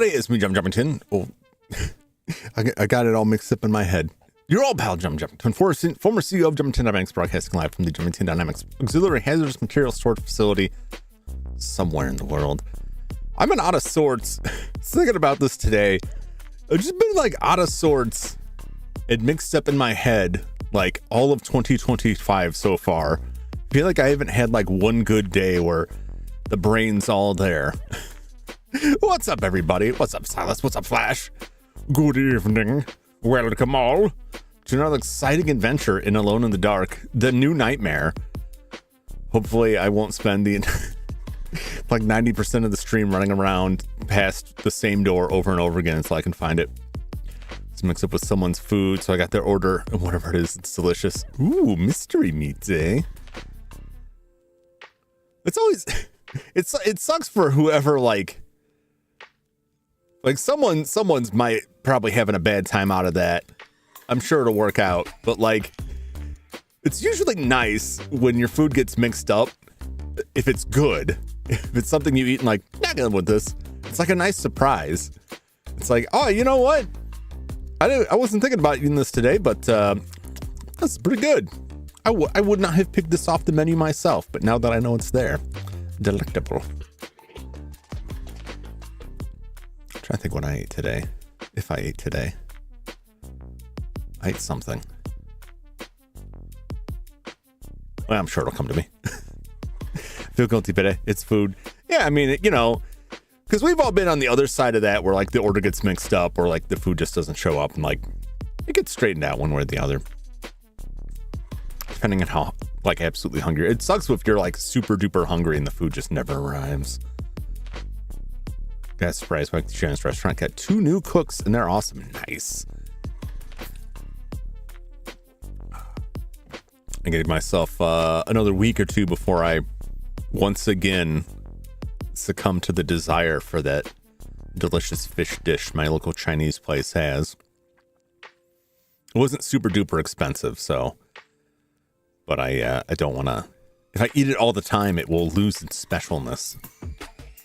everybody, it's me, Jum Jumington. Oh, I got it all mixed up in my head. Your old pal, Jum Jumington, former CEO of Jumington Dynamics, broadcasting live from the Jumington Dynamics Auxiliary Hazardous Material Storage Facility somewhere in the world. I've been out of sorts. Thinking about this today. I've just been like out of sorts and mixed up in my head like all of 2025 so far. I feel like I haven't had like one good day where the brain's all there. What's up, everybody? What's up, Silas? What's up, Flash? Good evening. Welcome all to another exciting adventure in Alone in the Dark, the new nightmare. Hopefully I won't spend the like 90% of the stream running around past the same door over and over again until I can find it. Let's mix up with someone's food. So I got their order and whatever it is, it's delicious. Ooh, mystery meat, eh? It's always, it sucks for whoever like someone's might probably having a bad time out of that. I'm sure it'll work out, but like it's usually nice when your food gets mixed up if it's good. If it's something you eat and like, not gonna with this, it's like a nice surprise. It's like, oh, you know what? I wasn't thinking about eating this today, but that's pretty good. I would not have picked this off the menu myself, but now that I know it's there, delectable. I think what I ate today, if I ate today, I ate something. Well, I'm sure it'll come to me. Feel guilty, but it's food. Yeah, I mean, you know, because we've all been on the other side of that where like the order gets mixed up or like the food just doesn't show up and like it gets straightened out one way or the other. Depending on how like absolutely hungry. It sucks if you're like super duper hungry and the food just never arrives. Got surprised by the Chinese restaurant. Got 2 new cooks and they're awesome. Nice. I gave myself another week or 2 before I once again succumb to the desire for that delicious fish dish my local Chinese place has. It wasn't super duper expensive, so, but I don't want to. If I eat it all the time, it will lose its specialness.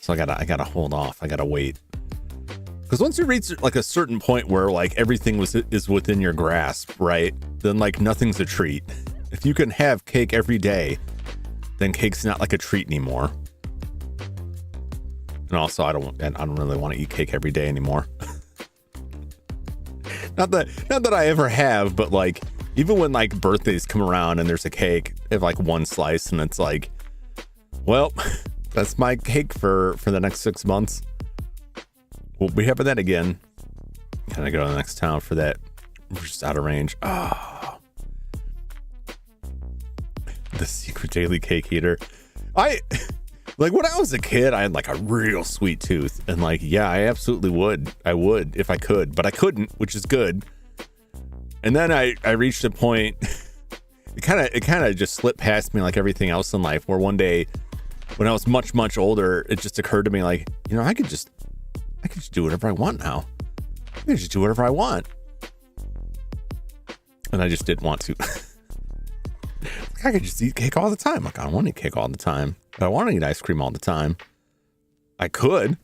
So I gotta hold off. I gotta wait. Because once you reach like a certain point where like everything is within your grasp, right? Then like nothing's a treat. If you can have cake every day, then cake's not like a treat anymore. And also I don't really want to eat cake every day anymore. not that I ever have, but like even when like birthdays come around and there's a cake, I have like one slice and it's like, well, that's my cake for the next 6 months. We'll be having that again. Can I go to the next town for that? We're just out of range. Oh. The secret daily cake eater. Like when I was a kid, I had like a real sweet tooth. And like, yeah, I absolutely would. I would if I could, but I couldn't, which is good. And then I reached a point, it kind of just slipped past me like everything else in life, where one day, when I was much, much older, it just occurred to me like, you know, I could just do whatever I want now. I could just do whatever I want. And I just didn't want to. I could just eat cake all the time. Like, I don't want to eat cake all the time. But I want to eat ice cream all the time. I could.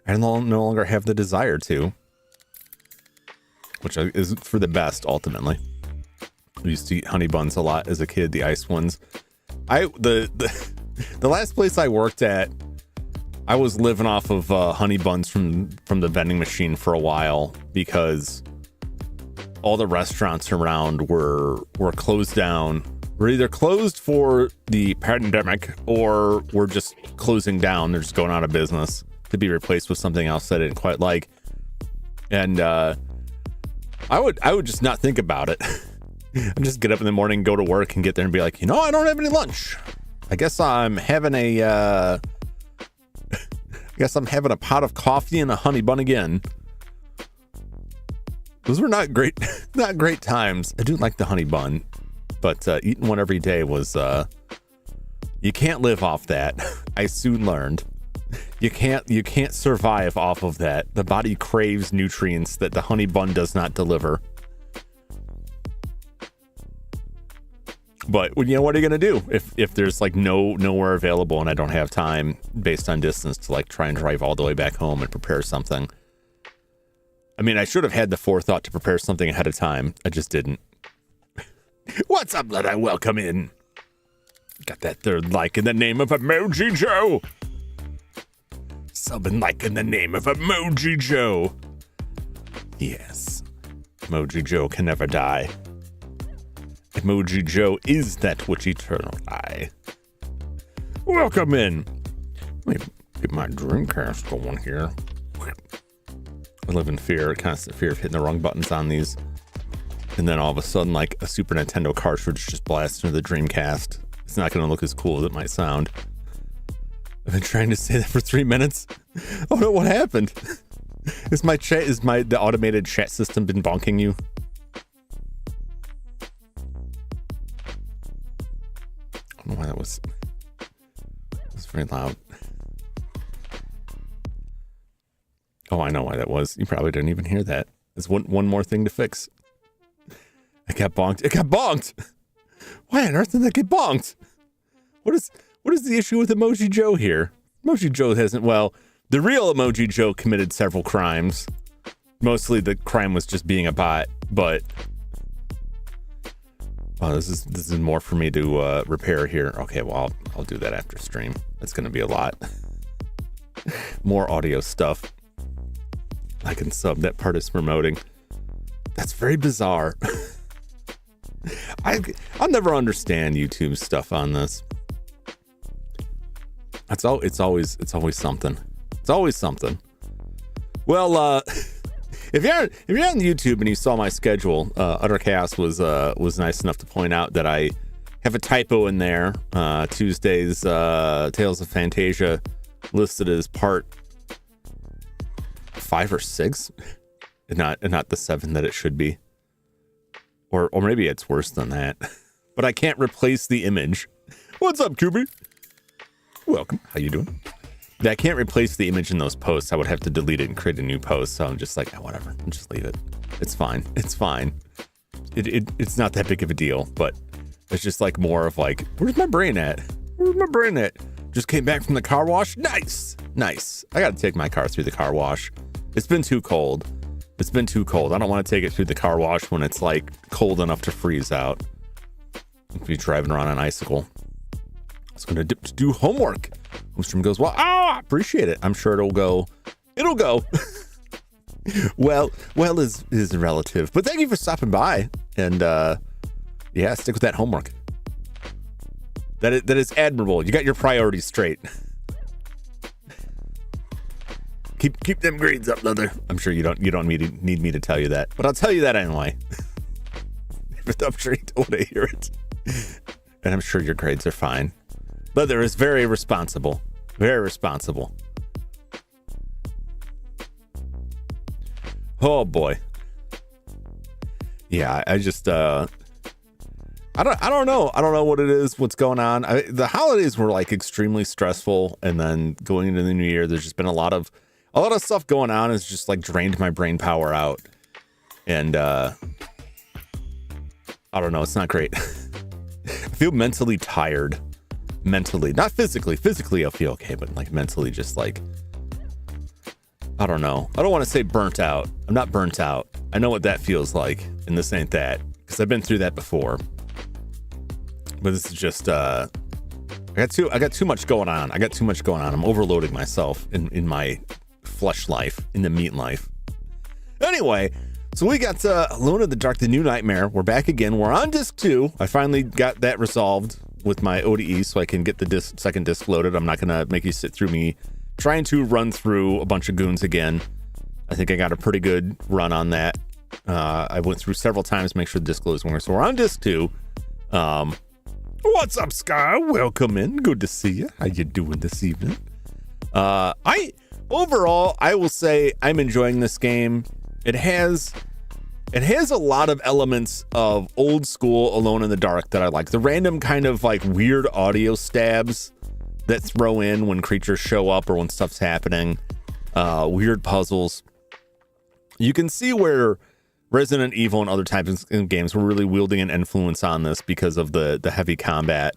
I no longer have the desire to. Which is for the best, ultimately. I used to eat honey buns a lot as a kid, the ice ones. The last place I worked at, I was living off of honey buns from the vending machine for a while because all the restaurants around were closed down. We're either closed for the pandemic or we're just closing down. They're just going out of business to be replaced with something else that I didn't quite like. And I would just not think about it. I'd just get up in the morning, go to work, and get there and be like, you know, I don't have any lunch. I guess I'm having a pot of coffee and a honey bun again. Those were not great times. I do like the honey bun, but eating one every day was, you can't live off that. I soon learned. You can't survive off of that. The body craves nutrients that the honey bun does not deliver. But you know, what are you gonna do if there's like nowhere available and I don't have time based on distance to like try and drive all the way back home and prepare something? I mean, I should have had the forethought to prepare something ahead of time. I just didn't. What's up, Lud? Welcome in. Got that third like in the name of Emoji Joe. Subbing like in the name of Emoji Joe. Yes. Emoji Joe can never die. Emoji Joe is that which eternal eye. Welcome in. Let me get my Dreamcast going here. I live in fear, constant fear of hitting the wrong buttons on these. And then all of a sudden, like a Super Nintendo cartridge just blasts into the Dreamcast. It's not going to look as cool as it might sound. I've been trying to say that for 3 minutes. Oh no, what happened? Is the automated chat system been bonking you? I don't know why that was very loud. Oh, I know why that was. You probably didn't even hear that. There's one more thing to fix. I got bonked. It got bonked. Why on earth did that get bonked? What is the issue with Emoji Joe here? Emoji Joe hasn't. Well, the real Emoji Joe committed several crimes. Mostly the crime was just being a bot, but oh, this is more for me to repair here. Okay, well I'll do that after stream. That's gonna be a lot. More audio stuff. I can sub. That part is promoting. That's very bizarre. I'll never understand YouTube stuff on this. It's always something. It's always something. Well, if you're on YouTube and you saw my schedule, Utter Chaos was nice enough to point out that I have a typo in there. Tuesday's Tales of Fantasia listed as part 5 or 6, and not the 7 that it should be. Or maybe it's worse than that. But I can't replace the image. What's up, Kubi? Welcome. How you doing? I can't replace the image in those posts. I would have to delete it and create a new post. So I'm just like, oh, whatever. Just leave it. It's fine. It's fine. It's not that big of a deal, but it's just like more of like, where's my brain at? Where's my brain at? Just came back from the car wash. Nice. I got to take my car through the car wash. It's been too cold. I don't want to take it through the car wash when it's like cold enough to freeze out. If you're driving around on an icicle. I was going to do homework. Homestream goes, well, I appreciate it. I'm sure it'll go. well is relative, but thank you for stopping by. And yeah, stick with that homework. That is admirable. You got your priorities straight. Keep them grades up, Leather. I'm sure you don't need me to tell you that, but I'll tell you that anyway. I'm sure you don't want to hear it. And I'm sure your grades are fine. Leather is very responsible. Very responsible. Oh boy. Yeah, I just I don't know. I don't know what it is, what's going on. The holidays were like extremely stressful, and then going into the new year, there's just been a lot of stuff going on. Has just like drained my brain power out. And I don't know, it's not great. I feel mentally tired. Mentally, not physically. Physically I'll feel okay, but like mentally just like, I don't know. I don't want to say burnt out. I'm not burnt out. I know what that feels like, and this ain't that, because I've been through that before. But this is just I got too much going on. I'm overloading myself in my flesh life, in the meat life. Anyway, so we got Alone in the Dark, the New Nightmare. We're back again. We're on disc 2. I finally got that resolved with my ODE, so I can get the second disc loaded. I'm not gonna make you sit through me trying to run through a bunch of goons again. I think I got a pretty good run on that. I went through several times to make sure the disc loads work. So we're on disc 2. What's up, Scar? Welcome in. Good to see you. How you doing this evening? Overall, I will say I'm enjoying this game. It has a lot of elements of old school Alone in the Dark that I like. The random kind of like weird audio stabs that throw in when creatures show up or when stuff's happening. Weird puzzles. You can see where Resident Evil and other types of games were really wielding an influence on this because of the heavy combat.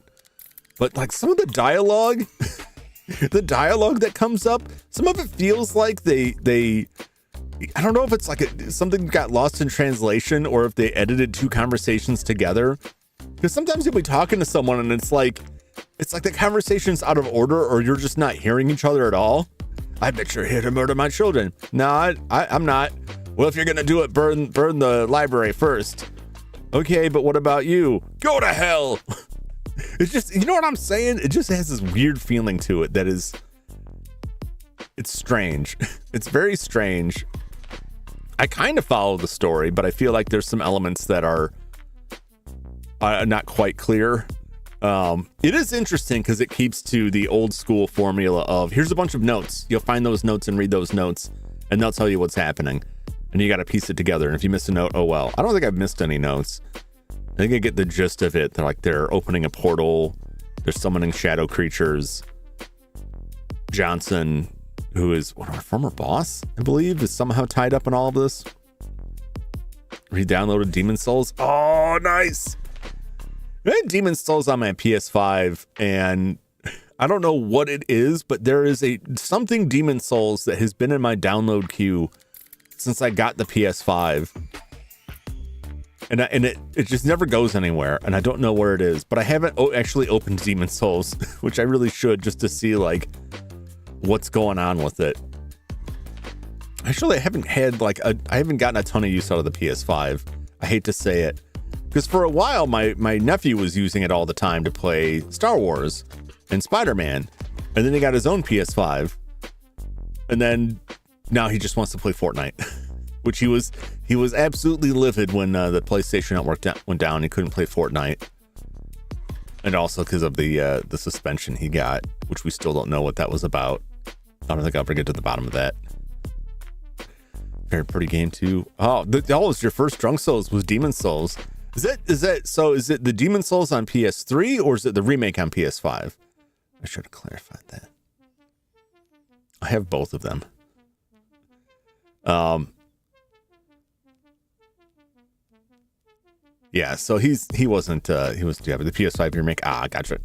But like some of the dialogue, the dialogue that comes up, some of it feels like they I don't know if it's like something got lost in translation or if they edited two conversations together. Because sometimes you'll be talking to someone and it's like the conversation's out of order or you're just not hearing each other at all. I bet you're here to murder my children. No, I'm not. Well, if you're going to do it, burn the library first. Okay, but what about you? Go to hell. It's just, you know what I'm saying? It just has this weird feeling to it that is, it's strange. It's very strange. I kind of follow the story, but I feel like there's some elements that are not quite clear. It is interesting because it keeps to the old school formula of here's a bunch of notes. You'll find those notes and read those notes, and they'll tell you what's happening. And you got to piece it together. And if you miss a note, oh well. I don't think I've missed any notes. I think I get the gist of it. They're opening a portal. They're summoning shadow creatures. Johnson, who is our former boss, I believe, is somehow tied up in all of this. Re-downloaded Demon Souls. Oh, nice. I had Demon Souls on my PS5, and I don't know what it is, but there is something Demon Souls that has been in my download queue since I got the PS5. And it just never goes anywhere, and I don't know where it is, but I haven't actually opened Demon Souls, which I really should, just to see like what's going on with it. Actually, I haven't gotten a ton of use out of the PS5. I hate to say it, because for a while my nephew was using it all the time to play Star Wars and Spider-Man, and then he got his own PS5, and then now he just wants to play Fortnite. Which he was absolutely livid when the PlayStation Network went down. He couldn't play Fortnite, and also because of the suspension he got, which we still don't know what that was about. I don't think I'll ever get to the bottom of that. Very pretty game too. Oh, was your first Drunk Souls was Demon Souls. Is it the Demon Souls on PS3 or is it the remake on PS5? I should have clarified that. I have both of them. Yeah, so he was the PS5 remake. Ah, gotcha.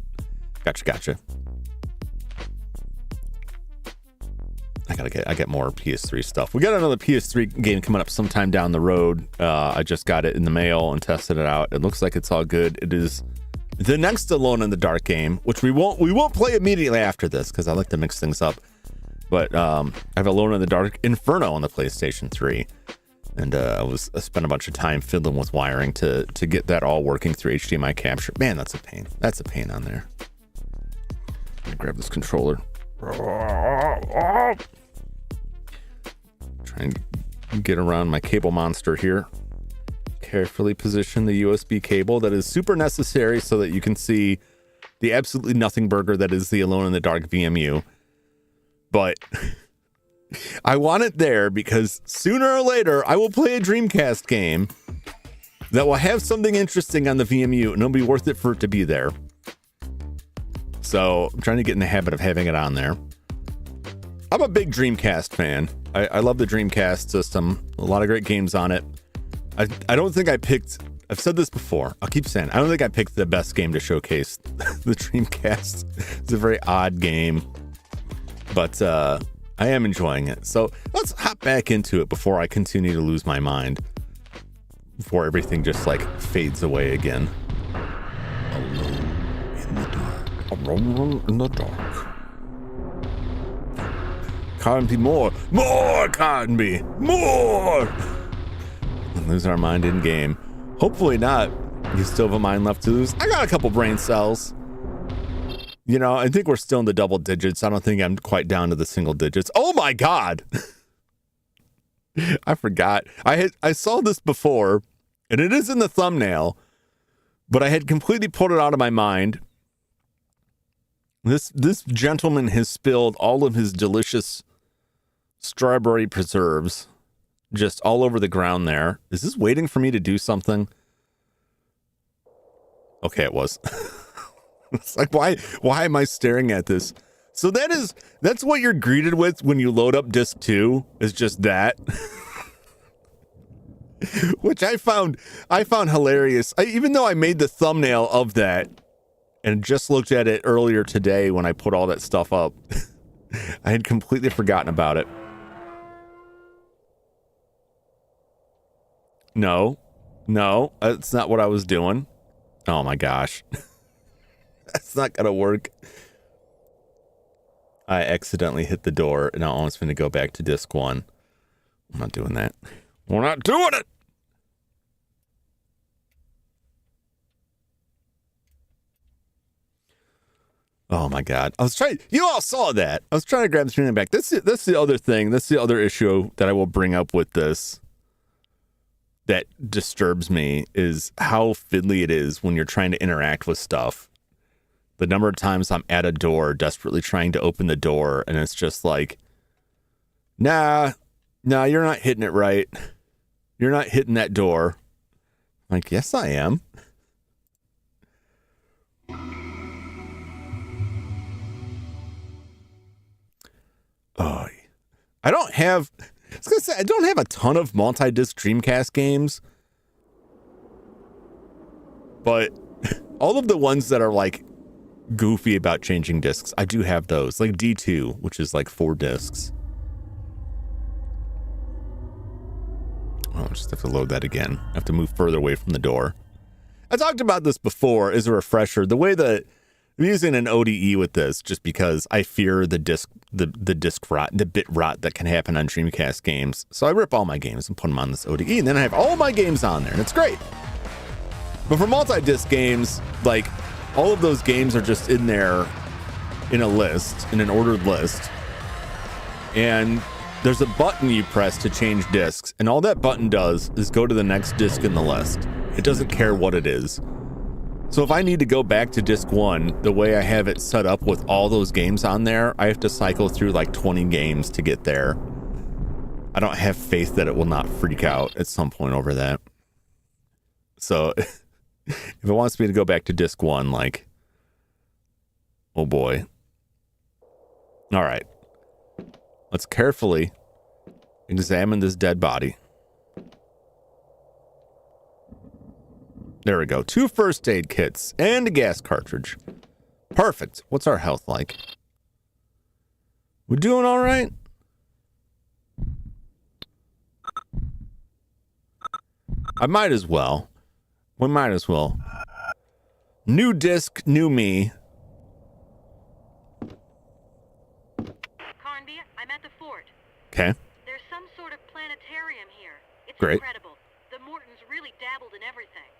I get more PS3 stuff. We got another PS3 game coming up sometime down the road. I just got it in the mail and tested it out. It looks like it's all good. It is the next Alone in the Dark game, which we won't play immediately after this because I like to mix things up. But I have Alone in the Dark Inferno on the PlayStation 3. And I spent a bunch of time fiddling with wiring to get that all working through HDMI capture. Man, that's a pain. That's a pain on there. Let me grab this controller. Try and get around my cable monster here. Carefully position the USB cable that is super necessary so that you can see the absolutely nothing burger that is the Alone in the Dark VMU. But I want it there because sooner or later I will play a Dreamcast game that will have something interesting on the VMU and it'll be worth it for it to be there. So I'm trying to get in the habit of having it on there. I'm a big Dreamcast fan. I love the Dreamcast system. A lot of great games on it. I don't think I picked, I've said this before, I'll keep saying, I don't think I picked the best game to showcase the Dreamcast. It's a very odd game, but I am enjoying it. So let's hop back into it before I continue to lose my mind, before everything just like fades away again. Alone in the dark. Alone in the dark. Can't be more. More can't be. More. Lose our mind in game. Hopefully not. You still have a mind left to lose. I got a couple brain cells. You know, I think we're still in the double digits. I don't think I'm quite down to the single digits. Oh my God. I forgot. I saw this before, and it is in the thumbnail, but I had completely pulled it out of my mind. This gentleman has spilled all of his delicious strawberry preserves just all over the ground there. Is this waiting for me to do something? Okay, it was. It's like, why am I staring at this? So that's what you're greeted with when you load up disc 2, is just that. which I found hilarious. Even though I made the thumbnail of that and just looked at it earlier today when I put all that stuff up, I had completely forgotten about it. No, that's not what I was doing. Oh my gosh. That's not gonna work. I accidentally hit the door and now I'm just going to go back to disc 1. I'm not doing that. We're not doing it. Oh my God. I was trying, you all saw that. I was trying to grab the screen back. That's the other thing. That's the other issue that I will bring up with this that disturbs me is how fiddly it is when you're trying to interact with stuff. The number of times I'm at a door desperately trying to open the door and it's just like, nah, you're not hitting it right. You're not hitting that door. I'm like, yes, I am. Oh, I don't have a ton of multi-disc Dreamcast games, but all of the ones that are like goofy about changing discs, I do have those, like D2, which is like 4 discs. Oh, I just have to load that again. I have to move further away from the door. I talked about this before as a refresher. The way that I'm using an ODE with this, just because I fear the disc rot, the bit rot that can happen on Dreamcast games. So I rip all my games and put them on this ODE, and then I have all my games on there, and it's great. But for multi-disc games, like, all of those games are just in there in a list, in an ordered list. And there's a button you press to change discs. And all that button does is go to the next disc in the list. It doesn't care what it is. So if I need to go back to disc 1, the way I have it set up with all those games on there, I have to cycle through like 20 games to get there. I don't have faith that it will not freak out at some point over that. So if it wants me to go back to disc 1, like, oh boy. All right. Let's carefully examine this dead body. There we go. 2 first aid kits and a gas cartridge. Perfect. What's our health like? We're doing all right? I might as well. We might as well. New disc, new me. Carnby, I'm at the fort. Okay. There's some sort of planetarium here. It's great. Incredible. The Mortons really dabbled in everything.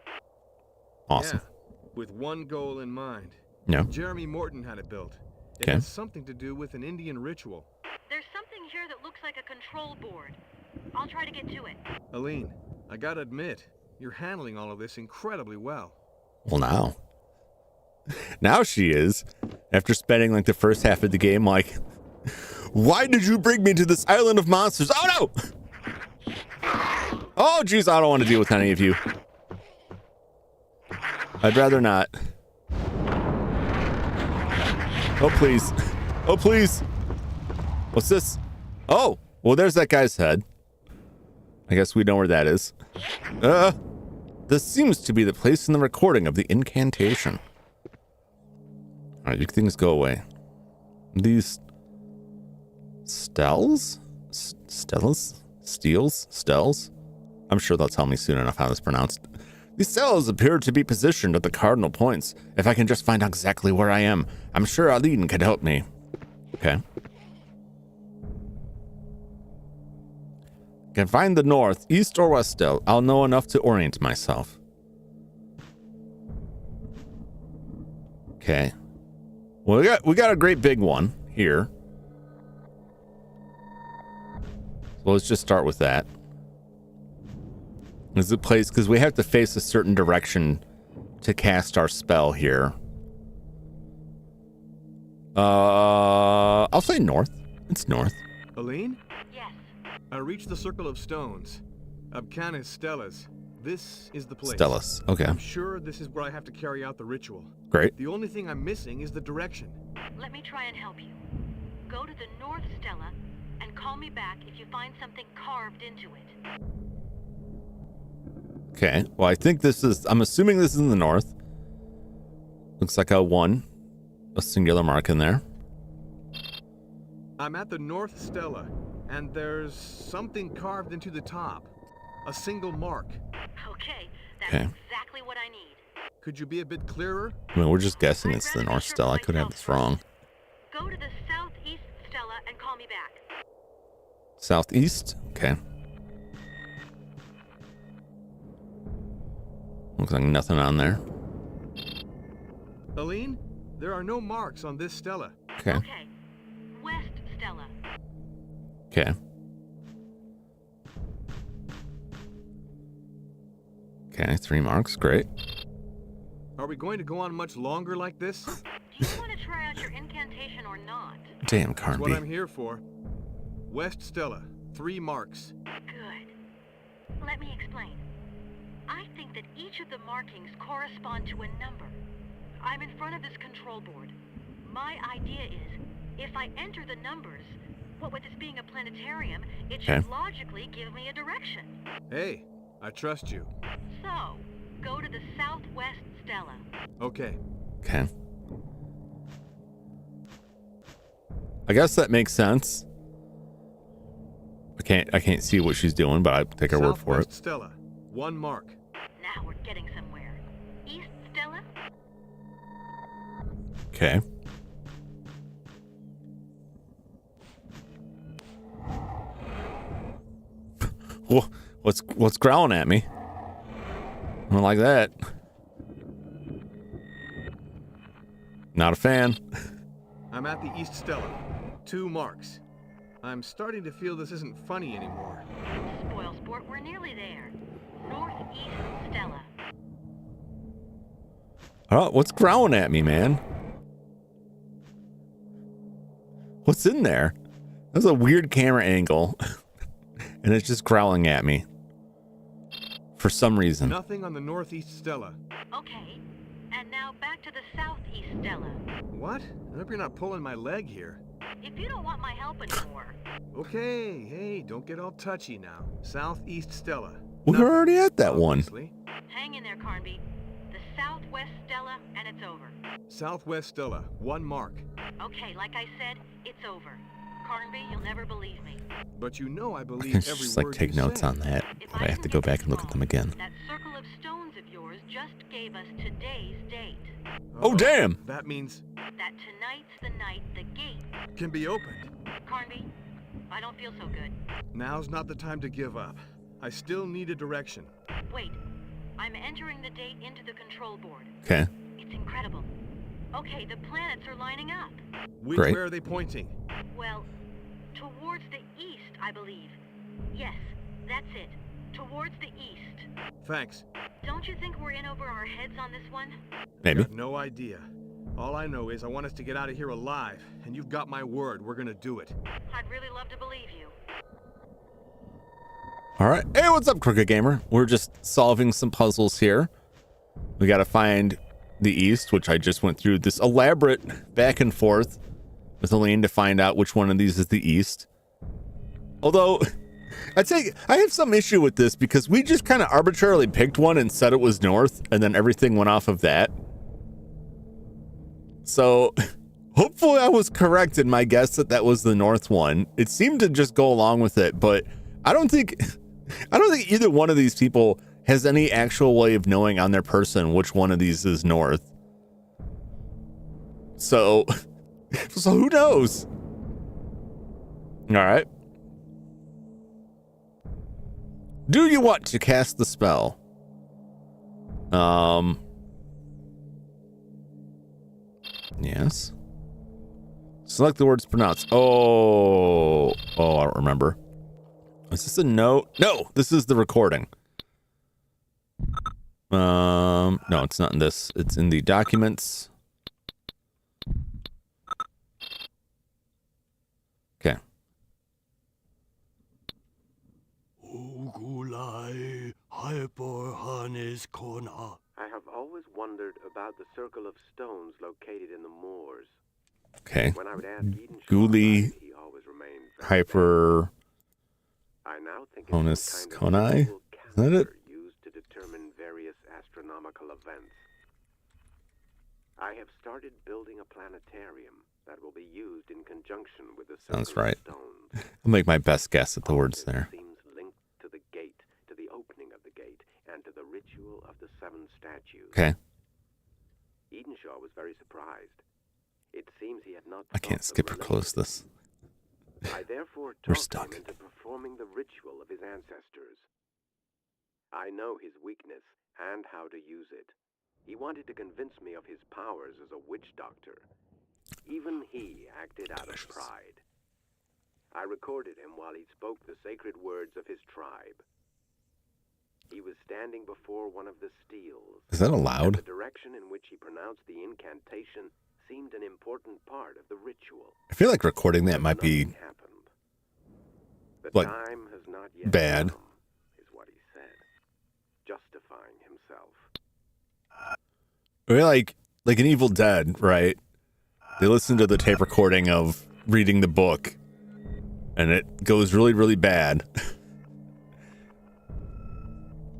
Awesome. Yeah, with one goal in mind. Yeah. Jeremy Morton had it built. It Okay. has something to do with an Indian ritual. There's something here that looks like a control board. I'll try to get to it. Aline, I gotta admit, you're handling all of this incredibly well. Well, now she is. After spending like the first half of the game, like, why did you bring me to this island of monsters? Oh no! Oh geez, I don't want to deal with any of you. I'd rather not. Oh please. Oh please. What's this? Oh, well there's that guy's head. I guess we know where that is. This seems to be the place in the recording of the incantation. Alright, you things go away. These Stells? Steels? I'm sure they'll tell me soon enough how it's pronounced. These cells appear to be positioned at the cardinal points. If I can just find out exactly where I am, I'm sure Aline could help me. Okay. Can find the north, east, or west cell. I'll know enough to orient myself. Okay. Well, we got a great big one here. So let's just start with that. This is the place because we have to face a certain direction to cast our spell here. I'll say north. It's north. Aline? Yes. I reached the circle of stones. Abcanis Stellas. This is the place. Stellas. Okay. I'm sure this is where I have to carry out the ritual. Great. The only thing I'm missing is the direction. Let me try and help you. Go to the North Stella and call me back if you find something carved into it. Okay. Well, I think this is... I'm assuming this is in the north. Looks like a 1. A singular mark in there. I'm at the North Stella, and there's something carved into the top. A single mark. Okay, that's Okay. exactly what I need. Could you be a bit clearer? I mean, we're just guessing I'd it's the rather be North sure Stella. I for could have myself this wrong. Go to the southeast Stella and call me back. Southeast? Okay. Looks like nothing on there. Aline, there are no marks on this Stella. Okay. Okay, west Stella. Okay. Okay, 3 marks. Great. Are we going to go on much longer like this? Do you want to try out your incantation or not? Damn, That's what I'm Carnby. here for. West Stella, 3 marks. Good. Let me explain. I think that each of the markings correspond to a number. I'm in front of this control board. My idea is, if I enter the numbers, what with this being a planetarium, it should Okay. logically give me a direction. Hey, I trust you. So, go to the southwest Stella. Okay. Okay. I guess that makes sense. I can't see what she's doing, but I take her word for Southwest it. Stella, 1 mark. Now we're getting somewhere. East Stella? Okay. What's growling at me? I don't like that. Not a fan. I'm at the East Stella, 2 marks. I'm starting to feel this isn't funny anymore. Spoil sport, we're nearly there. Northeast Stella. Oh, what's growling at me, man? What's in there? That's a weird camera angle. And it's just growling at me. For some reason. Nothing on the Northeast Stella. Okay. And now back to the southeast Stella. What? I hope you're not pulling my leg here. If you don't want my help anymore. Okay, hey, don't get all touchy now. Southeast Stella. We're Nothing, already at that one. obviously. Hang in there, Carnby. The southwest Stella, and it's over. Southwest Stella, 1 mark. Okay, like I said, it's over. Carnby, you'll never believe me. But you know I I believe can every just word like take you notes say. on that. If But I have to didn't go get back this and look at them wrong, again. That circle of stones of yours just gave us today's date. Oh, damn! That means That tonight's the night the gate. can be opened. Carnby, I don't feel so good. Now's not the time to give up. I still need a direction. Wait, I'm entering the date into the control board. Okay. It's incredible. Okay, the planets are lining up. Which Great. way are they pointing? Well, towards the east, I believe. Yes, that's it. Towards the east. Thanks. Don't you think we're in over our heads on this one? Maybe. Got no idea. All I know is I want us to get out of here alive, and you've got my word. We're gonna do it. I'd really love to believe you. All right. Hey, what's up, Crooked Gamer? We're just solving some puzzles here. We got to find the east, which I just went through this elaborate back and forth with Elaine to find out which one of these is the east. Although, I'd say I have some issue with this because we just kind of arbitrarily picked one and said it was north, and then everything went off of that. So, hopefully I was correct in my guess that that was the north one. It seemed to just go along with it, but I don't think either one of these people has any actual way of knowing on their person which one of these is north. So who knows? All right. Do you want to cast the spell? Yes. Select the words pronounced. Oh, I don't remember. Is this a note? No, this is the recording. No, it's not in this. It's in the documents. Okay. I have always wondered about the circle of stones located in the moors. Okay. When I would ask Eden Guli, he always remained very hyper, vague. I now think Honus it's some Conai? kind of Is that it? calendar used to determine astronomical events. I have started building a planetarium that will be used in conjunction with the Sounds circle of right. stones. I'll make my best guess at the All words this there. seems linked to the gate, to the opening of the gate, and to the ritual of the 7 statues. Okay. Edenshaw was very surprised. It seems he had not. I can't thought skip or them close this. related. I therefore We're talked stuck. him into performing the ritual of his ancestors. I know his weakness and how to use it. He wanted to convince me of his powers as a witch doctor. Even he acted out of pride. I recorded him while he spoke the sacred words of his tribe. He was standing before one of the steels. Is that allowed? The direction in which he pronounced the incantation seemed an important part of the ritual. I feel like recording that might be Nothing happened. The like, time has not yet bad. come, is what he said, justifying himself. We're like an Evil Dead, right? They listen to the tape recording of reading the book, and it goes really, really bad.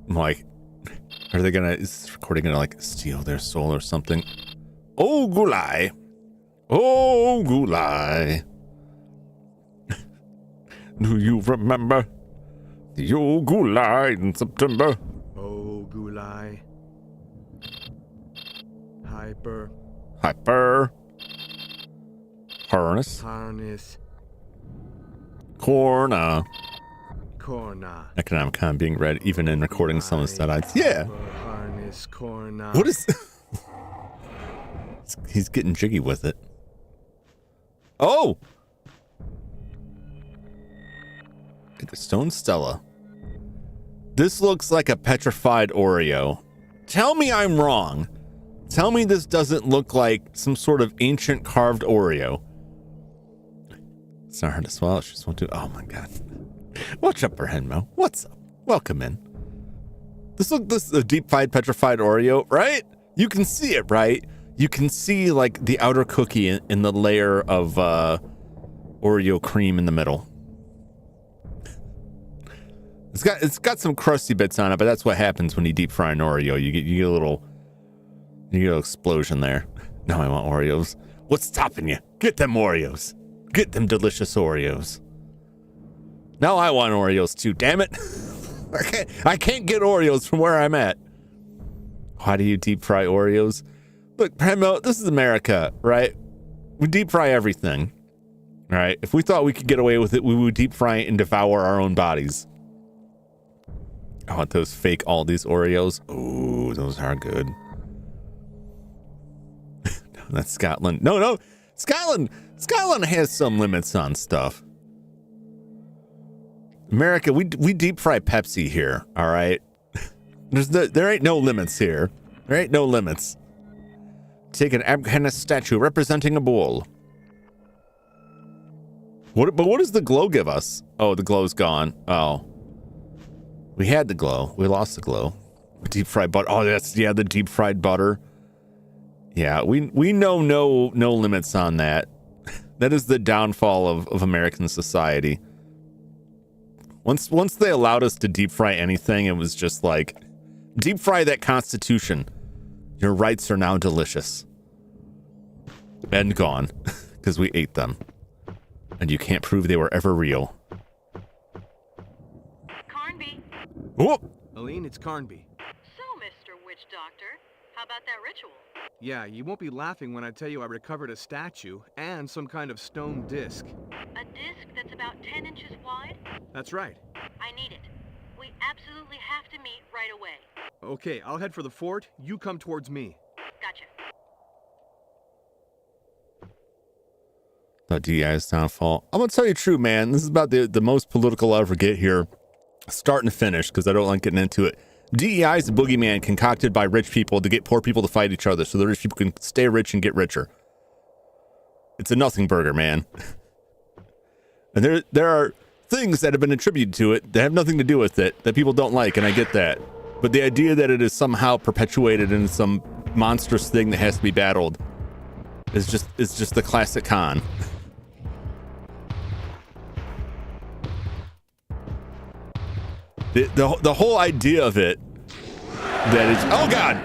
I'm like, are they gonna? Is this recording gonna like steal their soul or something? Oh, Gulai! Oh, Gulai! Do you remember the old Gulai in September? Oh, Gulai. Hyper. Harness. Harness. Corna. Corna. Economic con being read even in recording some of the side. Yeah. Harness. Corna. What is... He's getting jiggy with it. Oh! The Stone Stella. This looks like a petrified Oreo. Tell me I'm wrong. Tell me this doesn't look like some sort of ancient carved Oreo. It's not hard to swallow. She just won't do. Oh my god. What's up, Henmo? What's up? Welcome in. This is a deep fried petrified Oreo, right? You can see it, right? You can see like the outer cookie in the layer of Oreo cream in the middle. It's got some crusty bits on it, but that's what happens when you deep fry an Oreo. You get a little explosion there. Now I want Oreos. What's stopping you? Get them Oreos. Get them delicious Oreos. Now I want Oreos too, damn it. I can't get Oreos from where I'm at. Why do you deep fry Oreos? Look, Primo, this is America, right? We deep fry everything. Right? If we thought we could get away with it, we would deep fry it and devour our own bodies. I want those fake Aldi's Oreos. Ooh, those are good. That's Scotland. No. Scotland has some limits on stuff. America, we deep fry Pepsi here, all right? There ain't no limits here. There ain't no limits. Take an Abkhana statue representing a bull. But what does the glow give us? Oh, the glow's gone. Oh. We had the glow. We lost the glow. Deep fried butter. Oh, the deep fried butter. Yeah, we know no limits on that. That is the downfall of American society. Once they allowed us to deep fry anything, it was just like, deep fry that Constitution. Your rights are now delicious. And gone. Because we ate them. And you can't prove they were ever real. Carnby. Whoop! Aline, it's Carnby. So, Mr. Witch Doctor, how about that ritual? Yeah, you won't be laughing when I tell you I recovered a statue and some kind of stone disc. A disc that's about 10 inches wide? That's right. I need it. We absolutely have to meet right away. Okay, I'll head for the fort. You come towards me. Gotcha. The DEI's downfall. I'm gonna tell you the truth, man. This is about the most political I'll ever get here. Starting to finish, because I don't like getting into it. DEI is a boogeyman concocted by rich people to get poor people to fight each other so the rich people can stay rich and get richer. It's a nothing burger, man. And there are things that have been attributed to it that have nothing to do with it that people don't like, and I get that. But the idea that it is somehow perpetuated in some monstrous thing that has to be battled is just the classic con. The whole idea of it that is, oh God.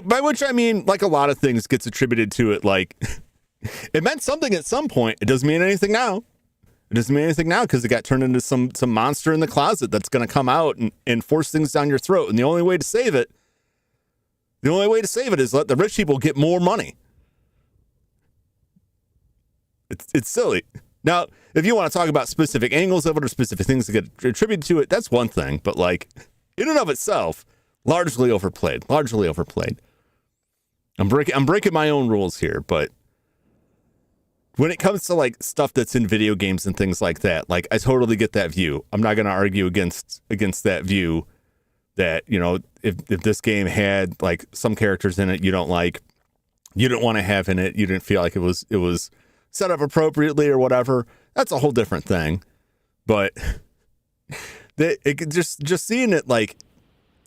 By which I mean, like a lot of things gets attributed to it, like it meant something at some point. It doesn't mean anything now. It doesn't mean anything now because it got turned into some monster in the closet that's going to come out and force things down your throat. And the only way to save it is let the rich people get more money. It's silly. Now, if you want to talk about specific angles of it or specific things that get attributed to it, that's one thing. But like in and of itself, largely overplayed. I'm breaking my own rules here, but when it comes to like stuff that's in video games and things like that, like I totally get that view. I'm not going to argue against that view that, you know, if this game had like some characters in it you don't like, you didn't want to have in it, you didn't feel like it was set up appropriately or whatever, that's a whole different thing. But just seeing it like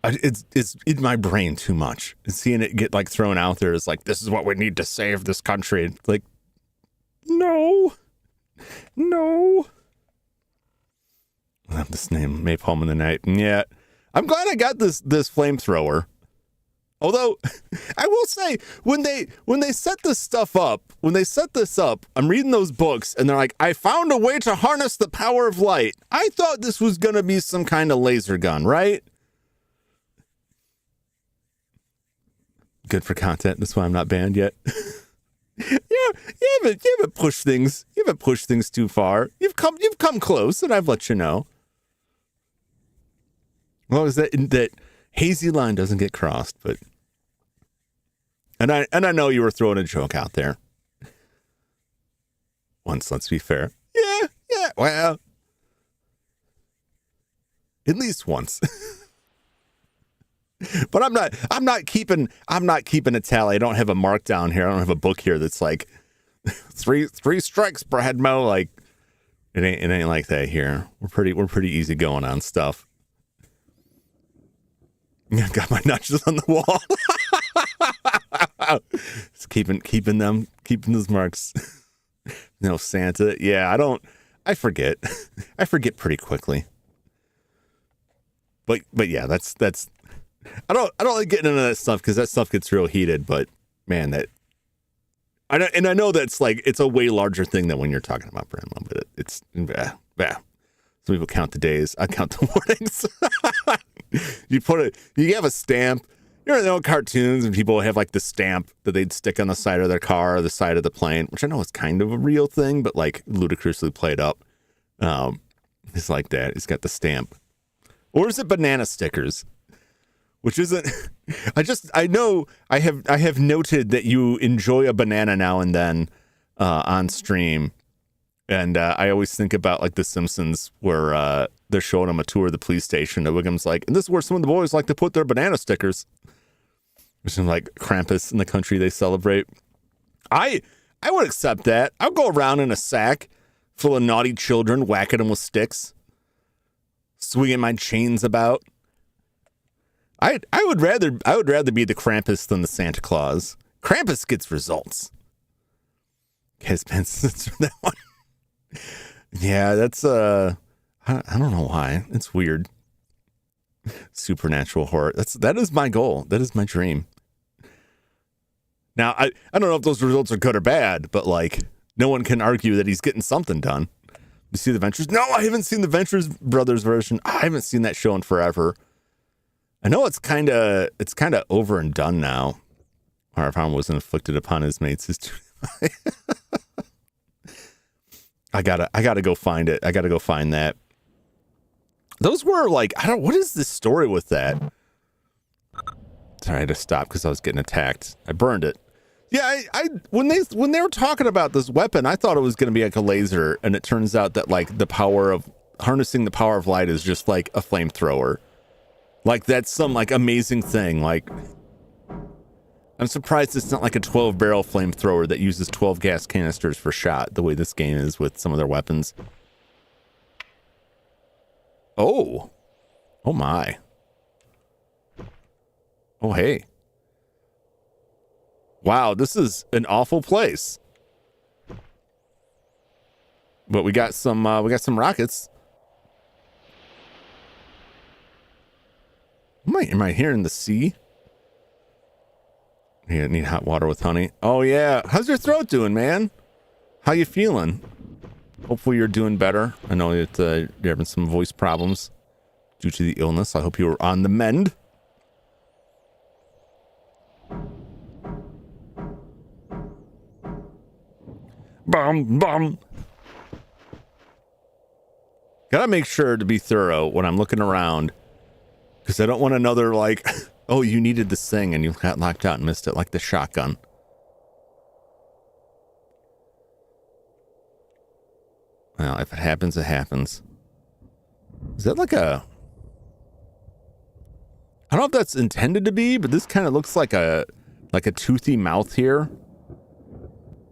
it's in my brain too much. Seeing it get like thrown out there is like, this is what we need to save this country. It's like, no. I have this name, Maypalm in the Night. And yeah, I'm glad I got this flamethrower. Although I will say when they set this up, I'm reading those books and they're like, I found a way to harness the power of light. I thought this was going to be some kind of laser gun, right? Good for content. That's why I'm not banned yet. You haven't pushed things. You haven't pushed things too far. You've come close, and I've let you know. Well, as that hazy line doesn't get crossed, but and I know you were throwing a joke out there. Once, let's be fair. Yeah. Well, at least once. But I'm not keeping a tally. I don't have a mark down here. I don't have a book here that's like three strikes, Bradmo. Like it ain't like that here. We're pretty easy going on stuff. I got my notches on the wall. Just keeping those marks. No Santa. Yeah, I forget. I forget pretty quickly. But yeah, that's I don't like getting into that stuff because that stuff gets real heated, but man, I know that's like, it's a way larger thing than when you're talking about Bramwell, but it's, Some people count the days. I count the warnings. You have a stamp. You know, the old cartoons and people have like the stamp that they'd stick on the side of their car or the side of the plane, which I know is kind of a real thing, but like ludicrously played up. It's like that. It's got the stamp. Or is it banana stickers? Which isn't, I know I have noted that you enjoy a banana now and then on stream. And I always think about like The Simpsons where they're showing them a tour of the police station. And Wiggum's like, and this is where some of the boys like to put their banana stickers. Which is like Krampus in the country they celebrate. I would accept that. I'll go around in a sack full of naughty children, whacking them with sticks, swinging my chains about. I would rather be the Krampus than the Santa Claus. Krampus gets results. Has been since that one. Yeah, that's I don't know why. It's weird. Supernatural horror. That is my goal. That is my dream. Now, I don't know if those results are good or bad, but like no one can argue that he's getting something done. You see the Ventures? No, I haven't seen the Ventures Brothers version. I haven't seen that show in forever. I know it's kind of over and done now. Our harm was inflicted upon his mates. I gotta go find it. I gotta go find that. Those were like, what is this story with that? Sorry, I had to stop because I was getting attacked. I burned it. Yeah, when they were talking about this weapon, I thought it was going to be like a laser, and it turns out that like the power of harnessing the power of light is just like a flamethrower. Like that's some like amazing thing. Like I'm surprised it's not like a 12-barrel flamethrower that uses 12 gas canisters for shot, the way this game is with some of their weapons. Oh my. Oh, hey. Wow, this is an awful place. But we got some rockets. Am I hearing the sea? You need hot water with honey. Oh yeah. How's your throat doing, man? How you feeling? Hopefully you're doing better. I know that you're having some voice problems due to the illness. I hope you're on the mend. Bum bum. Gotta make sure to be thorough when I'm looking around, because I don't want another like, oh, you needed this thing and you got locked out and missed it, like the shotgun. Well, if it happens, it happens. Is that like a... I don't know if that's intended to be, but this kind of looks like a toothy mouth here.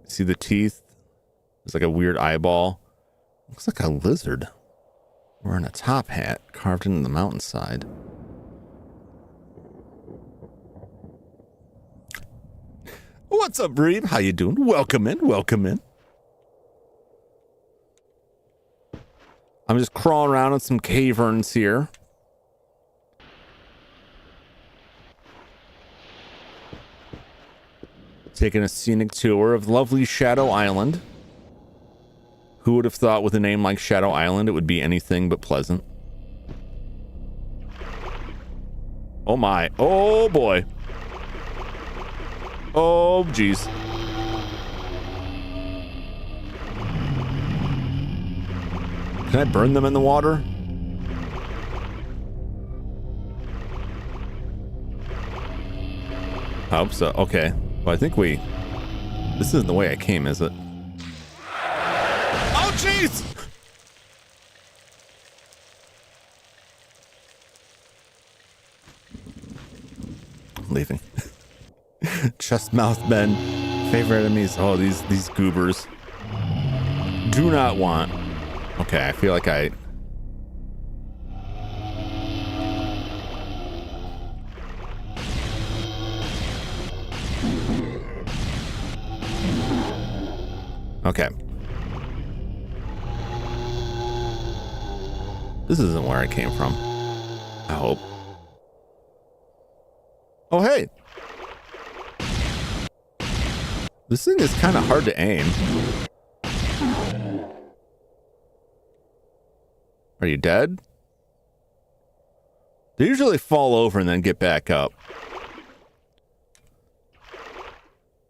See the teeth? There's like a weird eyeball. Looks like a lizard. Wearing a top hat carved into the mountainside. What's up, Reeve? How you doing? Welcome in. Welcome in. I'm just crawling around in some caverns here. Taking a scenic tour of lovely Shadow Island. Who would have thought with a name like Shadow Island it would be anything but pleasant? Oh my. Oh boy. Oh geez. Can I burn them in the water? I hope so. Okay. Well, I think this isn't the way I came, is it? Oh, jeez! I'm leaving. Chestmouth men. Favorite enemies. Oh, these goobers. Do not want. Okay, I feel like I... Okay. This isn't where I came from. I hope. Oh, hey! This thing is kind of hard to aim. Are you dead? They usually fall over and then get back up.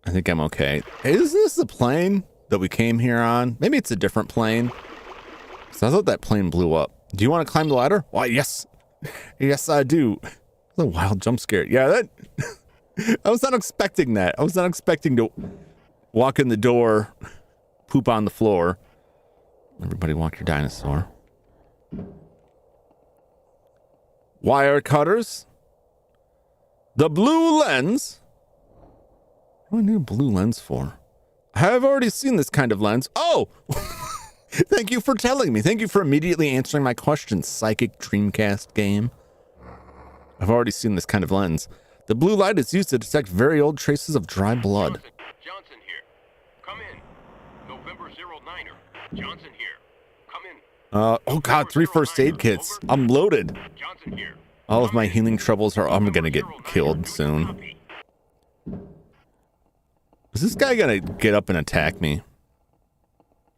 I think I'm okay. Hey, is this the plane that we came here on? Maybe it's a different plane. So I thought that plane blew up. Do you want to climb the ladder? Why, yes. Yes, I do. A wild jump scare. Yeah, that... I was not expecting that. I was not expecting to walk in the door, poop on the floor. Everybody walk your dinosaur. Wire cutters. The blue lens. What do I need a blue lens for? I have already seen this kind of lens. Oh! Thank you for telling me. Thank you for immediately answering my question, Psychic Dreamcast game. I've already seen this kind of lens. The blue light is used to detect very old traces of dry blood. Johnson here. Come in. November 09er. Johnson here. Come in. Oh god, 3 first aid kits. I'm loaded. Johnson here. All of my healing troubles are... I'm gonna get killed soon. Is this guy gonna get up and attack me?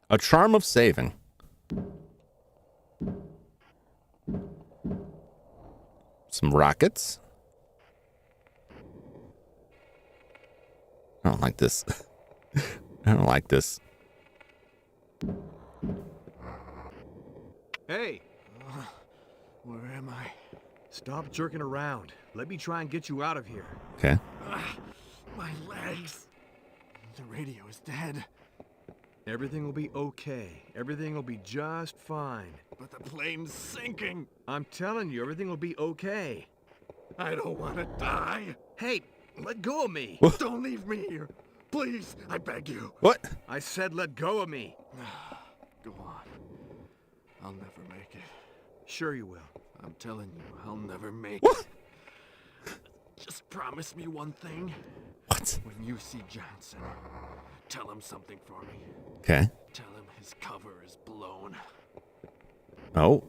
A charm of saving. Some rockets. I don't like this. I don't like this. Hey, Where am I? stop jerking around. Let me try and get you out of here. Okay. My legs. The radio is dead. Everything will be okay. Everything will be just fine. But the plane's sinking. I'm telling you, everything will be okay. I don't want to die. Hey, let go of me. Don't leave me here. Please, I beg you. What? I said let go of me. Go on. I'll never make it. Sure you will. I'm telling you, I'll never make What? it. Just promise me one thing. What? When you see Johnson, tell him something for me. Okay. Tell him his cover is blown. Oh.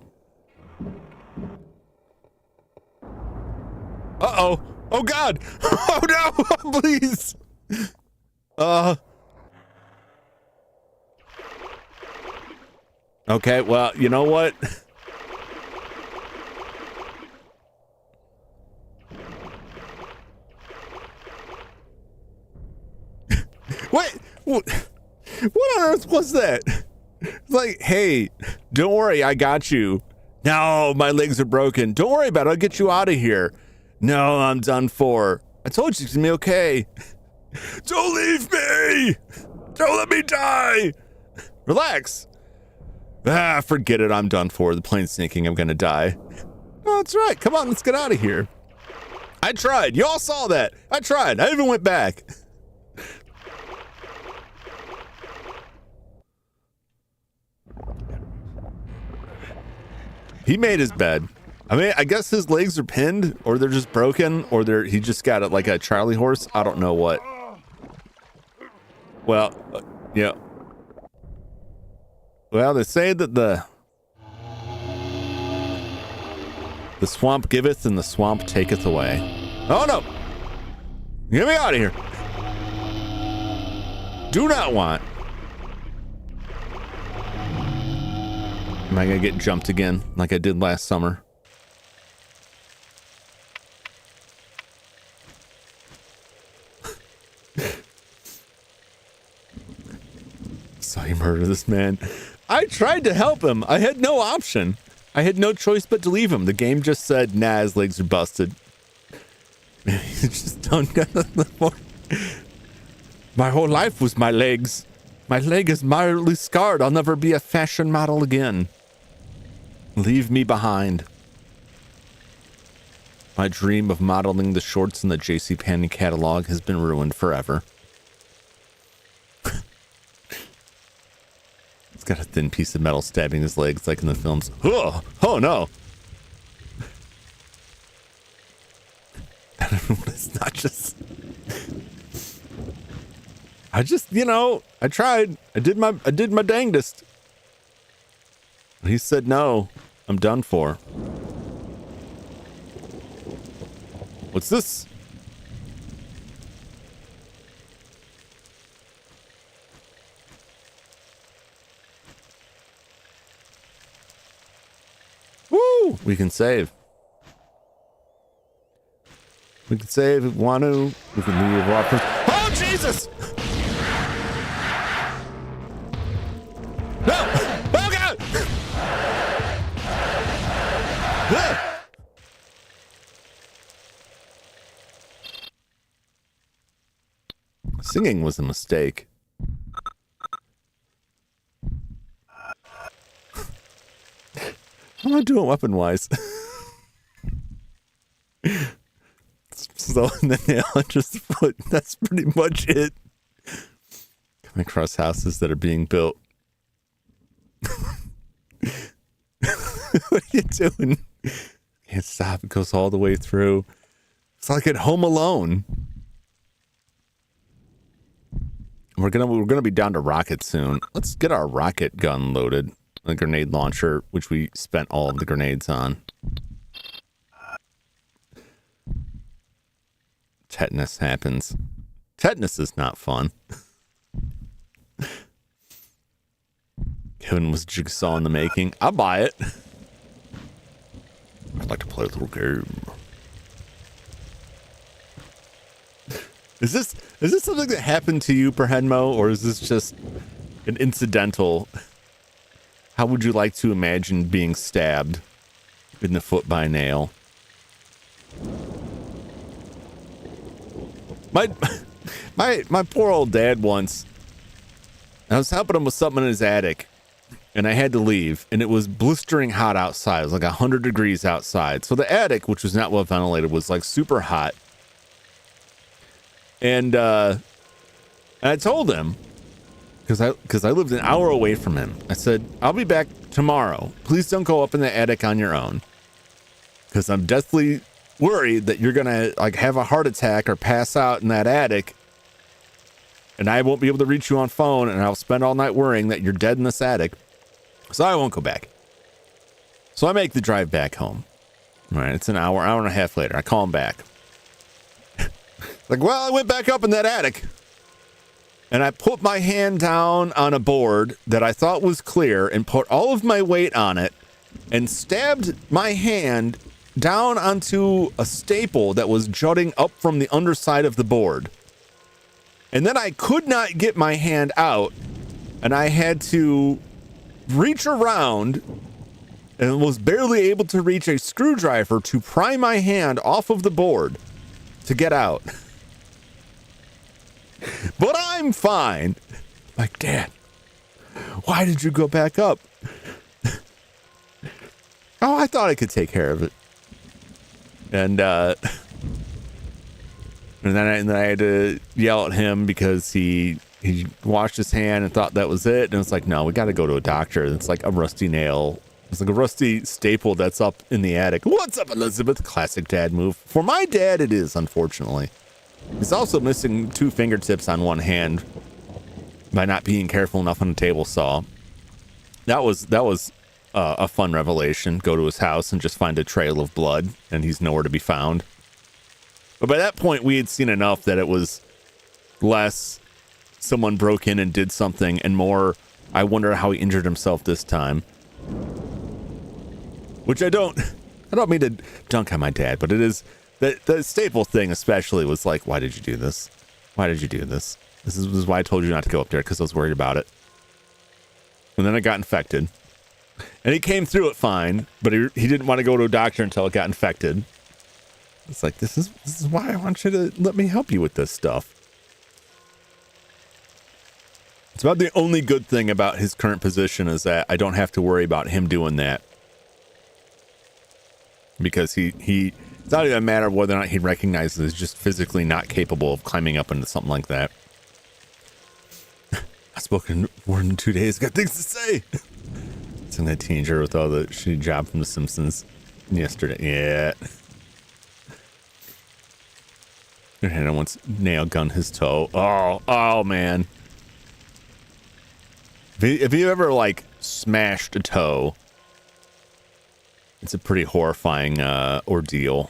Uh-oh. Oh, God. Oh, no. Please. Okay, well, you know what? What on earth was that? It's like, hey, don't worry, I got you. No, my legs are broken. Don't worry about it, I'll get you out of here. No, I'm done for. I told you it's gonna be okay. Don't leave me! Don't let me die! Relax. Ah, forget it, I'm done for. The plane's sinking, I'm gonna die. Oh, that's right, come on, let's get out of here. I tried, y'all saw that. I tried, I even went back. He made his bed. I mean, I guess his legs are pinned, or they're just broken, or he just got it like a Charlie horse. I don't know what. Well, yeah. Well, they say that the swamp giveth and the swamp taketh away. Oh no! Get me out of here! Do not want. Am I gonna get jumped again like I did last summer? So you murder this man. I tried to help him. I had no option. I had no choice but to leave him. The game just said, nah, his legs are busted. Just don't get the My whole life was my legs. My leg is mildly scarred. I'll never be a fashion model again. Leave me behind. My dream of modeling the shorts in the JCPenney catalog has been ruined forever. It's got a thin piece of metal stabbing his legs like in the films. Oh, oh no. It's not just... I just, you know, I tried. I did my dangdest. He said no. I'm done for. What's this? Woo! We can save. We can save if we want to. We can leave our... Oh, Jesus! No! Oh, God! Singing was a mistake. How am I doing weapon-wise? So, and the nail and just the foot. That's pretty much it. Coming across houses that are being built. What are you doing? Can't stop. It goes all the way through. It's like at Home Alone. We're gonna be down to rockets soon. Let's get our rocket gun loaded. The grenade launcher, which we spent all of the grenades on. Tetanus happens. Tetanus is not fun. Kevin was Jigsaw in the making. I'll buy it. I'd like to play a little game. Is this something that happened to you, Perhenmo, or is this just an incidental? How would you like to imagine being stabbed in the foot by a nail? My poor old dad once. I was helping him with something in his attic, and I had to leave, and it was blistering hot outside. It was like 100 degrees outside. So the attic, which was not well ventilated, was like super hot. And I told him, because I lived an hour away from him. I said, I'll be back tomorrow. Please don't go up in the attic on your own, because I'm deathly worried that you're gonna like have a heart attack or pass out in that attic, and I won't be able to reach you on phone, and I'll spend all night worrying that you're dead in this attic. So I won't go back. So I make the drive back home. All right, it's an hour and a half later. I call him back. Like, well, I went back up in that attic and I put my hand down on a board that I thought was clear and put all of my weight on it and stabbed my hand down onto a staple that was jutting up from the underside of the board. And then I could not get my hand out and I had to reach around and was barely able to reach a screwdriver to pry my hand off of the board to get out. But I'm fine. Like, Dad, why did you go back up? Oh, I thought I could take care of it. And then I had to yell at him because he washed his hand and thought that was it. And it's like, no, we got to go to a doctor. It's like a rusty nail. It's like a rusty staple that's up in the attic. What's up, Elizabeth? Classic dad move. For my dad, it is, unfortunately. He's also missing 2 fingertips on one hand by not being careful enough on the table saw. That was a fun revelation. Go to his house and just find a trail of blood, and he's nowhere to be found. But by that point, we had seen enough that it was less someone broke in and did something, and more, I wonder how he injured himself this time. Which I don't mean to dunk on my dad, but it is the staple thing especially was like, why did you do this? Why did you do this? This is why I told you not to go up there, because I was worried about it. And then I got infected. And he came through it fine, but he didn't want to go to a doctor until it got infected. It's like, this is why I want you to let me help you with this stuff. It's about the only good thing about his current position is that I don't have to worry about him doing that. Because it's not even a matter of whether or not he recognizes he's just physically not capable of climbing up into something like that. I've spoken more than 2 days, got things to say. It's in a teenager with all the shitty job from The Simpsons yesterday. Yeah. And I once nail gun his toe. Oh man. If you ever like smashed a toe, it's a pretty horrifying ordeal.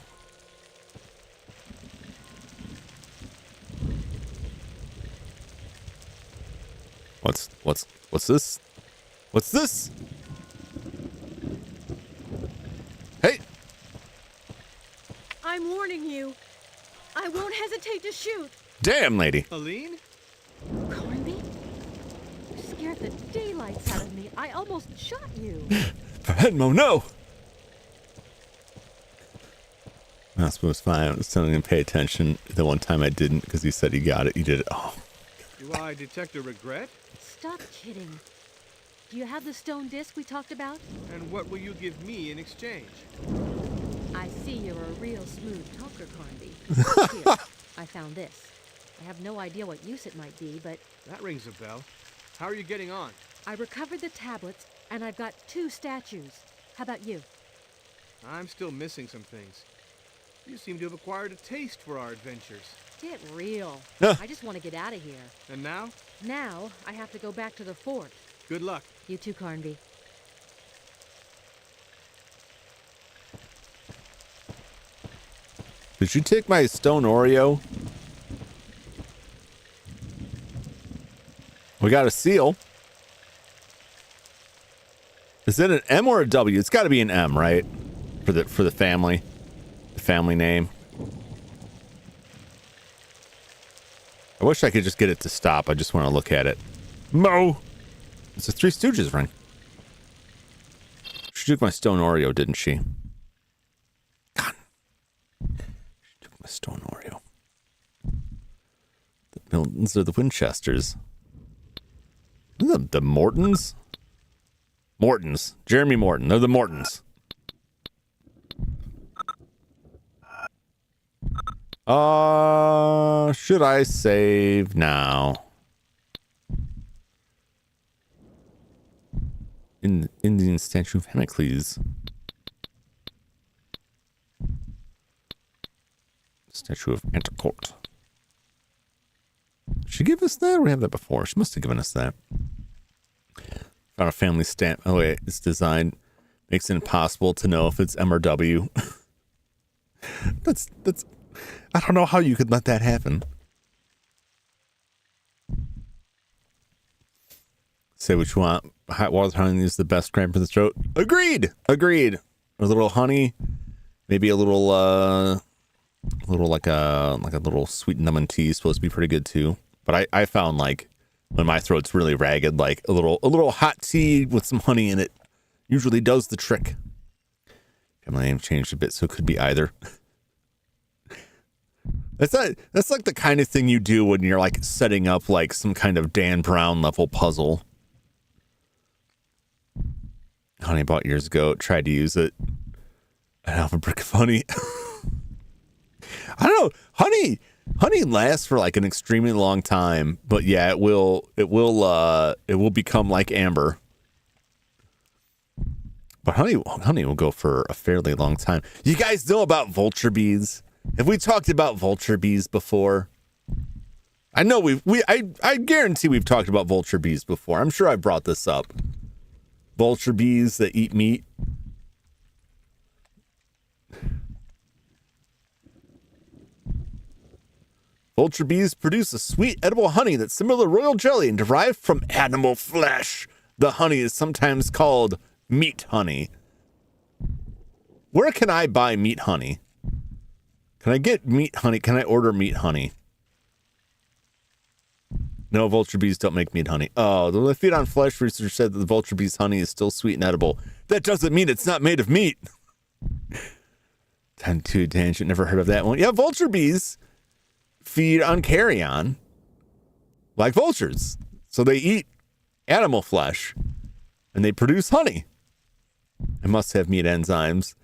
What's this? What's this? Hey! I'm warning you. I won't hesitate to shoot. Damn, lady. Aline? Cornby? You scared the daylights out of me. I almost shot you. Venmo, no! I suppose fine. I was telling him to pay attention. The one time I didn't because he said he got it. He did it. Oh. Do I detect a regret? Stop kidding. Do you have the stone disc we talked about? And what will you give me in exchange? I see you're a real smooth talker, Cornby. Here, I found this. I have no idea what use it might be, but... That rings a bell. How are you getting on? I recovered the tablets, and I've got 2 statues. How about you? I'm still missing some things. You seem to have acquired a taste for our adventures. Get real. Huh. I just want to get out of here. And now? Now, I have to go back to the fort. Good luck. You too, Cornby. Did you take my stone Oreo? We got a seal. Is it an M or a W? It's got to be an M, right? For the family. The family name. I wish I could just get it to stop. I just want to look at it. Mo! It's a Three Stooges ring. She took my stone Oreo, didn't she? God. She took my stone Oreo. The Miltons or the Winchesters? The Mortons? Mortons. Jeremy Morton. They're the Mortons. Should I save now? In Indian statue of Hemicles. Statue of Anticourt. Did she give us that? Or we have that before? She must have given us that. Found a family stamp. Oh wait, it's designed makes it impossible to know if it's M or W. that's I don't know how you could let that happen. Say what you want. Hot water honey is the best cramp for the throat. Agreed. Agreed. A little honey, maybe a little like a little sweet lemon tea is supposed to be pretty good too. But I found like when my throat's really ragged, like a little hot tea with some honey in it usually does the trick. My name changed a bit, so it could be either. That's like the kind of thing you do when you're like setting up like some kind of Dan Brown level puzzle. Honey I bought years ago, tried to use it. I have a brick of honey. I don't know. Honey lasts for like an extremely long time, but yeah, it will become like amber. But honey will go for a fairly long time. You guys know about vulture bees? Have we talked about vulture bees before? I know I guarantee we've talked about vulture bees before. I'm sure I brought this up. Vulture bees that eat meat. Vulture bees produce a sweet edible honey that's similar to royal jelly and derived from animal flesh. The honey is sometimes called meat honey. Where can I buy meat honey? Can I get meat honey? Can I order meat honey? No, vulture bees don't make meat honey. Oh, the feed on flesh research said that the vulture bee's honey is still sweet and edible. That doesn't mean it's not made of meat. 10-2 tangent, never heard of that one. Yeah, vulture bees feed on carrion like vultures. So they eat animal flesh and they produce honey. It must have meat enzymes.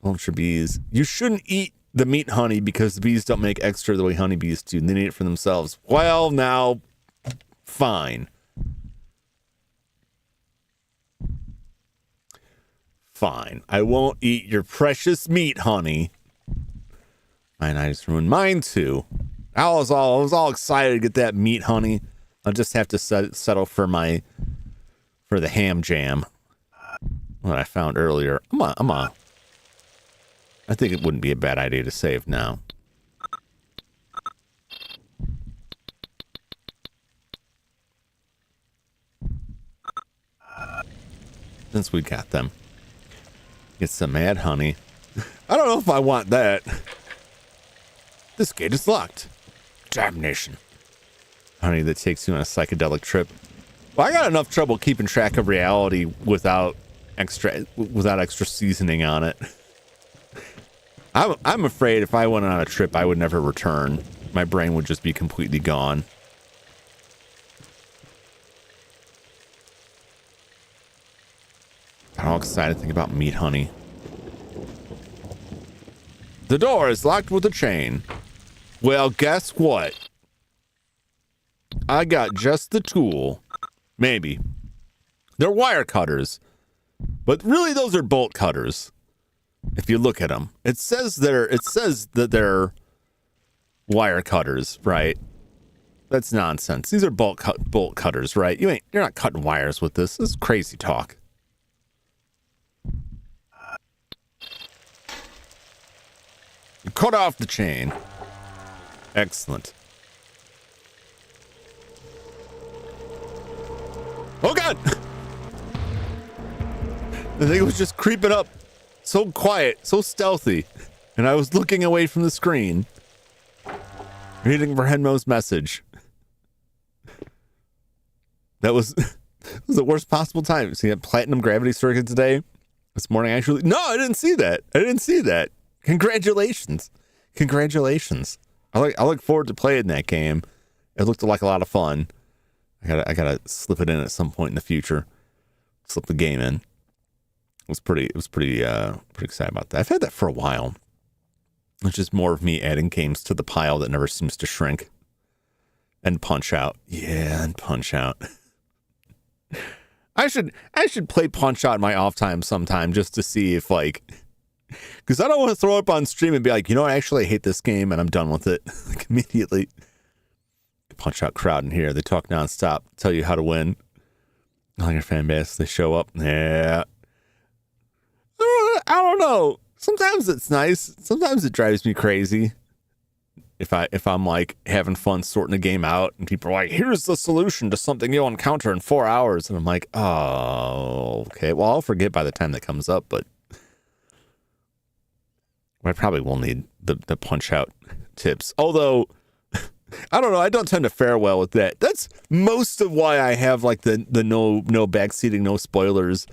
Vulture bees. You shouldn't eat the meat honey because the bees don't make extra the way honeybees do. They need it for themselves. Well, now, fine. Fine. I won't eat your precious meat honey. And I just ruined mine too. I was all excited to get that meat honey. I'll just have to settle for the ham jam. What I found earlier. I think it wouldn't be a bad idea to save now. Since we got them. Get some mad honey. I don't know if I want that. This gate is locked. Damnation. Honey that takes you on a psychedelic trip. Well, I got enough trouble keeping track of reality without extra seasoning on it. I'm afraid if I went on a trip, I would never return. My brain would just be completely gone. I'm all excited to think about meat honey. The door is locked with a chain. Well, guess what? I got just the tool. Maybe. They're wire cutters. But really, those are bolt cutters. If you look at them, it says that they're wire cutters, right? That's nonsense. These are bolt cutters, right? You're not cutting wires with this. This is crazy talk. You cut off the chain. Excellent. Oh God! The thing was just creeping up. So quiet, so stealthy. And I was looking away from the screen. Reading Verhenmo's message. That was the worst possible time. See that platinum gravity circuit today? This morning, actually. No, I didn't see that. Congratulations. I look forward to playing that game. It looked like a lot of fun. I gotta slip it in at some point in the future. Slip the game in. It was pretty excited about that. I've had that for a while. It's just more of me adding games to the pile that never seems to shrink. And Punch Out. Yeah, and Punch Out. I should play Punch Out in my off time sometime just to see if because I don't want to throw it up on stream and be like, actually I hate this game and I'm done with it immediately. Punch Out crowd in here. They talk nonstop, tell you how to win. All your fan base, they show up. Yeah. I don't know. Sometimes it's nice. Sometimes it drives me crazy. If I'm like having fun sorting a game out and people are like, here's the solution to something you'll encounter in 4 hours. And I'm like, oh, okay. Well, I'll forget by the time that comes up, but I probably will need the punch out tips. Although, I don't know. I don't tend to fare well with that. That's most of why I have like the no backseating, no spoilers,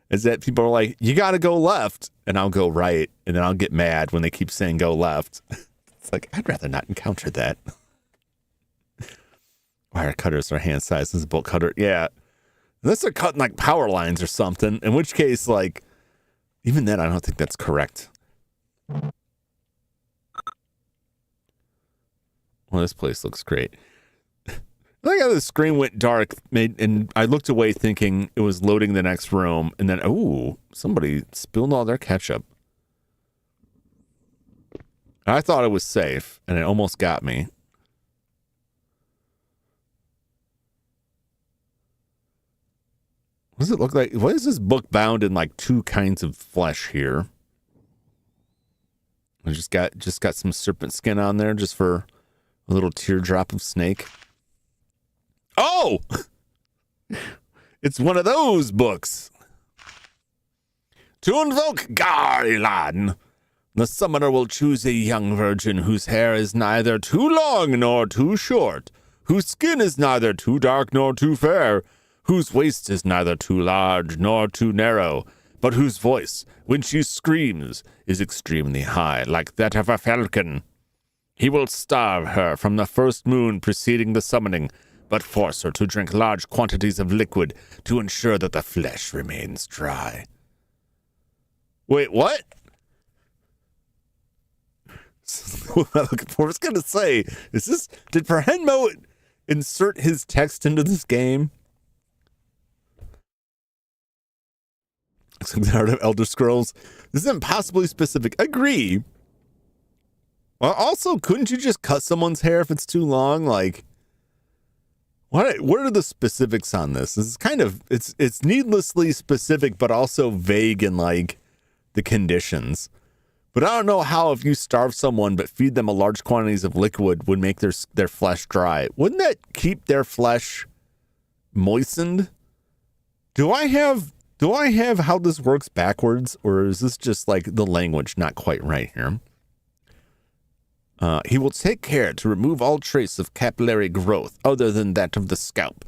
is that people are like, you got to go left. And I'll go right. And then I'll get mad when they keep saying go left. It's like, I'd rather not encounter that. Wire cutters are hand sized as a bolt cutter. Yeah. Unless they're cutting like power lines or something, in which case, like, even then, I don't think that's correct. Well, this place looks great. Like how the screen went dark, and I looked away thinking it was loading the next room, and then, ooh, somebody spilled all their ketchup. I thought it was safe, and it almost got me. What does it look like? What is this book bound in like 2 kinds of flesh here? I just got some serpent skin on there just for a little teardrop of snake. Oh! It's one of those books. To invoke Garland, the summoner will choose a young virgin whose hair is neither too long nor too short, whose skin is neither too dark nor too fair, whose waist is neither too large nor too narrow, but whose voice, when she screams, is extremely high, like that of a falcon. He will starve her from the first moon preceding the summoning, but force her to drink large quantities of liquid to ensure that the flesh remains dry. Wait, what? What am I looking for? I was going to say, did Perhenmo insert his text into this game? The Art of Elder Scrolls. This is impossibly specific. Agree. Well, also, couldn't you just cut someone's hair if it's too long? Like, what are the specifics on this? This is kind of, it's needlessly specific, but also vague in like the conditions. But I don't know how if you starve someone but feed them a large quantities of liquid would make their flesh dry. Wouldn't that keep their flesh moistened? Do I have how this works backwards, or is this just like the language not quite right here? He will take care to remove all trace of capillary growth other than that of the scalp.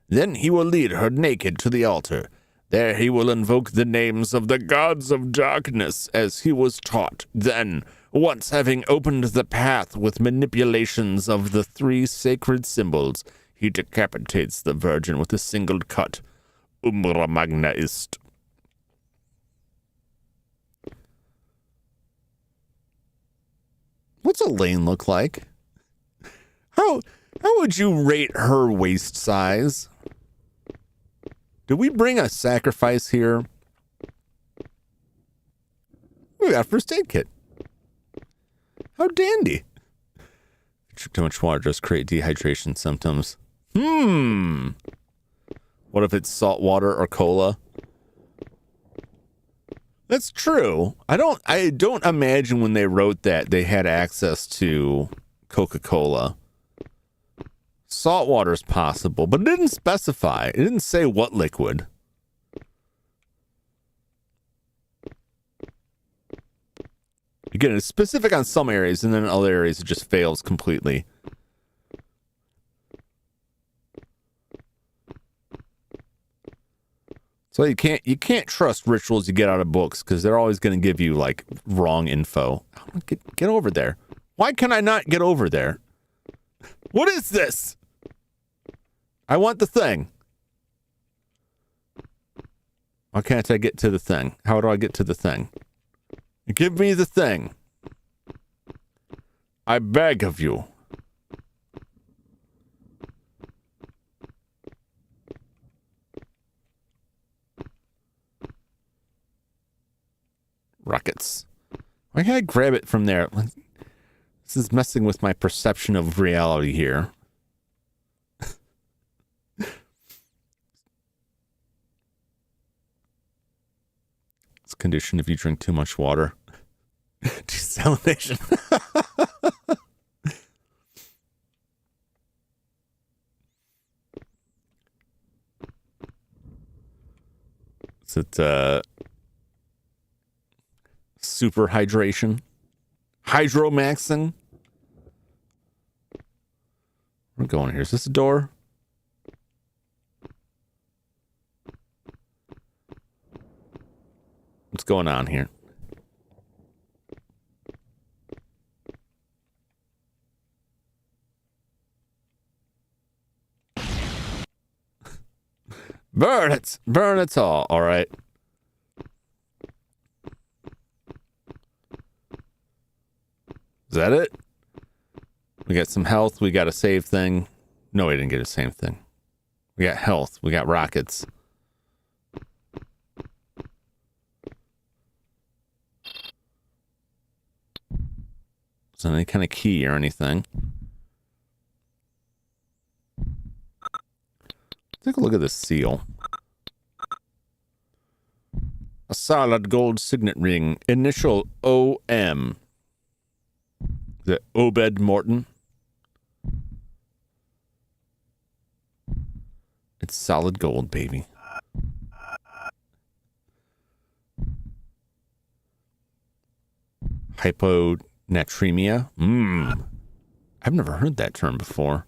Then he will lead her naked to the altar. There he will invoke the names of the gods of darkness as he was taught. Then, once having opened the path with manipulations of the 3 sacred symbols, he decapitates the virgin with a single cut. Umbra magna ist. What's Elaine look like? How would you rate her waist size? Did we bring a sacrifice here? We got a first aid kit. How dandy. Too much water does create dehydration symptoms. What if it's salt water or cola? That's true. I don't imagine when they wrote that they had access to Coca-Cola. Salt water is possible, but it didn't specify. It didn't say what liquid. Again, it's specific on some areas, and then in other areas it just fails completely. So you can't trust rituals you get out of books because they're always going to give you like wrong info. Get over there. Why can I not get over there? What is this? I want the thing. Why can't I get to the thing? How do I get to the thing? Give me the thing. I beg of you. Rockets. Why can't I grab it from there? This is messing with my perception of reality here. It's conditioned if you drink too much water. elevation. Is it super hydration? Hydromaxing? We're going here. Is this a door? What's going on here? Burn it! Burn it all. All right. Is that it? We got some health. We got a save thing. No, we didn't get a same thing. We got health. We got rockets. Is there any kind of key or anything? Take a look at this seal. A solid gold signet ring. Initial OM. Is it Obed Morton? It's solid gold, baby. Hyponatremia? I've never heard that term before.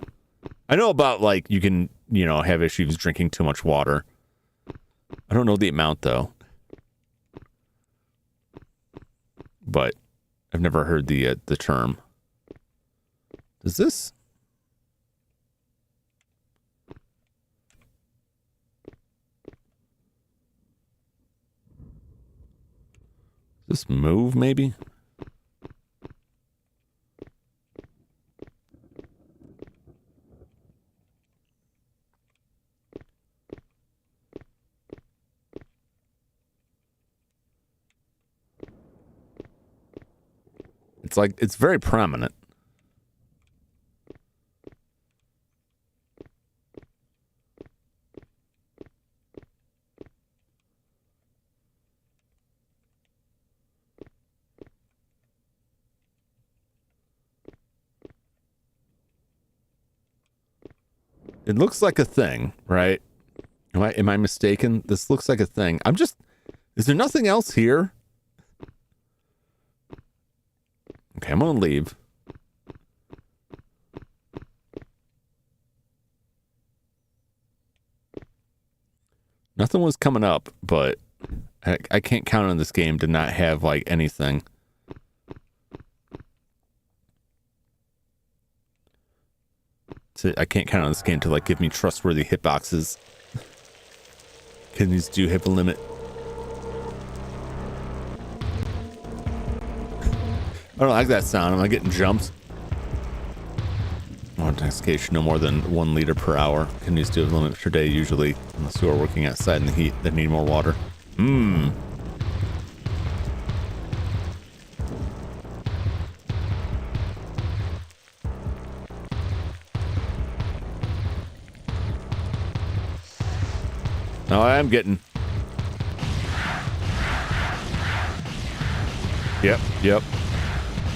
I know about, like, you can, have issues drinking too much water. I don't know the amount, though. But I've never heard the term. Does this? Does this move, maybe? It's like, it's very prominent. It looks like a thing, right? Am I mistaken? This looks like a thing. Is there nothing else here? Okay, I'm gonna leave. Nothing was coming up, but I can't count on this game to not have, like, anything. I can't count on this game to, like, give me trustworthy hitboxes. Kidneys do hit a limit. I don't like that sound. Am I getting jumped? Intoxication no more than 1 liter per hour. Kidneys do have a limit per day, usually, unless you are working outside in the heat that need more water. No, I am getting. Yep.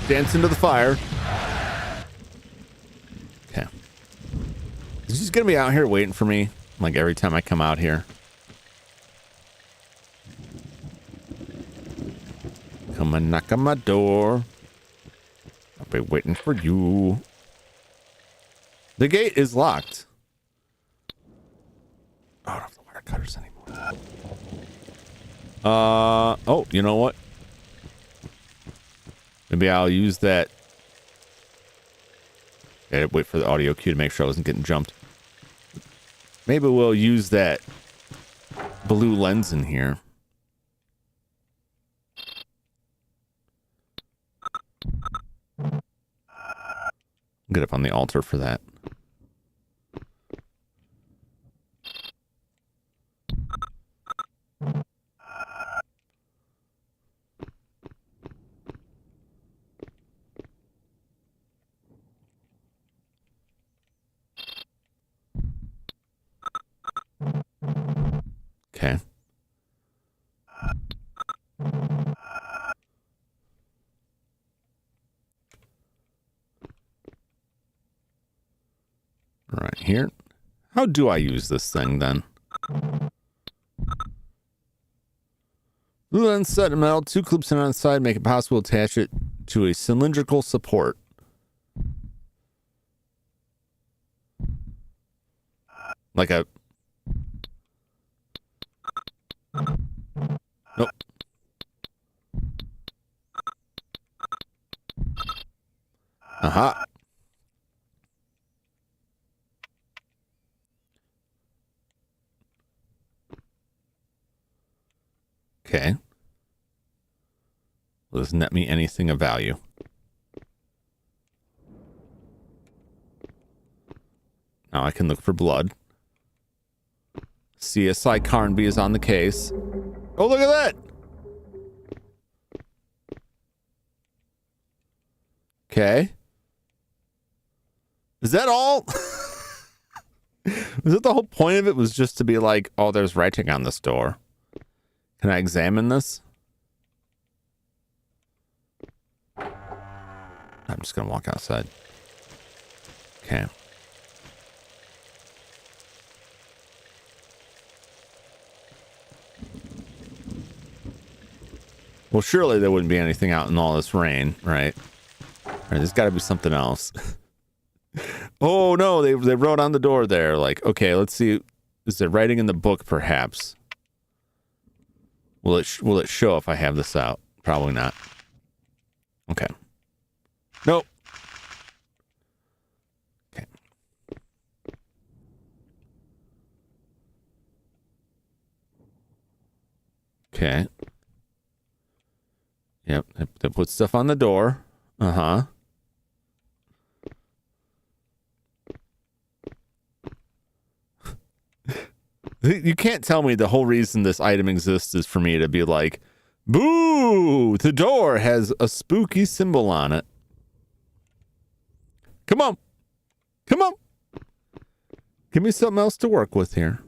Dance into the fire. Okay. Is he gonna be out here waiting for me? Like every time I come out here. Come and knock on my door. I'll be waiting for you. The gate is locked. Oh, I don't have the wire cutters anymore. Oh, you know what? Maybe I'll use that. Yeah, wait for the audio cue to make sure I wasn't getting jumped. Maybe we'll use that blue lens in here. Get up on the altar for that. Okay. here. How do I use this thing then? Glue on set metal, 2 clips in on the side, make it possible to attach it to a cylindrical support. Like a... Nope. Aha. Okay. Will this net me anything of value? Now I can look for blood. CSI Carnby is on the case. Oh, look at that! Okay. Is that all? Was it the whole point of it was just to be like, oh, there's writing on this door. Can I examine this? I'm just going to walk outside. Okay. Well, surely there wouldn't be anything out in all this rain, right? All right, there's got to be something else. Oh, no, they wrote on the door there, like, okay, let's see. Is there writing in the book, perhaps? Will it show if I have this out? Probably not. Okay. Nope. Okay. Okay. Yep, they put stuff on the door. Uh-huh. You can't tell me the whole reason this item exists is for me to be like, boo, the door has a spooky symbol on it. Come on. Come on. Give me something else to work with here.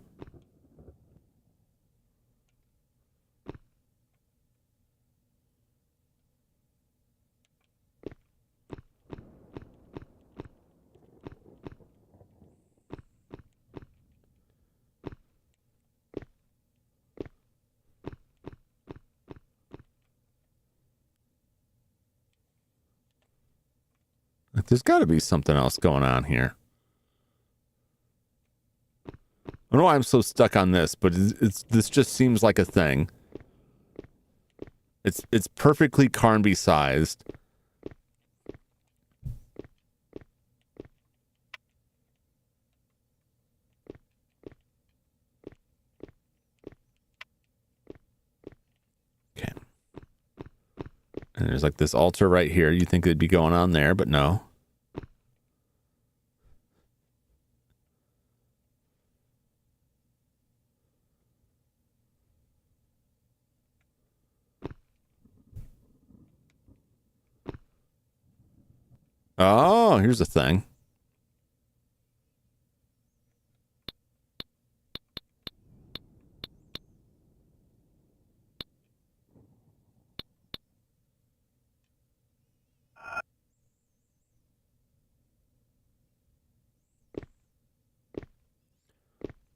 There's got to be something else going on here. I don't know why I'm so stuck on this, but this just seems like a thing. It's perfectly Carnby sized. Okay. And there's like this altar right here. You think it'd be going on there, but no. Oh, here's a thing.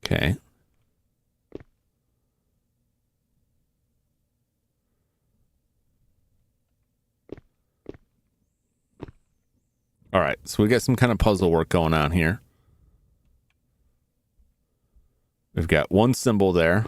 Okay. All right, so we got some kind of puzzle work going on here. We've got one symbol there.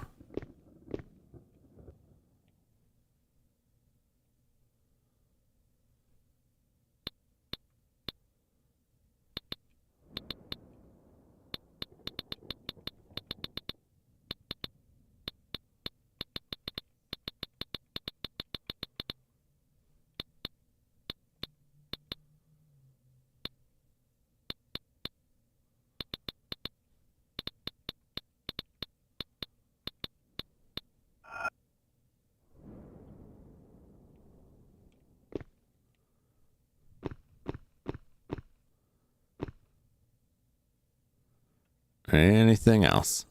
Anything else?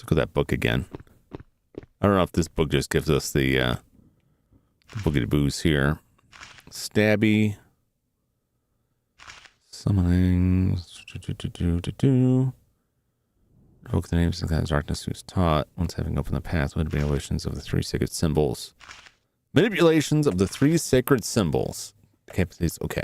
look at that book again. I don't know if this book just gives us the boogity boos here. Stabby. Summoning. Evoke the names of the darkness who's taught. Once having opened the path, manipulations of the three sacred symbols. Manipulations of the three sacred symbols. Okay, please. Okay.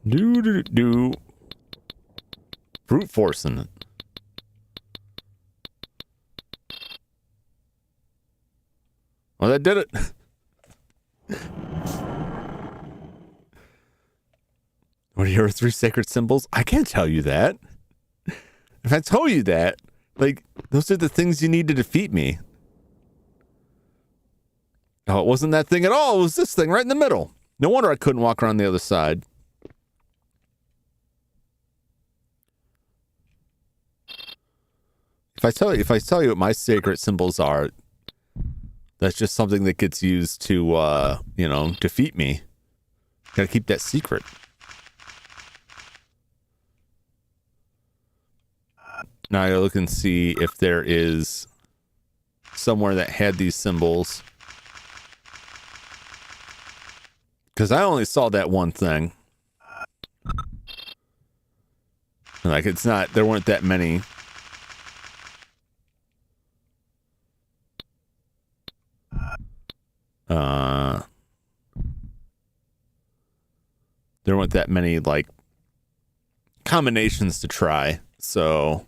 Do. Brute forcing it. Well, that did it. What are your three sacred symbols? I can't tell you that. If I told you that, like, those are the things you need to defeat me. Oh, it wasn't that thing at all. It was this thing right in the middle. No wonder I couldn't walk around the other side. If I tell you what my sacred symbols are, that's just something that gets used to, defeat me. Gotta keep that secret. Now I gotta look and see if there is somewhere that had these symbols. Because I only saw that one thing. Like, it's not, there weren't that many. There weren't that many, like, combinations to try, so...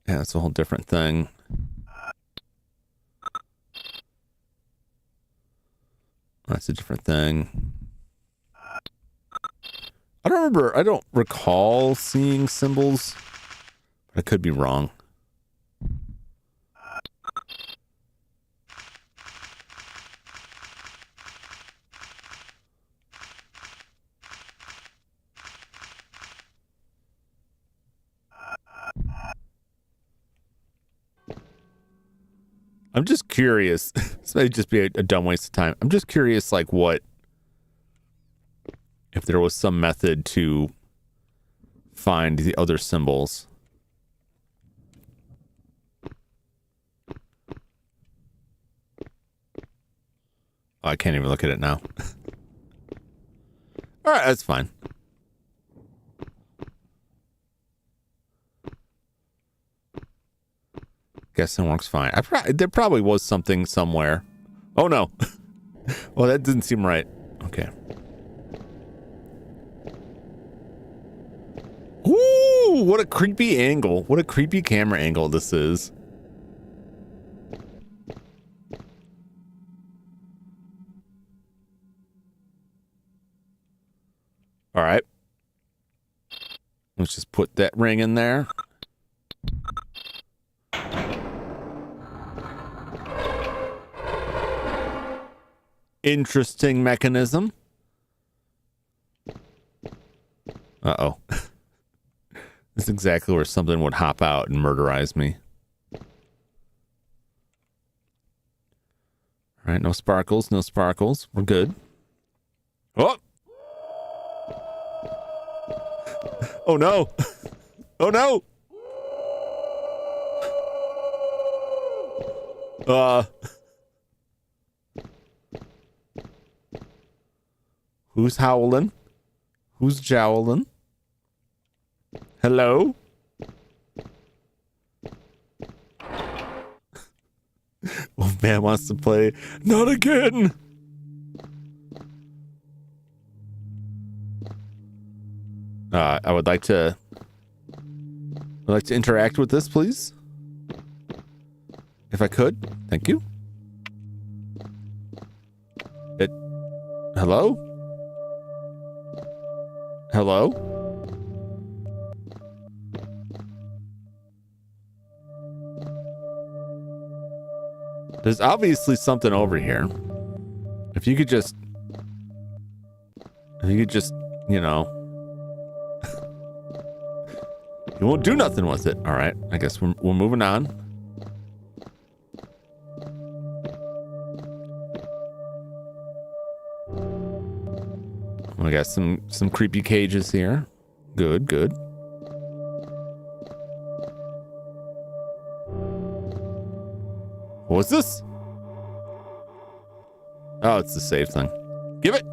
Yeah, it's a whole different thing. That's a different thing. I don't recall seeing symbols. I could be wrong. I'm just curious. This may just be a dumb waste of time. I'm just curious, like, if there was some method to find the other symbols. Oh, I can't even look at it now. All right, that's fine. Guessing works fine. There probably was something somewhere. Oh, no. Well, that didn't seem right. Okay. Ooh, what a creepy angle. What a creepy camera angle this is. All right. Let's just put that ring in there. Interesting mechanism. Uh-oh. This is exactly where something would hop out and murderize me. All right, no sparkles, no sparkles. We're good. Oh! Oh, no. Oh, no. Who's howling? Who's jowling? Hello? Wolfman wants to play. Not again! I would like to interact with this, please. If I could. Thank you. Hello? Hello? There's obviously something over here. If you could just, you know, you won't do nothing with it. All right, I guess we're moving on. We got some creepy cages here. Good, good. What's this? Oh, it's the save thing. Give it.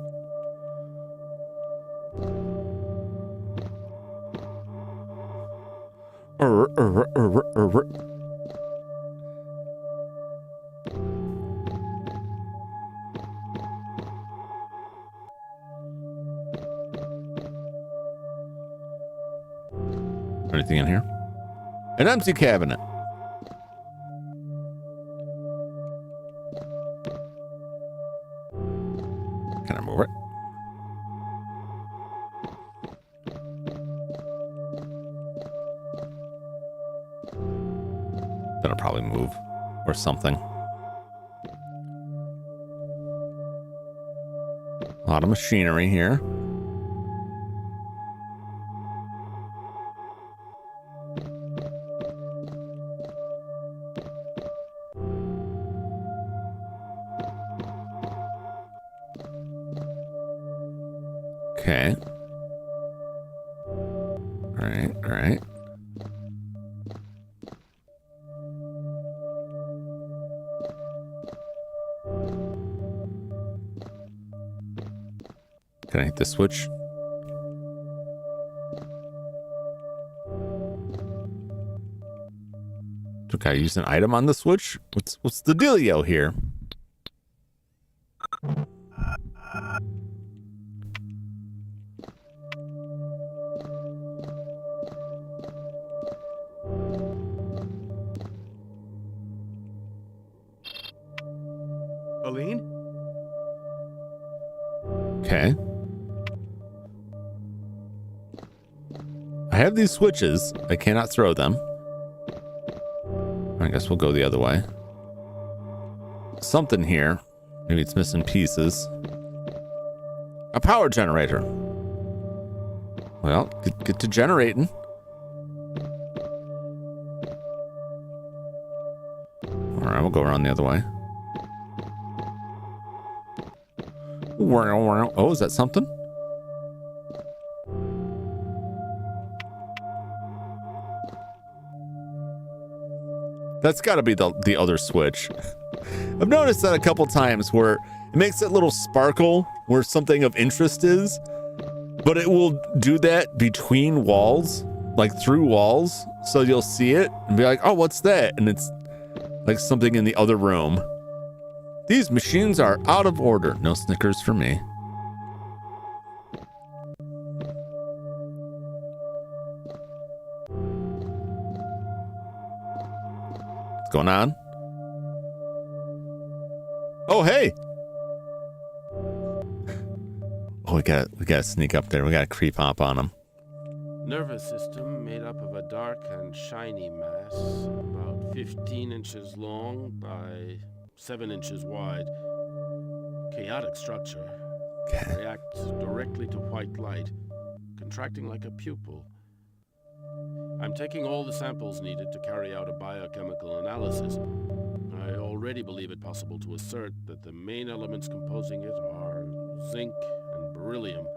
Anything in here? An empty cabinet. Can I move it? Then I'll probably move or something. A lot of machinery here. Okay. All right. Can I hit the switch? Okay, I use an item on the switch? What's the dealio here? Aline? Okay. I have these switches. I cannot throw them. I guess we'll go the other way. Something here. Maybe it's missing pieces. A power generator. Well, get to generating. All right, we'll go around the other way. Oh, is that something? That's got to be the other switch. I've noticed that a couple times where it makes that little sparkle where something of interest is, but it will do that between walls, like through walls. So you'll see it and be like, oh, what's that? And it's like something in the other room. These machines are out of order. No Snickers for me. What's going on? Oh, hey. Oh, we gotta sneak up there. We gotta creep hop on them. Nervous system made up of a dark and shiny mass, about 15 inches long by 7 inches wide. Chaotic structure. Okay. Reacts directly to white light, contracting like a pupil. I'm taking all the samples needed to carry out a biochemical analysis. I already believe it possible to assert that the main elements composing it are zinc and beryllium.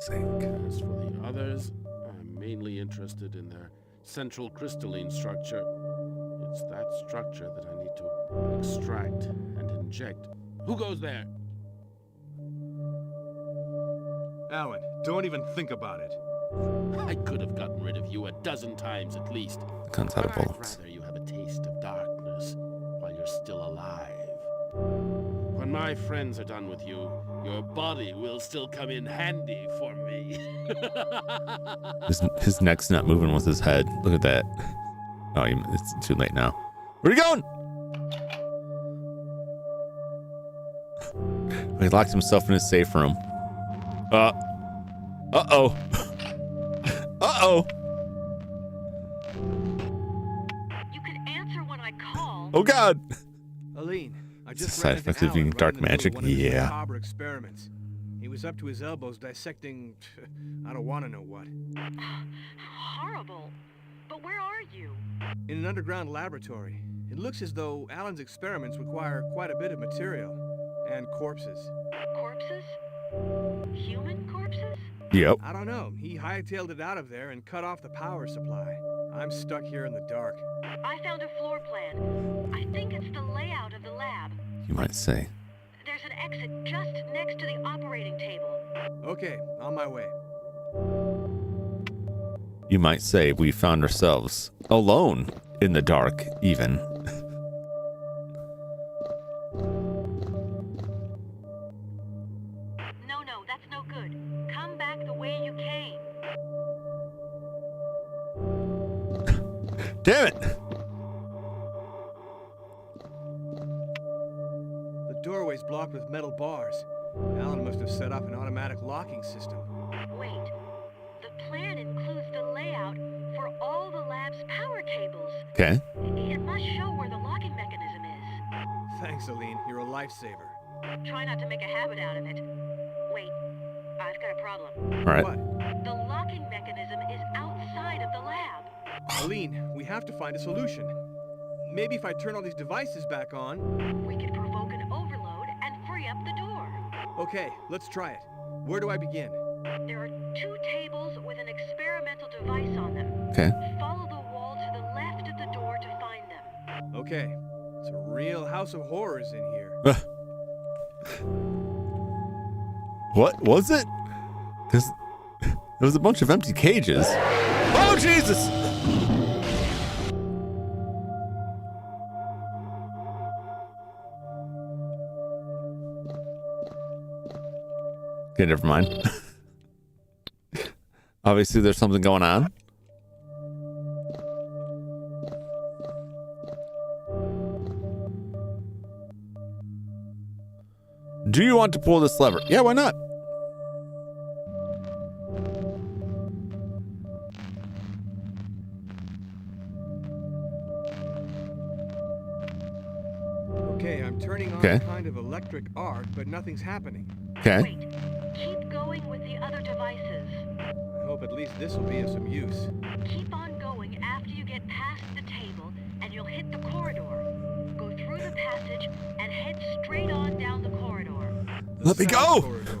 Zinc. As for the others, I'm mainly interested in their central crystalline structure. It's that structure that I need to extract and inject. Who goes there? Alan, don't even think about it. I could have gotten rid of you a dozen times at least. Guns out of But bullets. I'd rather you have a taste of darkness while you're still alive. When my friends are done with you, your body will still come in handy for me. His neck's not moving with his head. Look at that. Oh, it's too late now. Where are you going? He locked himself in his safe room. Uh-oh. Uh-oh. You can answer when I call. Oh, God. Aline, I It's a just side ran into effect of Alan being right dark in the middle of magic. one of his Yeah. macabre experiments. He was up to his elbows dissecting... I don't want to know what. Horrible. But where are you? In an underground laboratory. It looks as though Alan's experiments require quite a bit of material. And corpses. Corpses? Human corpses? Yep. I don't know. He hightailed it out of there and cut off the power supply. I'm stuck here in the dark. I found a floor plan. I think it's the layout of the lab. You might say. There's an exit just next to the operating table. Okay, on my way. You might say we found ourselves alone in the dark, even. No, that's no good. Come back the way you came. Damn it! The doorway's blocked with metal bars. Alan must have set up an automatic locking system. Wait. The plan includes the layout for all the lab's power cables. Okay. It must show where the locking mechanism is. Thanks, Aline. You're a lifesaver. Try not to make a habit out of it. Wait. I've got a problem. All right. What? The locking mechanism is outside of the lab. Aline, we have to find a solution. Maybe if I turn all these devices back on... We could provoke an overload and free up the door. Okay, let's try it. Where do I begin? There are 2 tables with an experimental device on them. Okay. Follow the wall to the left of the door to find them. Okay. It's a real house of horrors in here. What was it? Because there was a bunch of empty cages. Oh, Jesus! Okay, never mind. Obviously, there's something going on. Do you want to pull this lever? Yeah, why not? Okay, I'm turning on Okay. a kind of electric arc, but nothing's happening. Okay. Wait. Keep going with the other devices. I hope at least this will be of some use. Keep on going after you get past the table, and you'll hit the corridor. Go through the passage and head straight on down the corridor. Let me South go! Corridor.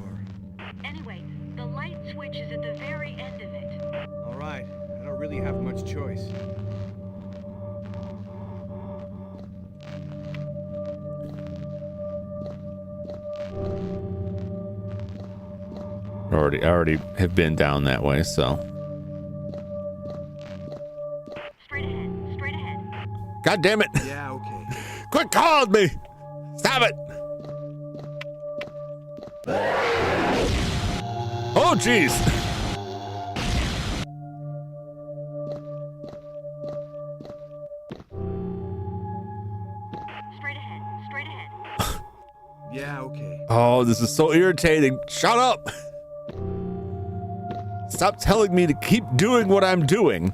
Anyway, the light switch is at the very end of it. All right, I don't really have much choice. I already have been down that way, so. Straight ahead, straight ahead. God damn it! Yeah, okay. Quit calling me! Stop it! Oh, jeez! Straight ahead, straight ahead. Yeah, okay. Oh, this is so irritating. Shut up! Stop telling me to keep doing what I'm doing.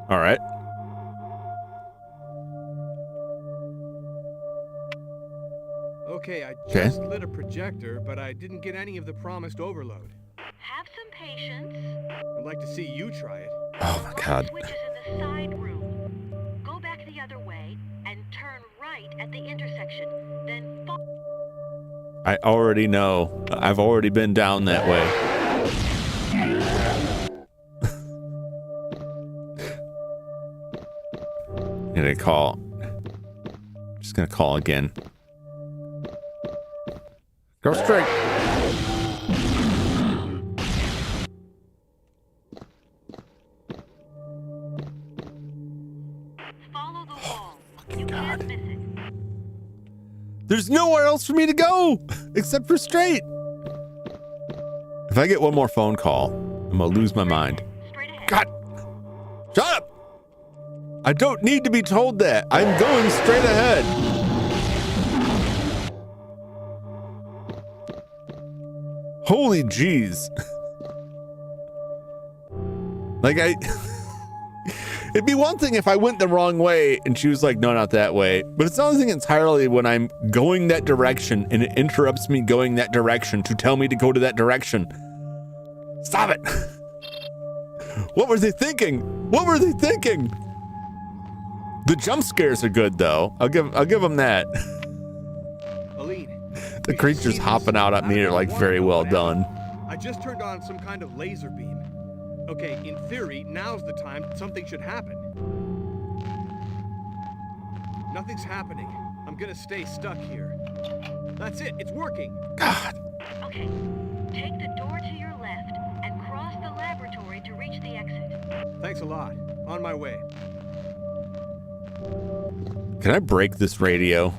All right. Okay, I Okay. just lit a projector, but I didn't get any of the promised overload. Have some patience. I'd like to see you try it. Oh my Light God. switch is in the side room. Go back the other way and turn right at the intersection. Then I already know. I've already been down that way. I'm gonna call. Just gonna call again. Go straight. follow the wall. Fucking You God. can't miss it. There's nowhere else for me to go except for straight. If I get one more phone call, I'm gonna lose my mind. Straight God. Shut up. I don't need to be told that. I'm going straight ahead. Holy jeez. Like it'd be one thing if I went the wrong way and she was like, no, not that way. But it's another thing entirely when I'm going that direction and it interrupts me going that direction to tell me to go to that direction. Stop it. What were they thinking? What were they thinking? The jump scares are good though. I'll give them that. Aline, The creatures hopping out at me are like very well done. I just turned on some kind of laser beam. Okay, in theory, now's the time something should happen. Nothing's happening. I'm gonna stay stuck here. That's it, it's working. God. Okay, take the door to your left and cross the laboratory to reach the exit. Thanks a lot. On my way. Can I break this radio?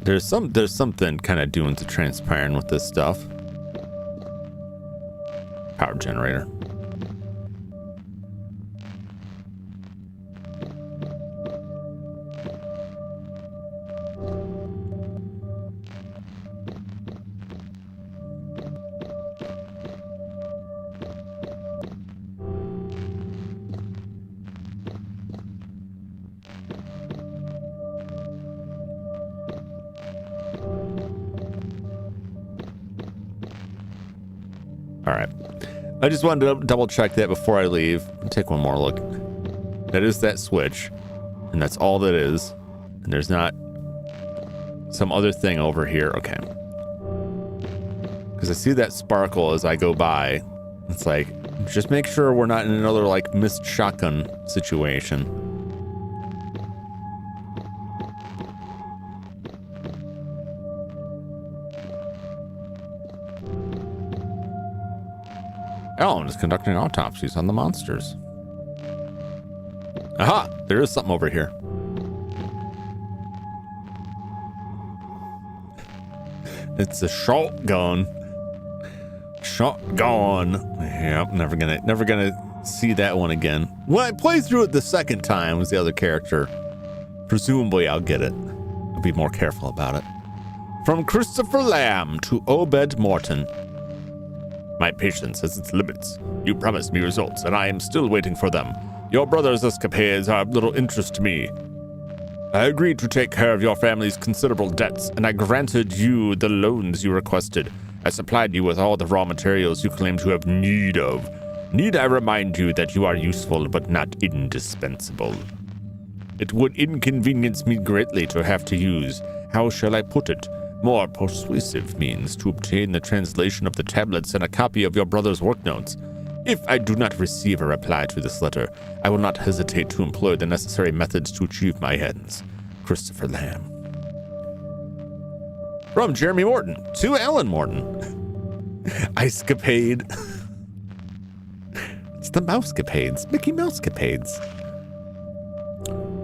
There's something kind of doing to transpiring with this stuff. Power generator. All right. I just wanted to double check that before I leave. Take one more look. That is that switch, and that's all that is. And there's not some other thing over here. Okay. Because I see that sparkle as I go by. It's like, just make sure we're not in another like missed shotgun situation. Alan is conducting autopsies on the monsters. Aha! There is something over here. It's a shotgun. Shotgun. Yep, never gonna see that one again. When I play through it the second time with the other character, presumably I'll get it. I'll be more careful about it. From Christopher Lamb to Obed Morton. My patience has its limits. You promised me results, and I am still waiting for them. Your brother's escapades are of little interest to me. I agreed to take care of your family's considerable debts, and I granted you the loans you requested. I supplied you with all the raw materials you claim to have need of. Need I remind you that you are useful but not indispensable? It would inconvenience me greatly to have to use, how shall I put it, more persuasive means to obtain the translation of the tablets and a copy of your brother's work notes. If I do not receive a reply to this letter, I will not hesitate to employ the necessary methods to achieve my ends. Christopher Lamb. From Jeremy Morton to Alan Morton. Icecapade. It's the Mousecapades, Mickey Mousecapades.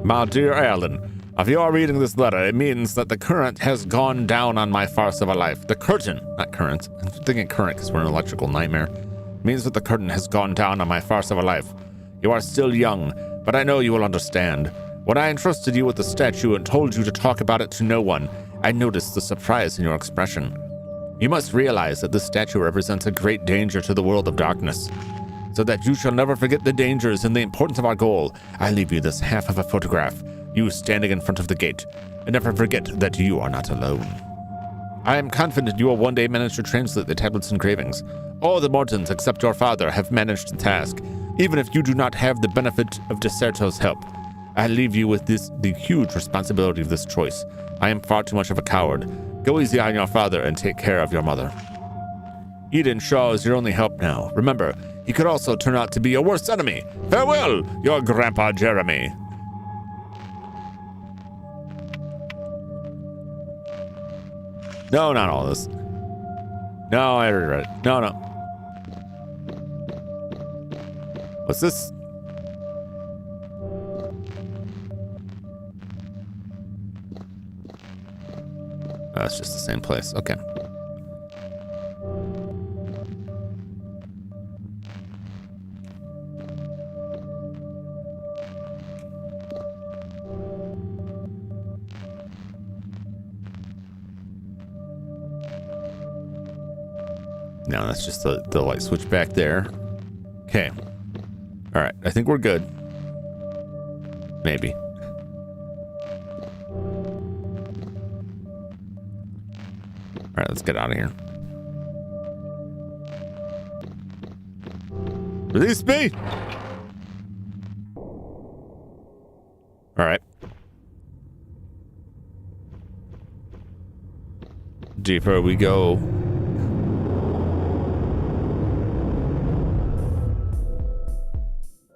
My dear Alan, if you are reading this letter, it means that the current has gone down on my farce of a life. The curtain, not current. I'm thinking current because we're an electrical nightmare. It means that the curtain has gone down on my farce of a life. You are still young, but I know you will understand. When I entrusted you with the statue and told you to talk about it to no one, I noticed the surprise in your expression. You must realize that this statue represents a great danger to the world of darkness. So that you shall never forget the dangers and the importance of our goal, I leave you this half of a photograph, you standing in front of the gate, and never forget that you are not alone. I am confident you will one day manage to translate the tablet's engravings. All the Mortons except your father have managed the task, even if you do not have the benefit of Deserto's help. I leave you with the huge responsibility of this choice. I am far too much of a coward. Go easy on your father and take care of your mother. Eden Shaw is your only help now. Remember, he could also turn out to be your worst enemy. Farewell, your Grandpa Jeremy. No, not all this. No, I already read it. No. What's this? That's just the same place. Okay. No, that's just the light switch back there. Okay. All right. I think we're good. Maybe. All right, let's get out of here. Release me! All right. Deeper we go.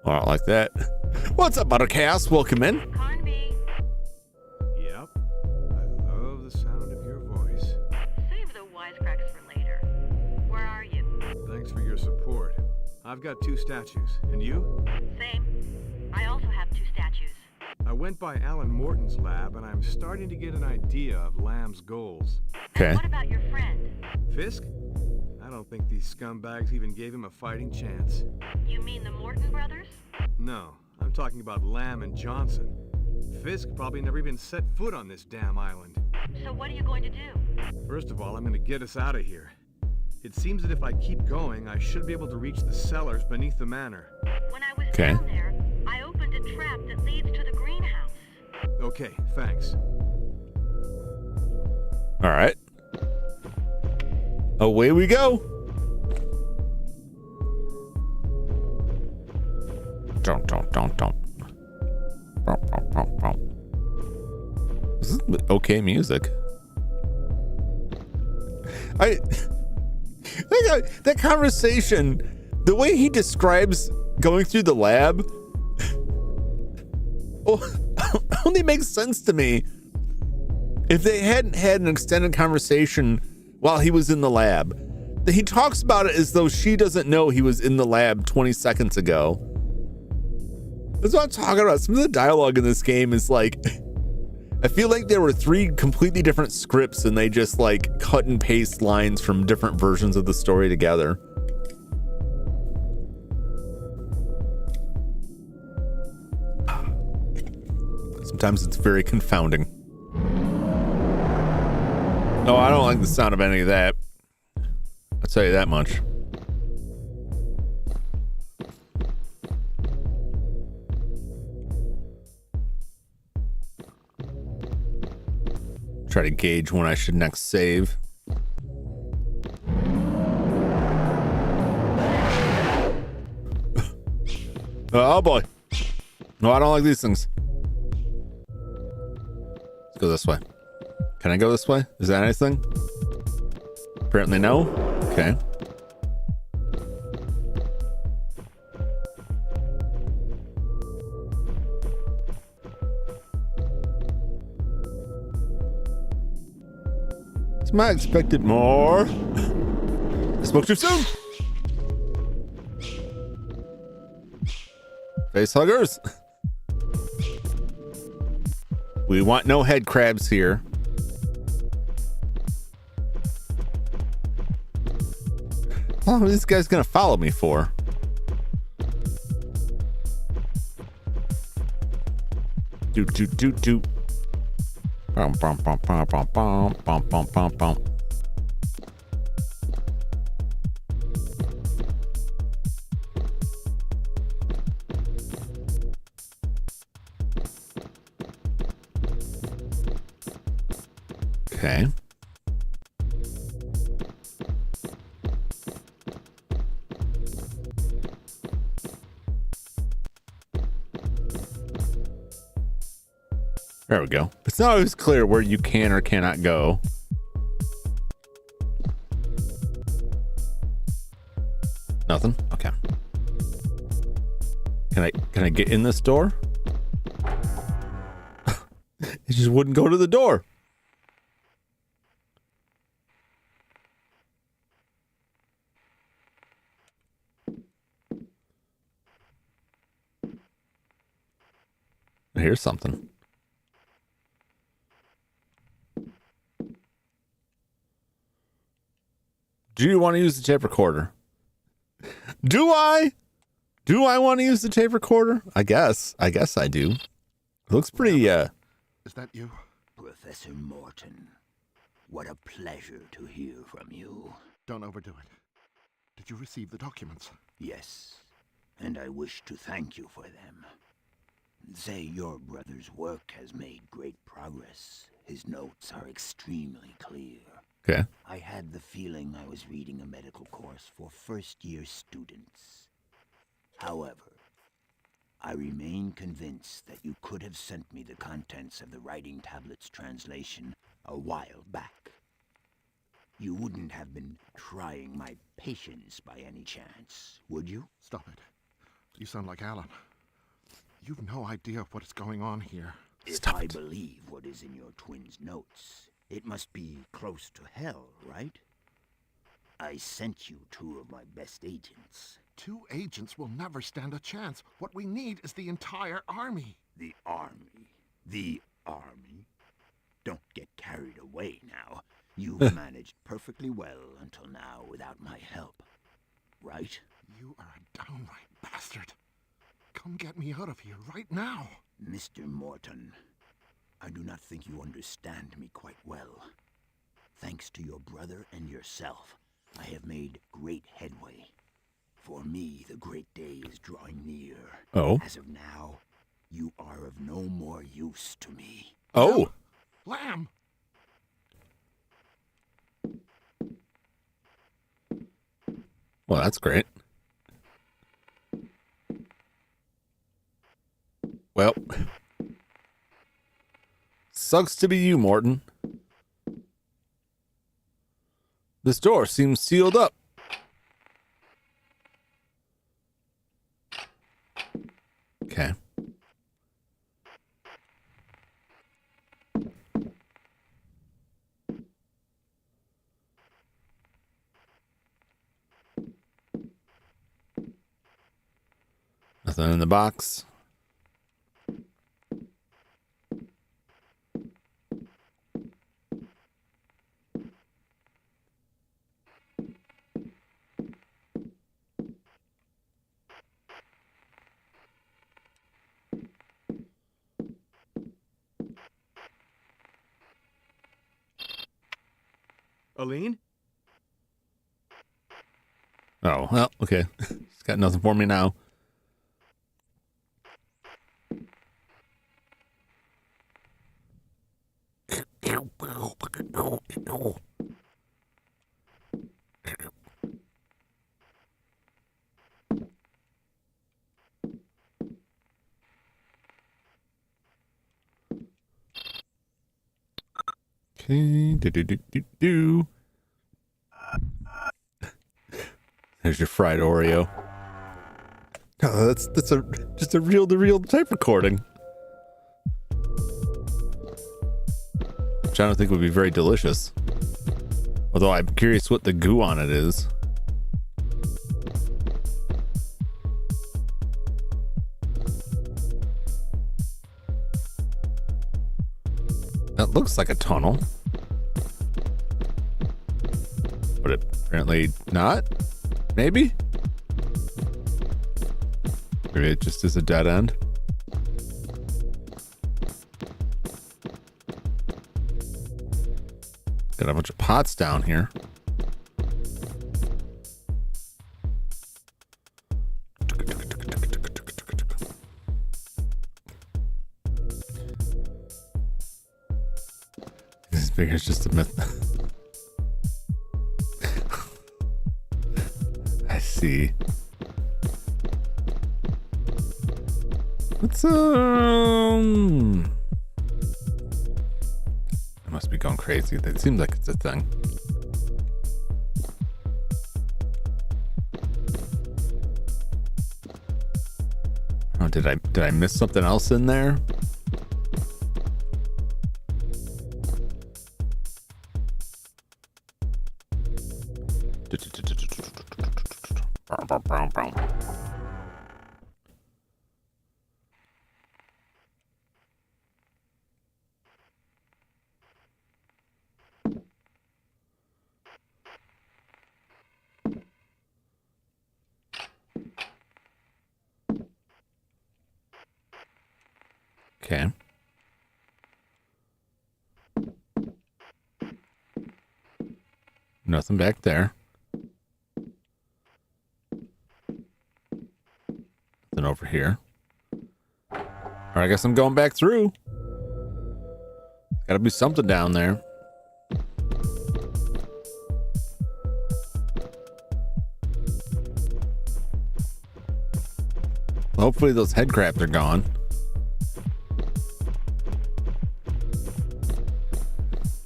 All right, like that. What's up, Buttercast? Welcome in. Carnby, Yep. I love the sound of your voice. save the wisecracks for later. Where are you? Thanks for your support. I've got 2 statues. And you? Same. I also have 2 statues. I went by Alan Morton's lab, and I'm starting to get an idea of Lamb's goals. Okay. And what about your friend? Fisk? I don't think these scumbags even gave him a fighting chance. You mean the Morton brothers? No, I'm talking about Lamb and Johnson. Fisk probably never even set foot on this damn island. So what are you going to do? First of all, I'm gonna get us out of here. It seems that if I keep going, I should be able to reach the cellars beneath the manor. When I was Okay. down there, I opened a trap that leads to the greenhouse. Okay, thanks. All right. Away we go. Don't. This is okay music. That conversation, the way he describes going through the lab, only makes sense to me if they hadn't had an extended conversation while he was in the lab. He talks about it as though she doesn't know he was in the lab 20 seconds ago. That's what I'm talking about. Some of the dialogue in this game is like, I feel like there were 3 completely different scripts and they just like cut and paste lines from different versions of the story together. Sometimes it's very confounding. No, I don't like the sound of any of that. I'll tell you that much. Try to gauge when I should next save. Oh boy. No, I don't like these things. Let's go this way. Can I go this way? Is that anything? Apparently no. Okay. I expected more. I spoke too soon. Face huggers. We want no head crabs here. How long are these guys gonna follow me for? Do. Bum, bum, bum, bum, bum, bum, bum, bum, bum, bum. Okay. There we go. It's not always clear where you can or cannot go. Nothing? Okay. Can I get in this door? It just wouldn't go to the door. Here's something. Do you want to use the tape recorder? Do I? Do I want to use the tape recorder? I guess I do. It looks pretty, Is that you? Professor Morton, what a pleasure to hear from you. Don't overdo it. Did you receive the documents? Yes, and I wish to thank you for them. Say your brother's work has made great progress. His notes are extremely clear. okay. I had the feeling I was reading a medical course for first-year students. However, I remain convinced that you could have sent me the contents of the writing tablet's translation a while back. You wouldn't have been trying my patience by any chance, would you? Stop it. You sound like Alan. You've no idea what is going on here. If I believe what is in your twin's notes, it must be close to hell, right? I sent you 2 of my best agents. 2 agents will never stand a chance. What we need is the entire army. The army. The army? Don't get carried away now. You've managed perfectly well until now without my help. Right? You are a downright bastard. Come get me out of here right now. Mr. Morton, I do not think you understand me quite well. Thanks to your brother and yourself, I have made great headway. For me, the great day is drawing near. Oh. As of now, you are of no more use to me. Oh. Lamb! Well, that's great. Well, sucks to be you, Morton. This door seems sealed up. Okay. Nothing in the box. Aline? Oh, well, okay. It's got nothing for me now. Okay, do. There's your fried Oreo. Oh, that's just a reel-to-reel type recording, which I don't think would be very delicious. Although I'm curious what the goo on it is. That looks like a tunnel, but apparently not. Maybe? Maybe it just is a dead end. Got a bunch of pots down here. This figure's just a myth. I see. What's I must be going crazy. It seems like it's a thing. Oh, did I miss something else in there? Okay. Nothing back there. Nothing over here. All right, I guess I'm going back through. Gotta be something down there. Hopefully those head crabs are gone.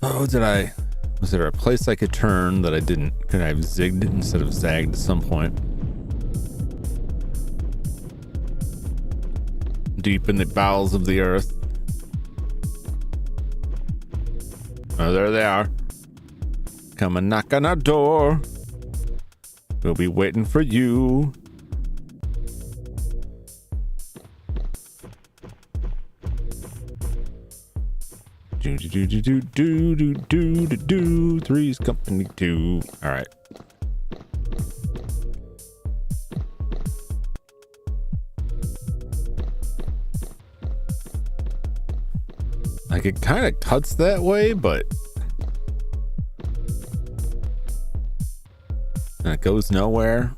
Oh, was there a place I could turn that I didn't? Could I have zigged instead of zagged at some point? Deep in the bowels of the earth. Oh, there they are. Come and knock on our door. We'll be waiting for you. Do. Three's company 2. All right. Like it kind of cuts that way, but and it goes nowhere.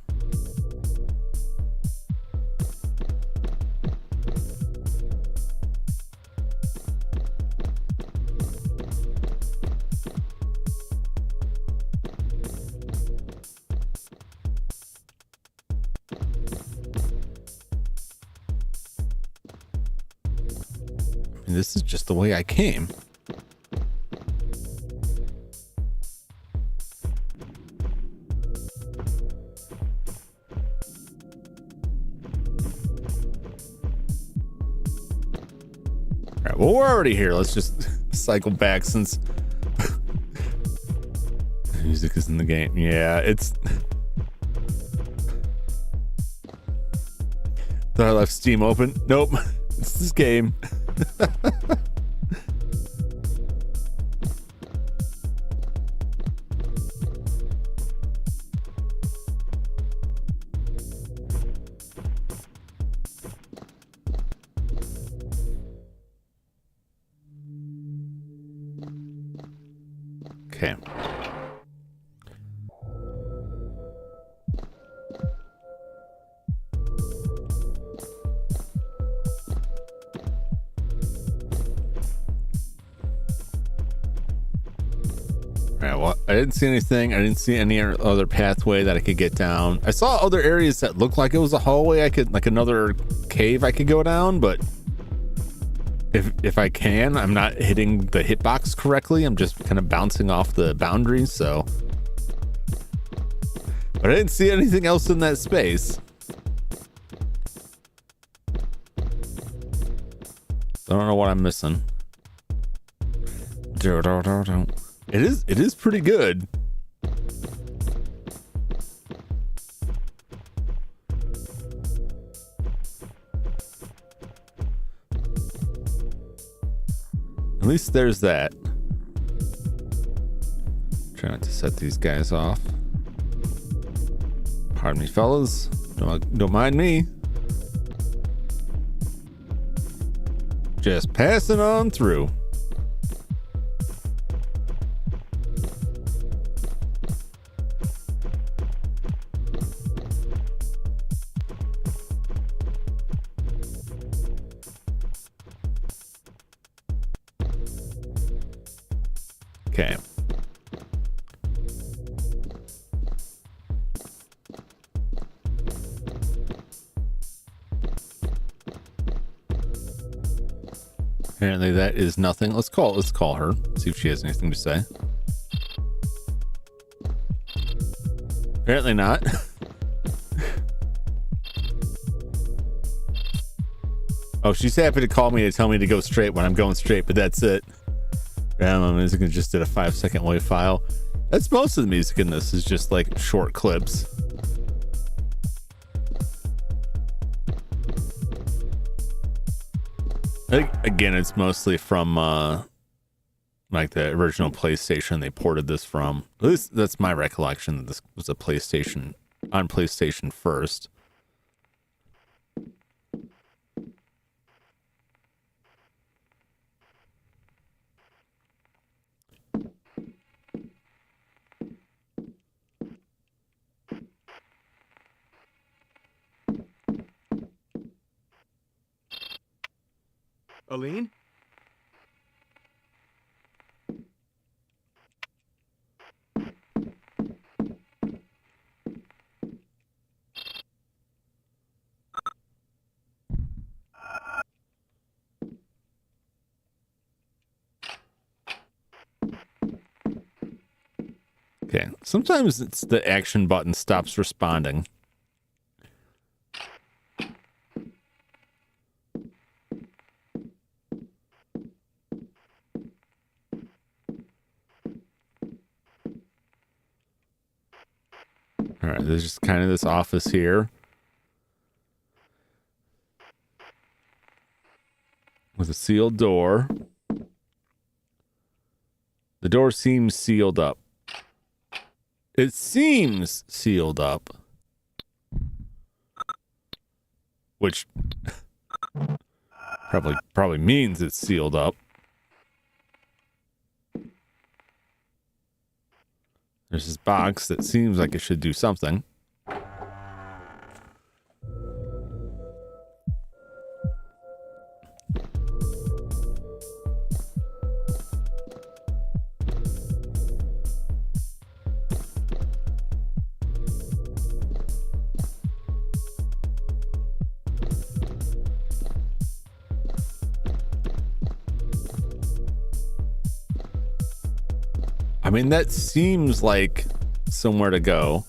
This is just the way I came. All right, well, we're already here. Let's just cycle back since music is in the game. Yeah, it's... Thought I left Steam open. Nope. It's this game. Okay. Well, I didn't see anything. I didn't see any other pathway that I could get down. I saw other areas that looked like it was a hallway. I could, like another cave I could go down, but if I can, I'm not hitting the hitbox correctly. I'm just kind of bouncing off the boundaries, so. But I didn't see anything else in that space. I don't know what I'm missing. It is pretty good. At least there's that. Try not to set these guys off. Pardon me, fellas. Don't mind me. Just passing on through. Okay. Apparently that is nothing. Let's call her. See if she has anything to say. Apparently not. Oh, she's happy to call me to tell me to go straight when I'm going straight, but that's it. My music just did a 5-second WAV file. That's most of the music in this is just like short clips. I think, again, it's mostly from like the original PlayStation they ported this from. At least that's my recollection, that this was a PlayStation on PlayStation first. Aline? Okay, sometimes it's the action button stops responding. All right, there's just kind of this office here with a sealed door. The door seems sealed up. It seems sealed up, which probably means it's sealed up. There's this box that seems like it should do something. I mean, that seems like somewhere to go,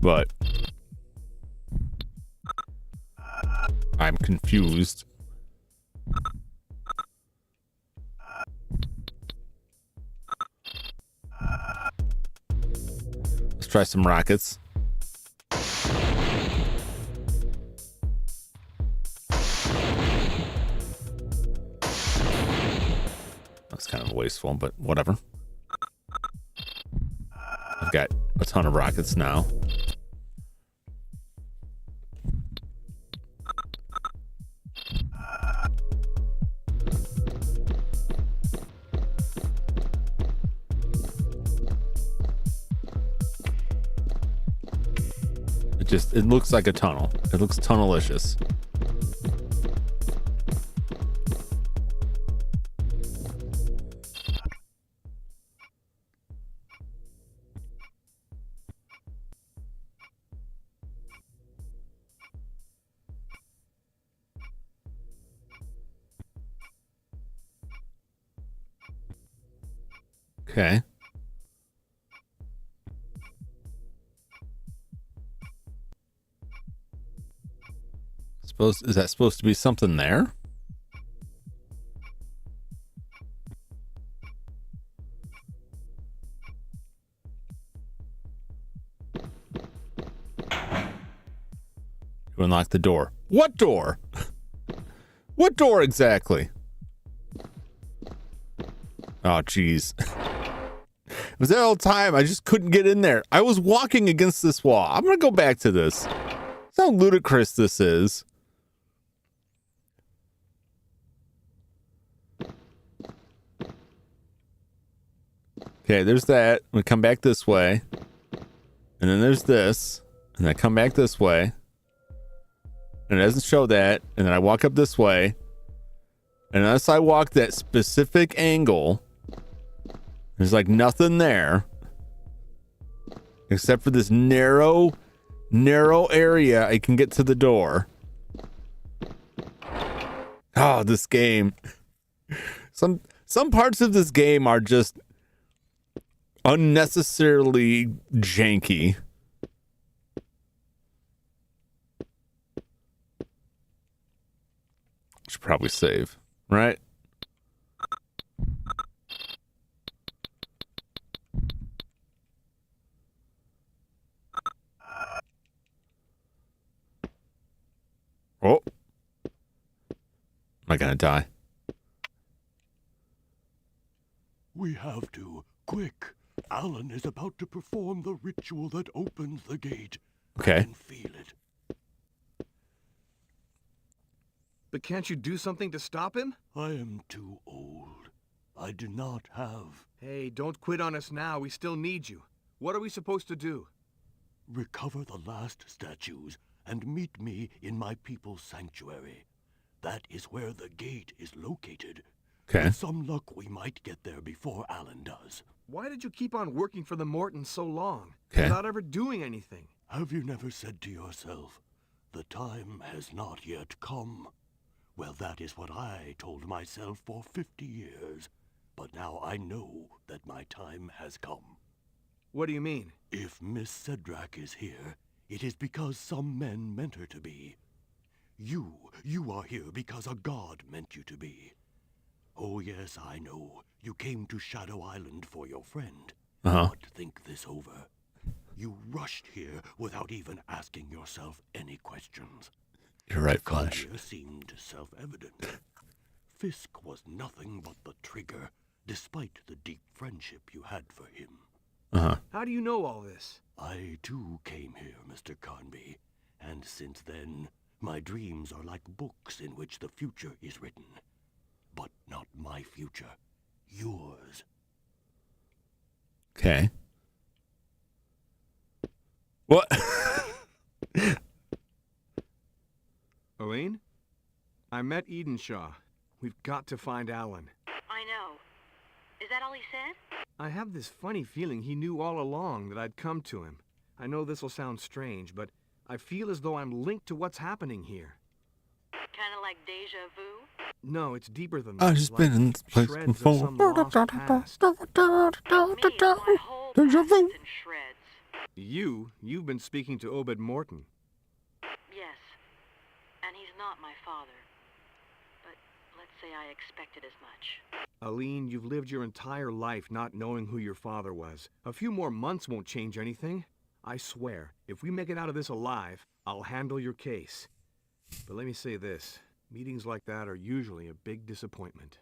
but I'm confused. Let's try some rockets. That's kind of wasteful, but whatever. I've got a ton of rockets now. It looks like a tunnel. It looks tunnelicious. Okay. Is that supposed to be something there? You unlock the door. What door? What door exactly? Oh, jeez. It was that whole time I just couldn't get in there. I was walking against this wall. I'm going to go back to this. That's how ludicrous this is. Okay, there's that. We come back this way. And then there's this. And I come back this way. And it doesn't show that. And then I walk up this way. And unless I walk that specific angle, there's like nothing there. Except for this narrow area I can get to the door. Oh, this game. Some parts of this game are just unnecessarily janky. Should probably save, right? Oh. Am I gonna die? We have to. Quick. Alan is about to perform the ritual that opens the gate. Okay. I can feel it. But can't you do something to stop him? I am too old. I do not have... Hey, don't quit on us now. We still need you. What are we supposed to do? Recover the last statues and meet me in my people's sanctuary. That is where the gate is located. Okay. With some luck, we might get there before Alan does. Why did you keep on working for the Mortons so long, Okay. without ever doing anything? Have you never said to yourself, the time has not yet come? Well, that is what I told myself for 50 years. But now I know that my time has come. What do you mean? If Miss Cedrak is here, it is because some men meant her to be. You are here because a god meant you to be. Oh yes, I know. You came to Shadow Island for your friend. But think this over. You rushed here without even asking yourself any questions. You're right, The Flash. idea seemed self-evident. Fisk was nothing but the trigger, despite the deep friendship you had for him. How do you know all this? I too came here, Mr. Carnby, and since then, my dreams are like books in which the future is written. But not my future, yours. Okay. What? Elaine? I met Edenshaw. We've got to find Alan. I know. Is that all he said? I have this funny feeling he knew all along that I'd come to him. I know this will sound strange, but I feel as though I'm linked to what's happening here. Kinda like deja vu? No, it's deeper than that. I've just like been in this place shreds of before. some lost past. Me, my whole past is in shreds. You've been speaking to Obed Morton. Yes. And he's not my father. But let's say I expected as much. Aline, you've lived your entire life not knowing who your father was. A few more months won't change anything. I swear, if we make it out of this alive, I'll handle your case. But let me say this. Meetings like that are usually a big disappointment.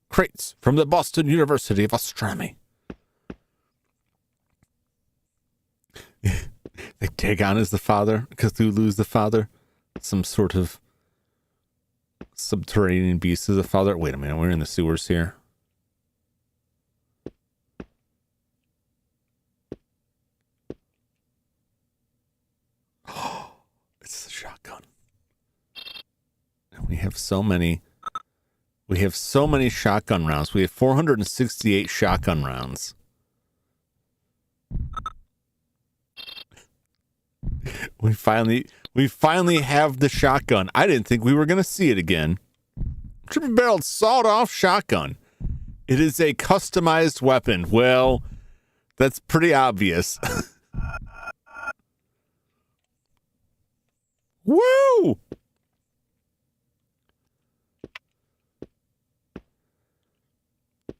Crates from the Boston University of Astronomy. They take on as the father. Cthulhu's the father. Some sort of subterranean beast is the father. Wait a minute, we're in the sewers here. Oh, it's a shotgun. And we have so many. We have so many shotgun rounds. We have 468 shotgun rounds. We finally have the shotgun. I didn't think we were going to see it again. Triple barreled sawed-off shotgun. It is a customized weapon. Well, that's pretty obvious. Woo!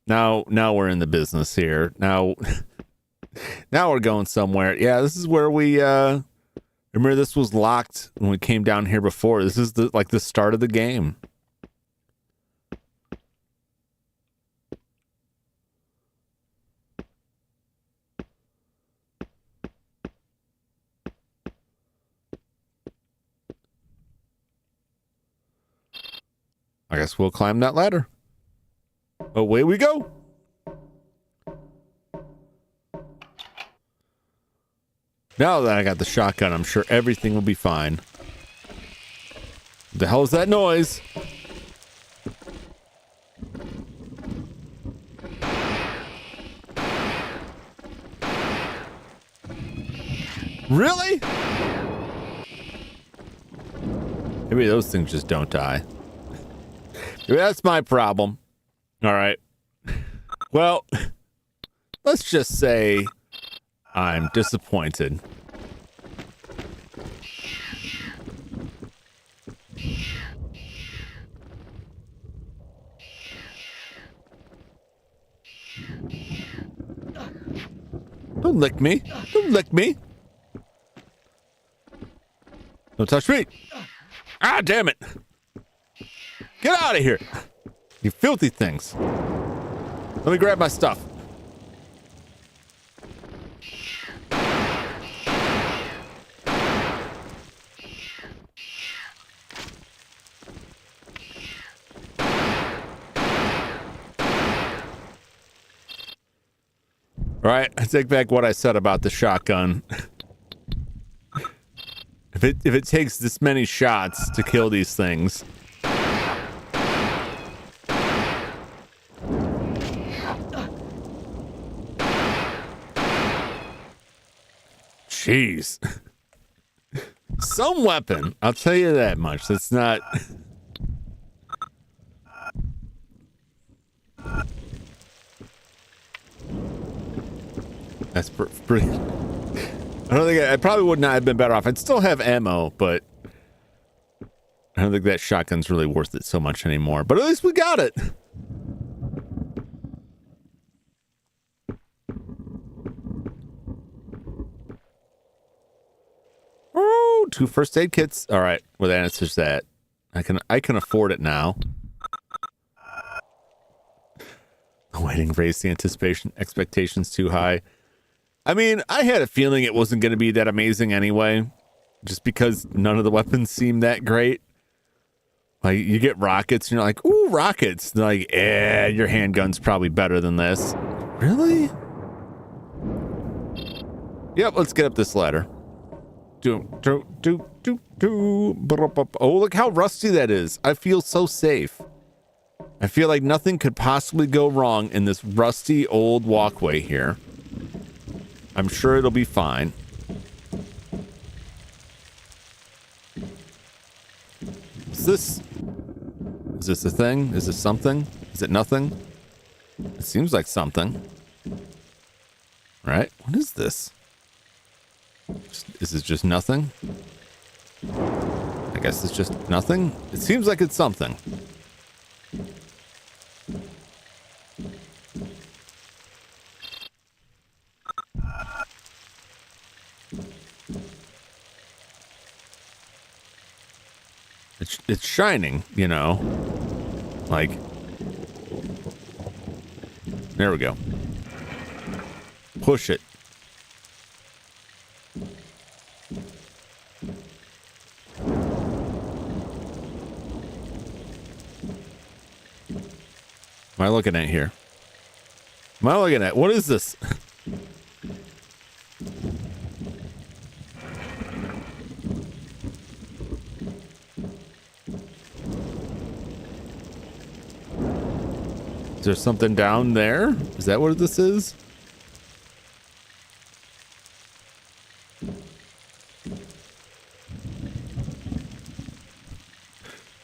Now we're in the business here. Now we're going somewhere. Yeah, this is where we remember this was locked when we came down here before. This is the start of the game. I guess we'll climb that ladder. Away we go. Now that I got the shotgun, I'm sure everything will be fine. What the hell is that noise? Really? Maybe those things just don't die. Maybe that's my problem. All right. Well, let's just say I'm disappointed. Don't lick me. Don't lick me. Don't touch me. Ah, damn it. Get out of here. You filthy things. Let me grab my stuff. All right, I take back what I said about the shotgun. If it takes this many shots to kill these things. Jeez. Some weapon, I'll tell you that much. That's not... That's pretty... I don't think I probably would not have been better off. I'd still have ammo, but I don't think that shotgun's really worth it so much anymore. But at least we got it. Oh, 2 first aid kits. All right, well that answers that. I can afford it now. Waiting raised the expectations too high. I mean, I had a feeling it wasn't going to be that amazing anyway, just because none of the weapons seem that great. Like, you get rockets, and you're like, ooh, rockets. They're like, your handgun's probably better than this. Really? Yep, let's get up this ladder. Oh, look how rusty that is. I feel so safe. I feel like nothing could possibly go wrong in this rusty old walkway here. I'm sure it'll be fine. Is this a thing? Is this something? Is it nothing? It seems like something. Right? What is this? Is it just nothing? I guess it's just nothing. It seems like it's something. It's shining, you know, like, there we go. Push it. What am I looking at here? What am I looking at? What is this? Is there something down there? Is that what this is?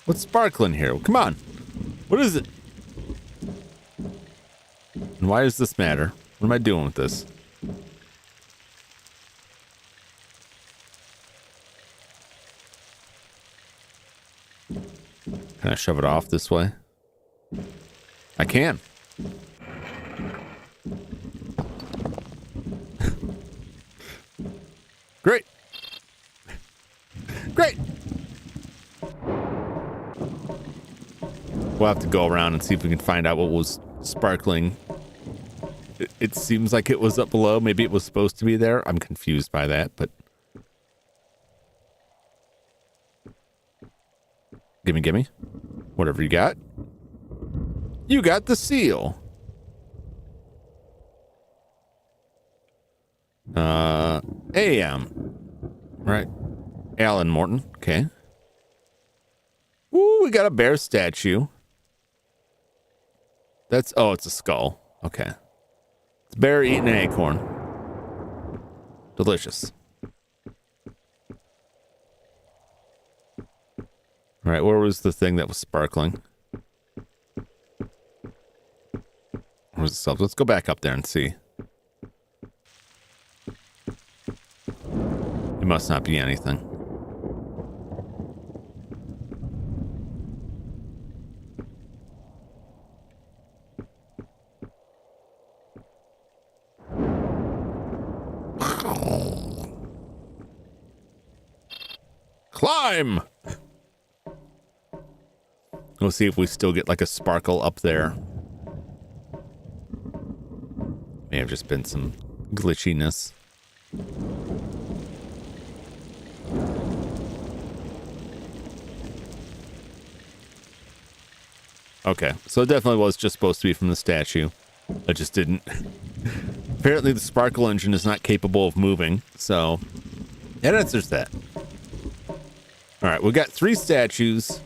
What's sparkling here? Come on. What is it? And why does this matter? What am I doing with this? Can I shove it off this way? I can. Great. Great. We'll have to go around and see if we can find out what was sparkling. It seems like it was up below. Maybe it was supposed to be there. I'm confused by that, but... Gimme, gimme. Whatever you got. You got the seal. AM. Right. Alan Morton. Okay. Ooh, we got a bear statue. That's, oh, it's a skull. Okay. It's a bear eating an acorn. Delicious. All right, where was the thing that was sparkling? Where's the sub? Let's go back up there and see. It must not be anything. Climb! We'll see if we still get like a sparkle up there. May have just been some glitchiness. Okay, so it definitely was just supposed to be from the statue. I just didn't. Apparently the sparkle engine is not capable of moving, so that answers that. All right, we got 3 statues.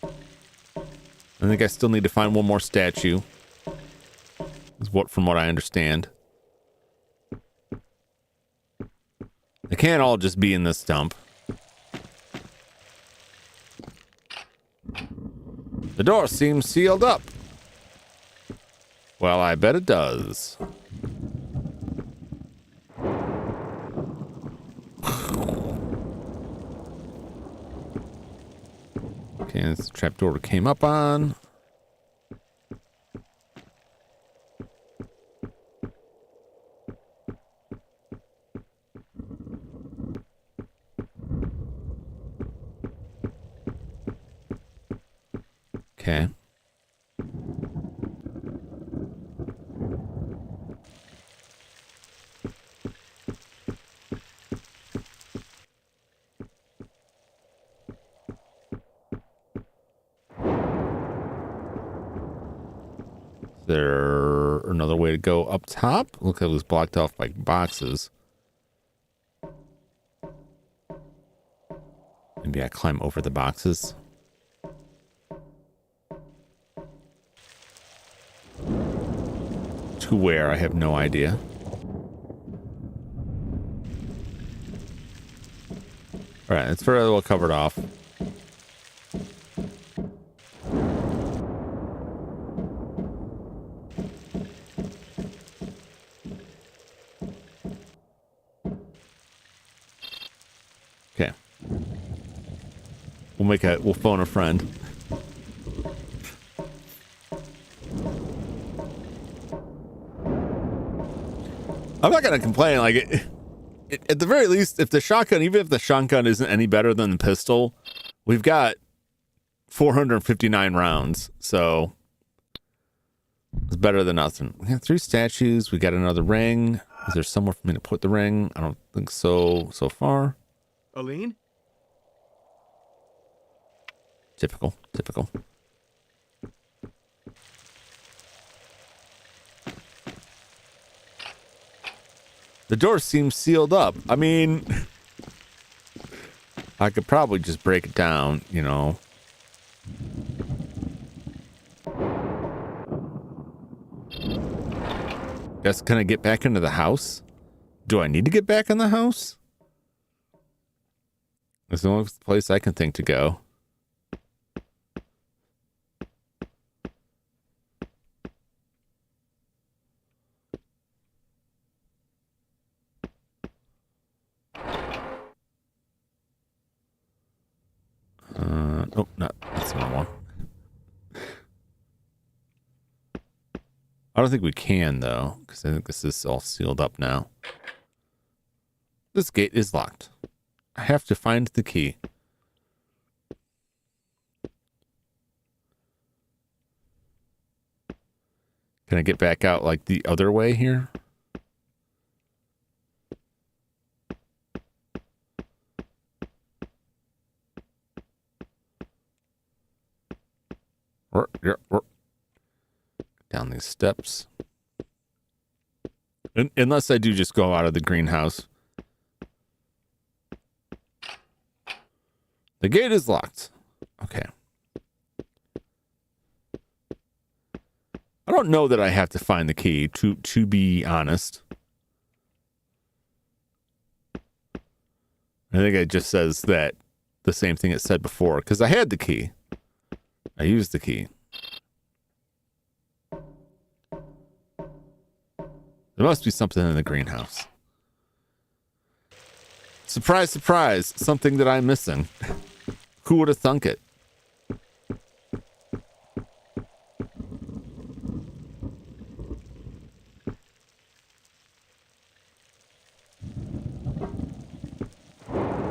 I think I still need to find one more statue. From what I understand. They can't all just be in this dump. The door seems sealed up. Well, I bet it does. Okay, this trapdoor we came up on. Okay. Is there another way to go up top? Look, it was blocked off by boxes. Maybe I climb over the boxes. To where? I have no idea. All right, it's fairly well covered off. Okay. We'll phone a friend. I'm not gonna complain. Like, at the very least, if the shotgun, even if the shotgun isn't any better than the pistol, we've got 459 rounds, so it's better than nothing. We have 3 statues. We got another ring. Is there somewhere for me to put the ring? I don't think so. So far. Aline? Typical. The door seems sealed up. I mean, I could probably just break it down, you know. Guess, can I get back into the house? Do I need to get back in the house? It's the only place I can think to go. Oh, no, that's the wrong one. I don't think we can, though, because I think this is all sealed up now. This gate is locked. I have to find the key. Can I get back out like the other way here? Down these steps. Unless I do just go out of the greenhouse. The gate is locked. Okay. I don't know that I have to find the key, to be honest. I think it just says that the same thing it said before, because I had the key. I used the key. There must be something in the greenhouse. Surprise, surprise. Something that I'm missing. Who would have thunk it?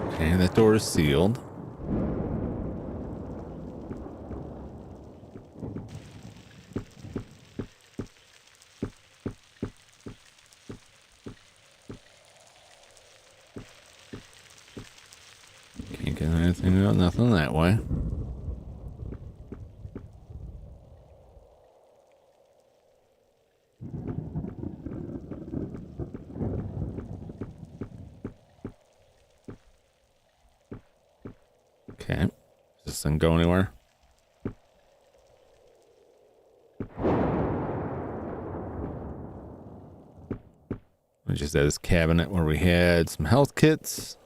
Okay, that door is sealed. Can't get anything out, nothing that way. Okay. Does this thing go anywhere? We just had this cabinet where we had some health kits.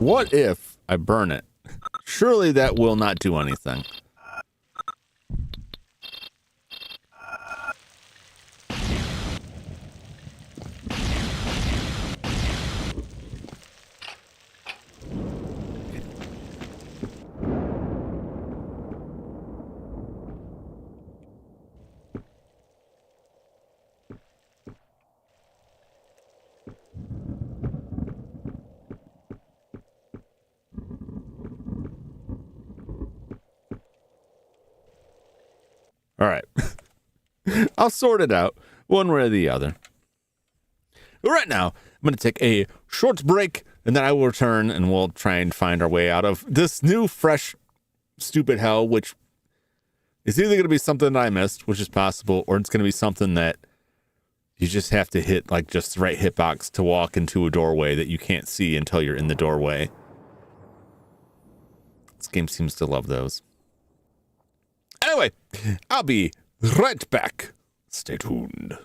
What if I burn it? Surely that will not do anything. All right. I'll sort it out one way or the other. But right now, I'm going to take a short break, and then I will return, and we'll try and find our way out of this new, fresh, stupid hell, which is either going to be something that I missed, which is possible, or it's going to be something that you just have to hit, like, just the right hitbox to walk into a doorway that you can't see until you're in the doorway. This game seems to love those. Anyway, I'll be right back. Stay tuned.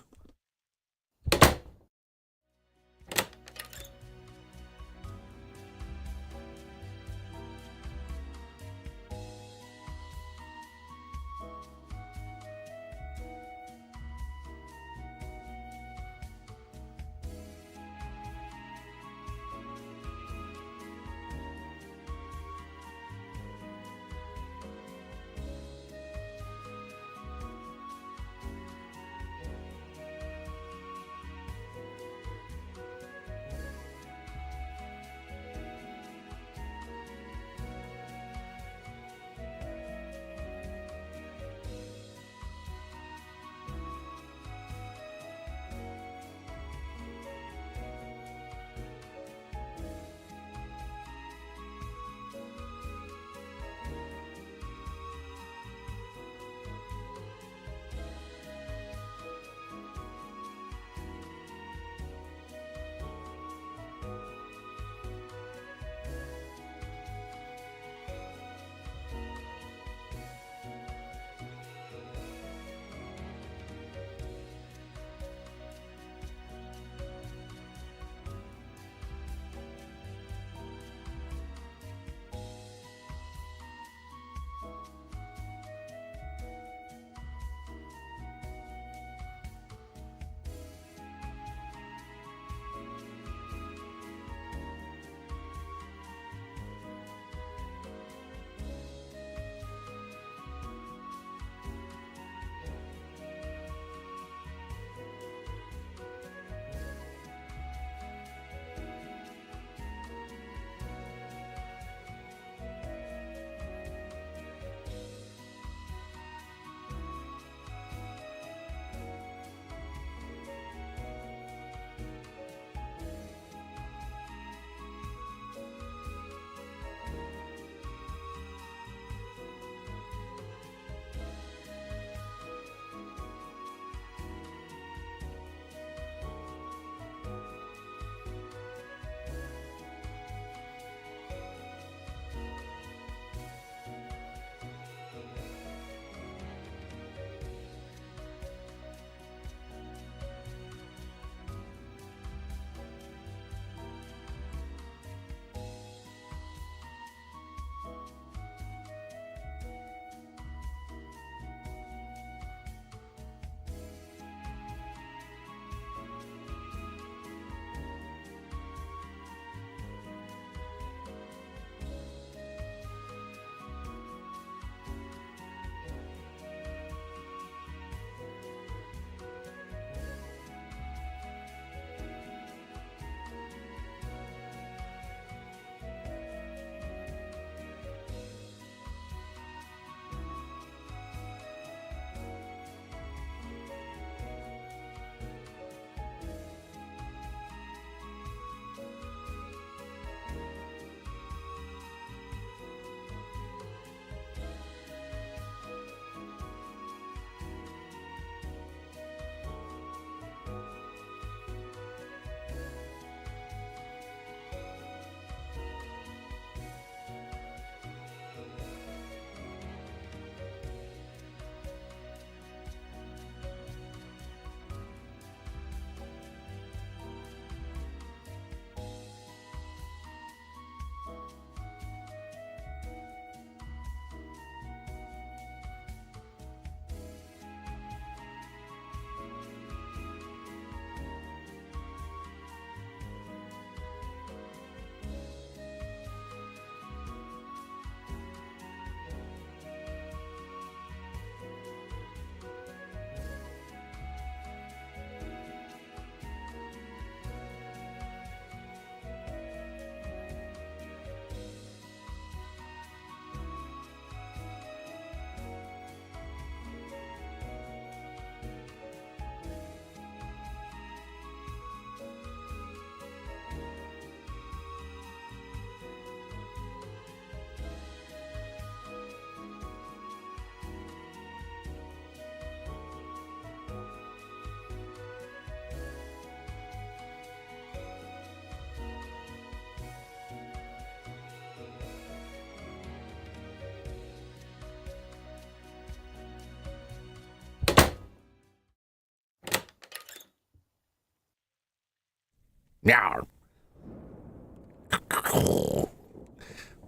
Yeah.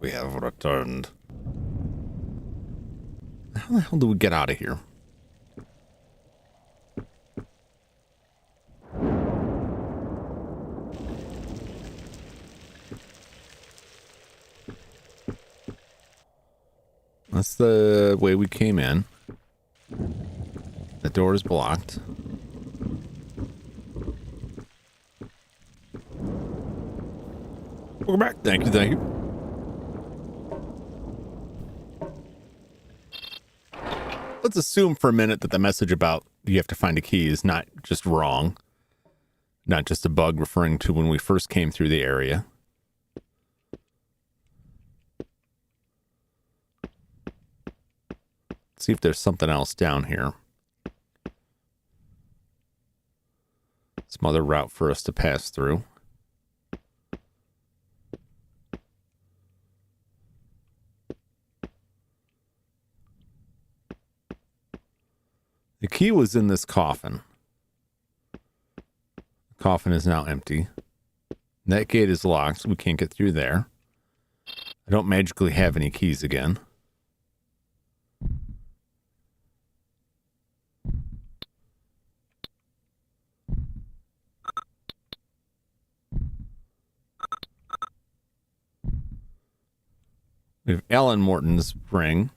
We have returned. How the hell do we get out of here? That's the way we came in. The door is blocked. Welcome back. Thank you, thank you. Let's assume for a minute that the message about you have to find a key is not just wrong. Not just a bug referring to when we first came through the area. Let's see if there's something else down here. Some other route for us to pass through. The key was in this coffin. The coffin is now empty. That gate is locked, so we can't get through there. I don't magically have any keys again. We have Alan Morton's ring.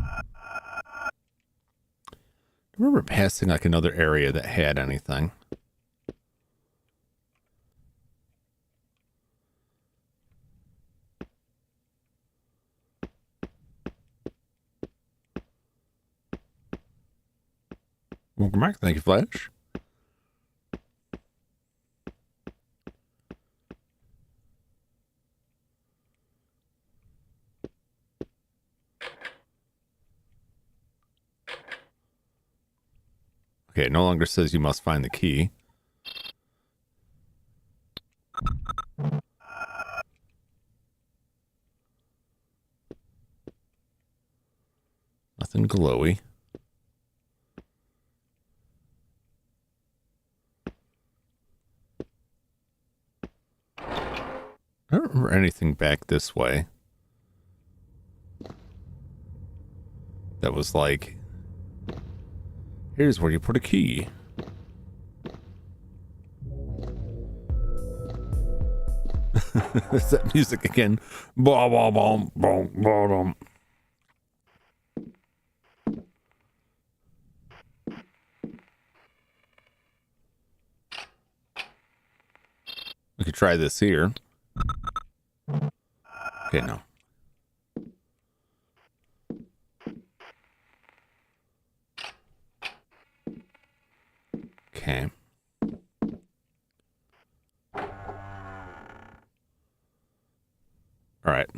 I remember passing like another area that had anything. Welcome back. Thank you, Flash. Okay, it no longer says you must find the key. Nothing glowy. I don't remember anything back this way that was like, here's where you put a key. Is that music again? Blah, blah, blah, blah, blah, blah. We could try this here. Okay, no. Okay. All right.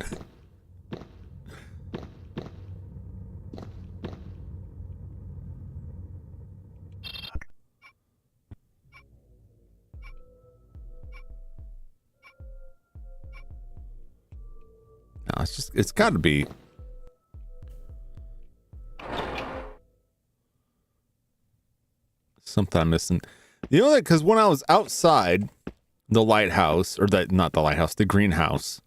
No, it's got to be. Something I'm missing. You know that because when I was outside the lighthouse, or not the lighthouse, the greenhouse.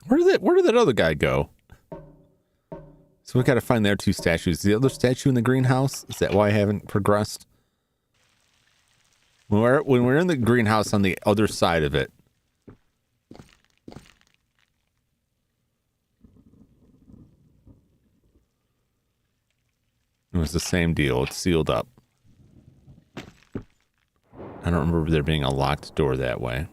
Where did that other guy go? So we got to find their two statues. The other statue in the greenhouse? Is that why I haven't progressed? When we're in the greenhouse on the other side of it. It was the same deal. It's sealed up. I don't remember there being a locked door that way.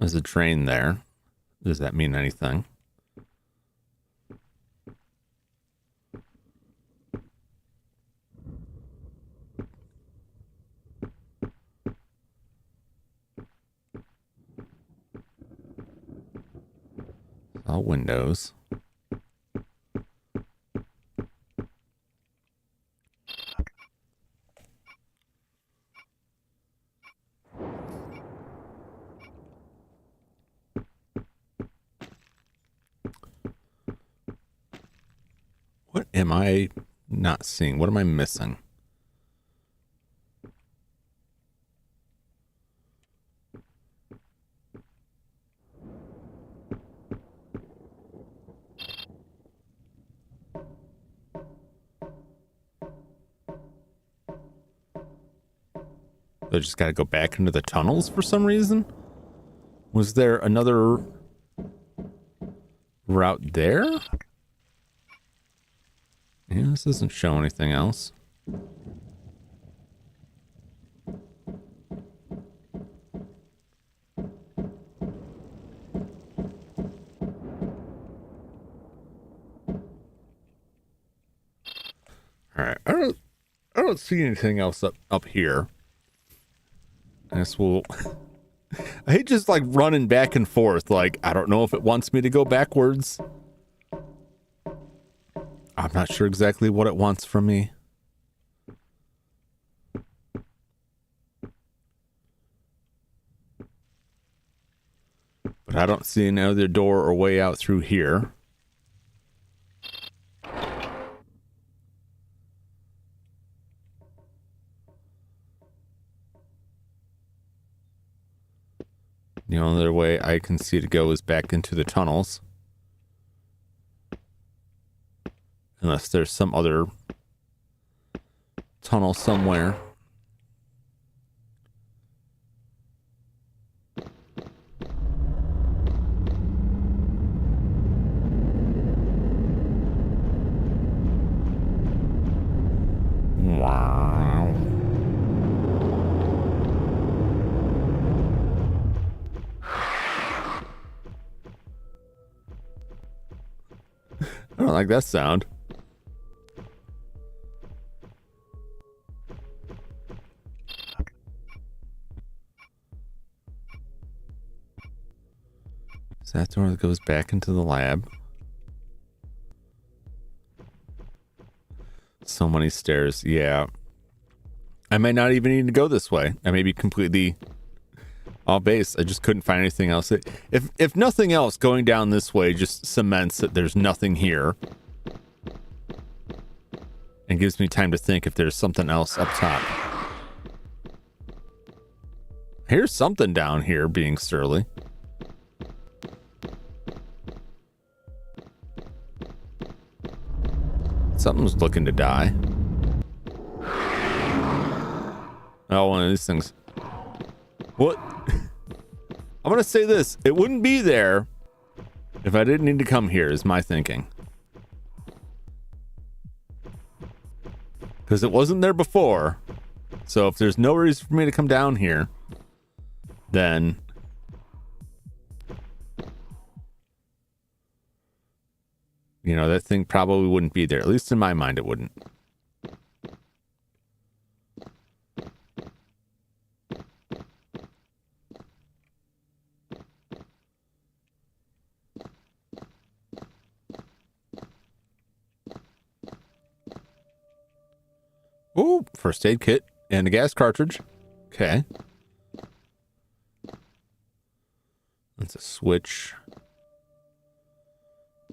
There's a train there. Does that mean anything? All windows. What am I not seeing? What am I missing? I just got to go back into the tunnels for some reason. Was there another route there? Yeah, this doesn't show anything else. All right, I don't see anything else up here. I guess we'll. I hate just like running back and forth. Like, I don't know if it wants me to go backwards. I'm not sure exactly what it wants from me. But I don't see another door or way out through here. The only other way I can see to go is back into the tunnels. Unless there's some other tunnel somewhere. Wow. I don't like that sound. Is that door that goes back into the lab? So many stairs. Yeah. I might not even need to go this way. I may be completely off base. I just couldn't find anything else. If nothing else, going down this way just cements that there's nothing here. And gives me time to think if there's something else up top. Here's something down here being surly. Something's looking to die. Oh, one of these things. What? I'm gonna say this. It wouldn't be there if I didn't need to come here, is my thinking. Because it wasn't there before. So if there's no reason for me to come down here, then you know, that thing probably wouldn't be there. At least in my mind, it wouldn't. Ooh, first aid kit and a gas cartridge. Okay. That's a switch.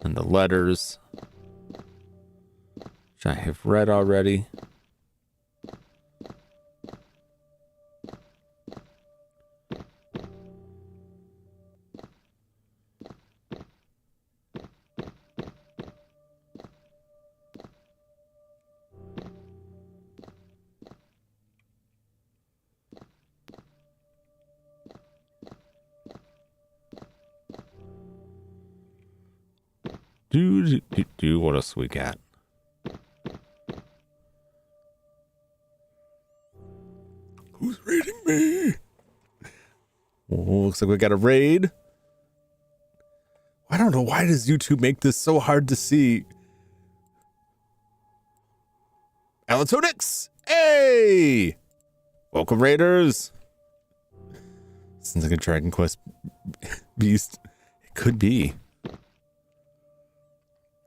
And the letters, which I have read already. What else we got? Who's raiding me? Oh, looks like we got a raid. I don't know, why does YouTube make this so hard to see? Alatonix! Hey! Welcome, raiders. Sounds like a Dragon Quest beast. It could be.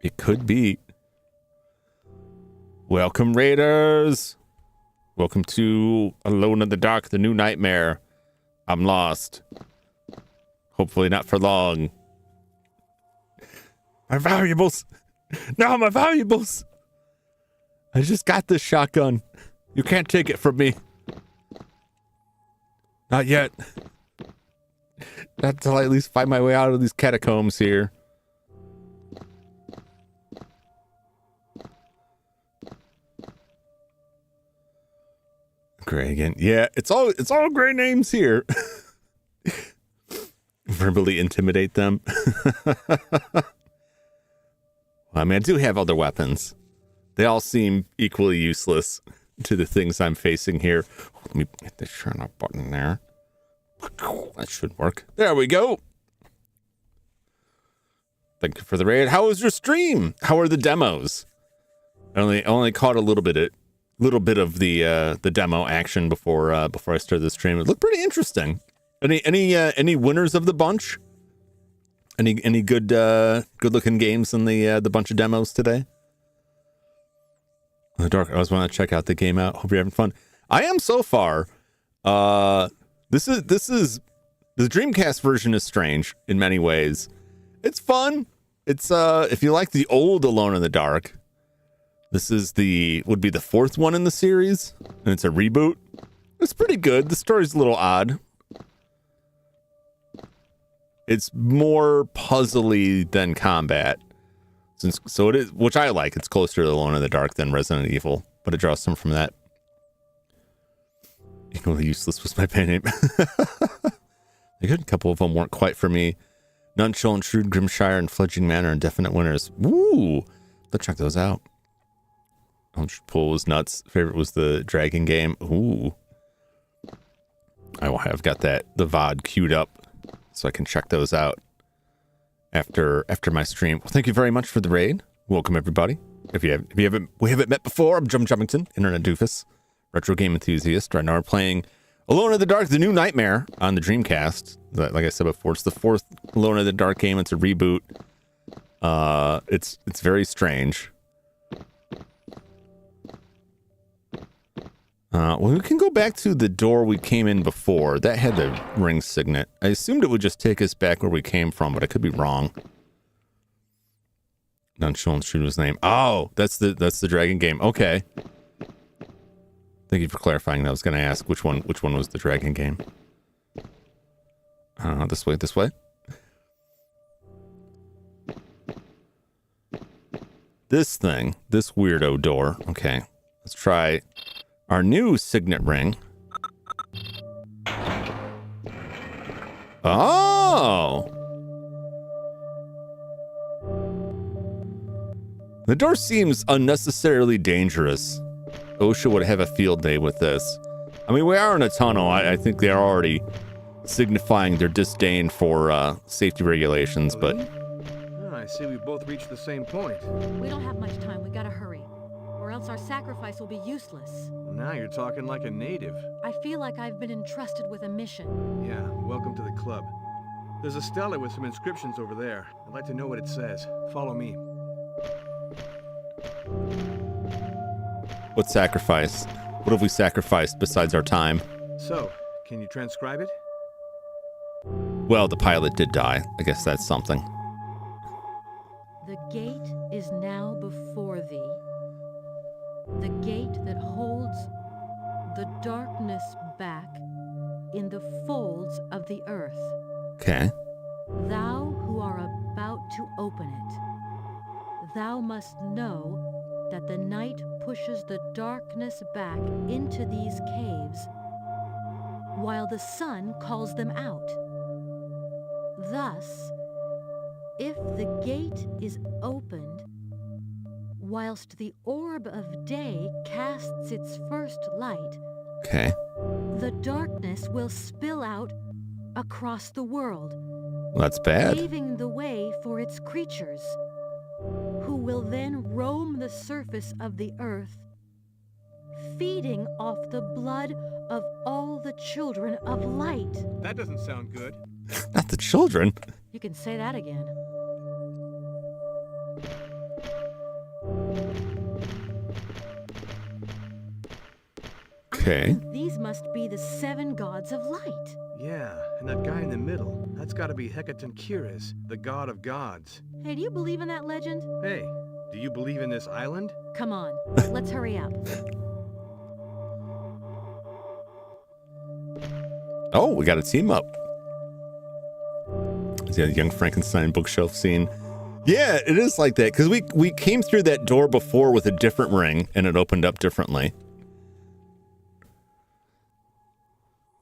It could be. Welcome, raiders. Welcome to Alone in the Dark, the new nightmare. I'm lost. Hopefully not for long. My valuables. No, my valuables. I just got this shotgun. You can't take it from me. Not yet. Not until I at least find my way out of these catacombs here. Gray again. Yeah, it's all gray names here. Verbally intimidate them. I mean, I do have other weapons. They all seem equally useless to the things I'm facing here. Let me hit the turn up button there. That should work. There we go. Thank you for the raid. How was your stream? How are the demos? I only caught a little bit of the demo action before I started the stream. It looked pretty interesting. Any winners of the bunch? Any good looking games in the bunch of demos today? In the dark, I always want to check out the game out. Hope you're having fun. I am so far. This is the Dreamcast version is strange in many ways. It's fun. It's if you like the old Alone in the Dark, this is would be the fourth one in the series, and it's a reboot. It's pretty good. The story's a little odd. It's more puzzly than combat. So it is, which I like. It's closer to Alone in the Dark than Resident Evil, but it draws some from that. Equally useless was my pen name. A good couple of them weren't quite for me. Nunchill and Shrewd Grimshire and Fledging Manor and Definite Winners. Woo! Let's check those out. Pool was nuts. Favorite was the Dragon game. Ooh. I've got the VOD queued up so I can check those out after my stream. Well, thank you very much for the raid. Welcome everybody. If we haven't met before, I'm Jum Jumington, Internet Doofus, retro game enthusiast. Right now we're playing Alone in the Dark, The New Nightmare on the Dreamcast. Like I said before, it's the fourth Alone in the Dark game. It's a reboot. It's very strange. Well, we can go back to the door we came in before. That had the ring signet. I assumed it would just take us back where we came from, but I could be wrong. Nunchill and Shooter's name. Oh, that's the dragon game. Okay. Thank you for clarifying. I was going to ask which one was the dragon game. This way. This weirdo door. Okay, let's try our new signet ring. Oh! The door seems unnecessarily dangerous. OSHA would have a field day with this. I mean, we are in a tunnel. I think they are already signifying their disdain for safety regulations, but... Oh, I see we both reached the same point. We don't have much time. We gotta hurry. Or else our sacrifice will be useless. Now you're talking like a native. I feel like I've been entrusted with a mission. Yeah, welcome to the club. There's a stela with some inscriptions over there. I'd like to know what it says. Follow me. What sacrifice? What have we sacrificed besides our time? So, can you transcribe it? Well, the pilot did die. I guess that's something. The gate is now before thee. The gate that holds the darkness back in the folds of the earth. Okay. Thou who are about to open it, thou must know that the night pushes the darkness back into these caves, while the sun calls them out. Thus, if the gate is opened, whilst the orb of day casts its first light, okay, the darkness will spill out across the world. Well, that's bad. Paving the way for its creatures, who will then roam the surface of the earth, feeding off the blood of all the children of light. That doesn't sound good. Not the children. You can say that again. Okay. These must be the 7 gods of light. Yeah, and that guy in the middle, that's gotta be Hecatoncheires, the god of gods. Hey, do you believe in that legend? Hey, Do you believe in this island? Come on, let's hurry up. Oh, we got a team up. Yeah, the young Frankenstein bookshelf scene. Yeah, it is like that because we came through that door before with a different ring and it opened up differently.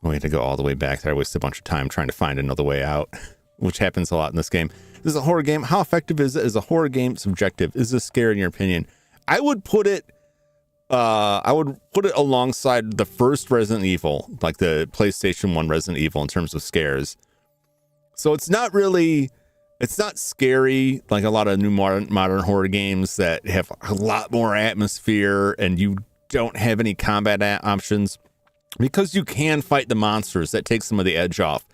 We had to go all the way back there. I wasted a bunch of time trying to find another way out, which happens a lot in this game. This is a horror game. How effective is it as a horror game? Subjective. Is this scary in your opinion? I would put it alongside the first Resident Evil, like the PlayStation 1 Resident Evil in terms of scares. So it's not scary like a lot of new modern horror games that have a lot more atmosphere and you don't have any combat options. Because you can fight the monsters, that takes some of the edge off.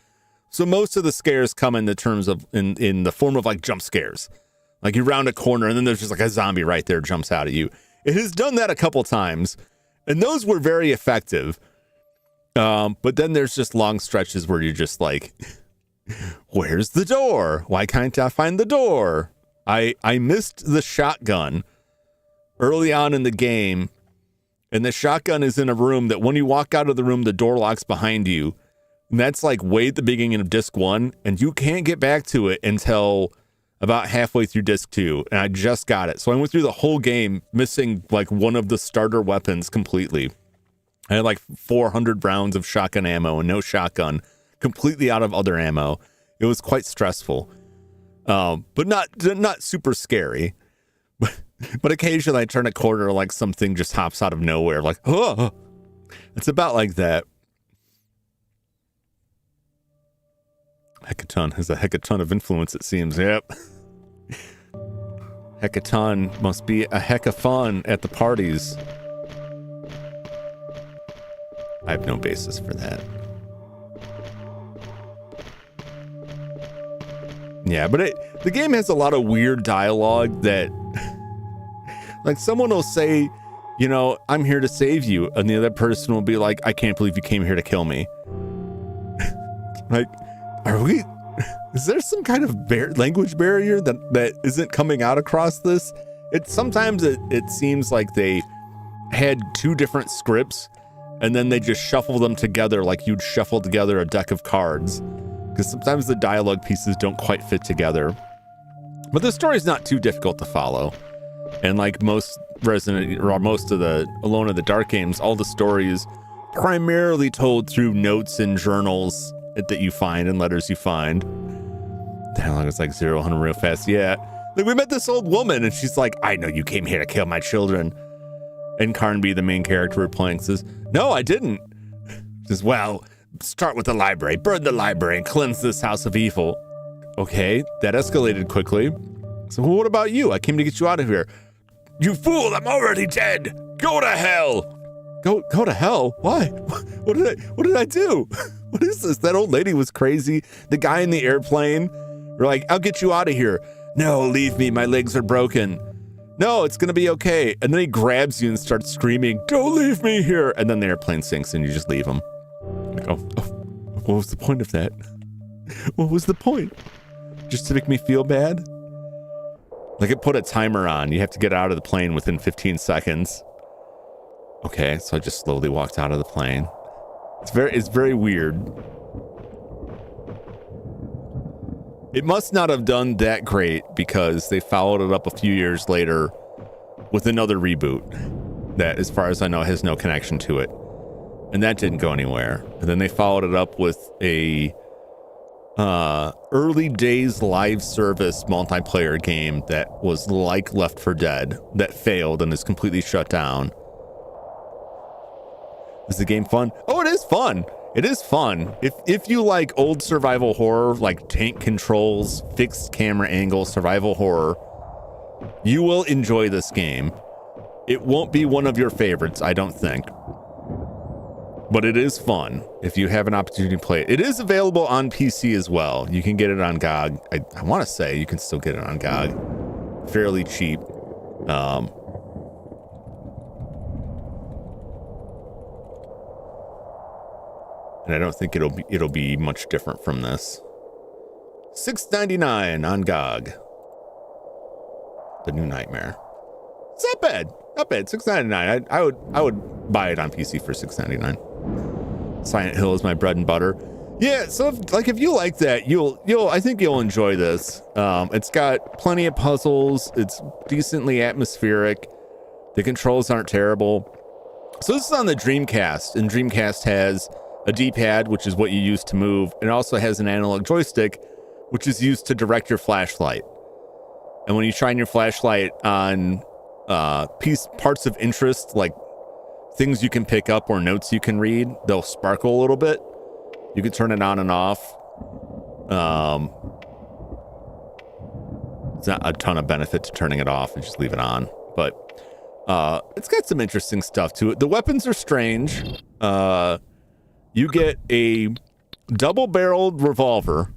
So most of the scares come in the terms of in the form of like jump scares. Like you round a corner and then there's just like a zombie right there jumps out at you. It has done that a couple times, and those were very effective. But then there's just long stretches where you're just like, where's the door? Why can't I find the door? I missed the shotgun early on in the game. And the shotgun is in a room that when you walk out of the room, the door locks behind you. And that's like way at the beginning of disc 1. And you can't get back to it until about halfway through disc 2. And I just got it. So I went through the whole game missing like one of the starter weapons completely. I had like 400 rounds of shotgun ammo and no shotgun, completely out of other ammo. It was quite stressful, but not super scary. But occasionally I turn a corner like something just hops out of nowhere. Like, oh, it's about like that. Heckaton has a heckaton of influence, it seems. Yep. Heckaton must be a heck of fun at the parties. I have no basis for that. Yeah, but the game has a lot of weird dialogue that... Like someone will say, you know, I'm here to save you. And the other person will be like, I can't believe you came here to kill me. Like, is there some kind of language barrier that isn't coming out across this? Sometimes it seems like they had two different scripts and then they just shuffle them together like you'd shuffle together a deck of cards. Because sometimes the dialogue pieces don't quite fit together. But the story's not too difficult to follow. And like most of the Alone in the Dark games, all the story is primarily told through notes and journals that you find and letters you find. Dialogue is like 0 100 real fast. Yeah. Like we met this old woman and she's like, I know you came here to kill my children. And Carnby, the main character we're playing, says, no, I didn't. She says, well, start with the library, burn the library and cleanse this house of evil. Okay, that escalated quickly. So what about you? I came to get you out of here. You fool, I'm already dead. Go to hell. Go to hell? Why? What did I do? What is this? That old lady was crazy. The guy in the airplane, we're like, I'll get you out of here. No, leave me. My legs are broken. No, it's going to be okay. And then he grabs you and starts screaming, don't leave me here. And then the airplane sinks and you just leave him. Like, oh, what was the point of that? What was the point? Just to make me feel bad? Like it put a timer on. You have to get out of the plane within 15 seconds. Okay, so I just slowly walked out of the plane. It's very weird. It must not have done that great because they followed it up a few years later with another reboot that, as far as I know, has no connection to it. And that didn't go anywhere. And then they followed it up with a early days live service multiplayer game that was like Left 4 Dead that failed and is completely shut down. Is the game fun? Oh, it is fun. It is fun. If you like old survival horror, like tank controls, fixed camera angle survival horror, you will enjoy this game. It won't be one of your favorites, I don't think. But it is fun if you have an opportunity to play it. It is available on PC as well. You can get it on GOG. I want to say you can still get it on GOG. Fairly cheap. And I don't think it'll be much different from this. $6.99 on GOG. the new Nightmare. It's not bad. Not bad. $6.99. I would buy it on PC for $6.99. Silent Hill is my bread and butter. Yeah, so if you like that, I think you'll enjoy this. It's got plenty of puzzles. It's decently atmospheric. The controls aren't terrible. So this is on the Dreamcast, and Dreamcast has a D-pad, which is what you use to move, and it also has an analog joystick, which is used to direct your flashlight. And when you shine your flashlight on parts of interest, like things you can pick up or notes you can read, they'll sparkle a little bit. You can turn it on and off. It's not a ton of benefit to turning it off and just leave it on, but it's got some interesting stuff to it. The weapons are strange. You get a double-barreled revolver.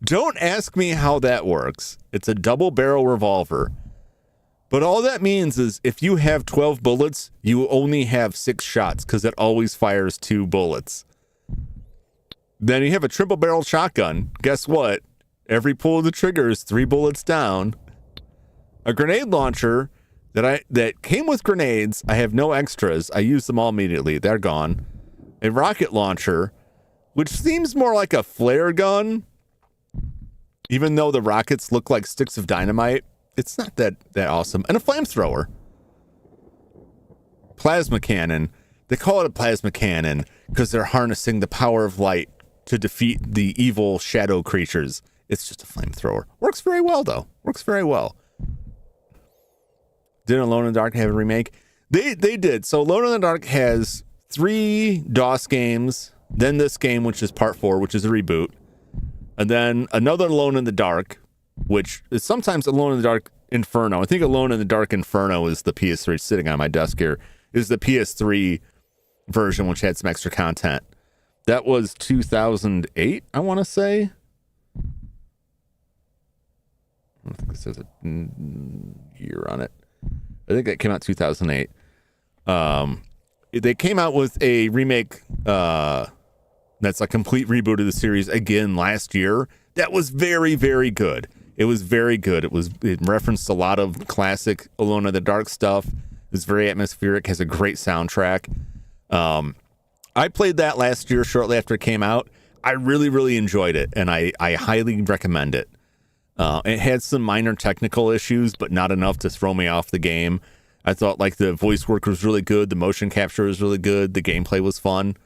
Don't ask me how that works. It's a double-barrel revolver. But all that means is if you have 12 bullets, you only have 6 shots because it always fires 2 bullets. Then you have a triple-barreled shotgun. Guess what? Every pull of the trigger is 3 bullets down. A grenade launcher that came with grenades. I have no extras. I use them all immediately. They're gone. A rocket launcher, which seems more like a flare gun, even though the rockets look like sticks of dynamite. It's not that awesome. And a flamethrower. Plasma cannon. They call it a plasma cannon because they're harnessing the power of light to defeat the evil shadow creatures. It's just a flamethrower. Works very well, though. Works very well. Didn't Alone in the Dark have a remake? They did. So Alone in the Dark has 3 DOS games, then this game, which is part 4, which is a reboot, and then another Alone in the Dark, which is sometimes Alone in the Dark Inferno. I think Alone in the Dark Inferno is the PS3 sitting on my desk here. Is the PS3 version, which had some extra content. That was 2008, I want to say. I don't think this has a year on it. I think that came out 2008. They came out with a remake that's a complete reboot of the series again last year. That was very, very good. It was very good. It referenced a lot of classic Alone in the Dark stuff. It was very atmospheric, has a great soundtrack. I played that last year shortly after it came out. I really, really enjoyed it, and I highly recommend it. It had some minor technical issues, but not enough to throw me off the game. I thought like the voice work was really good. The motion capture was really good. The gameplay was fun.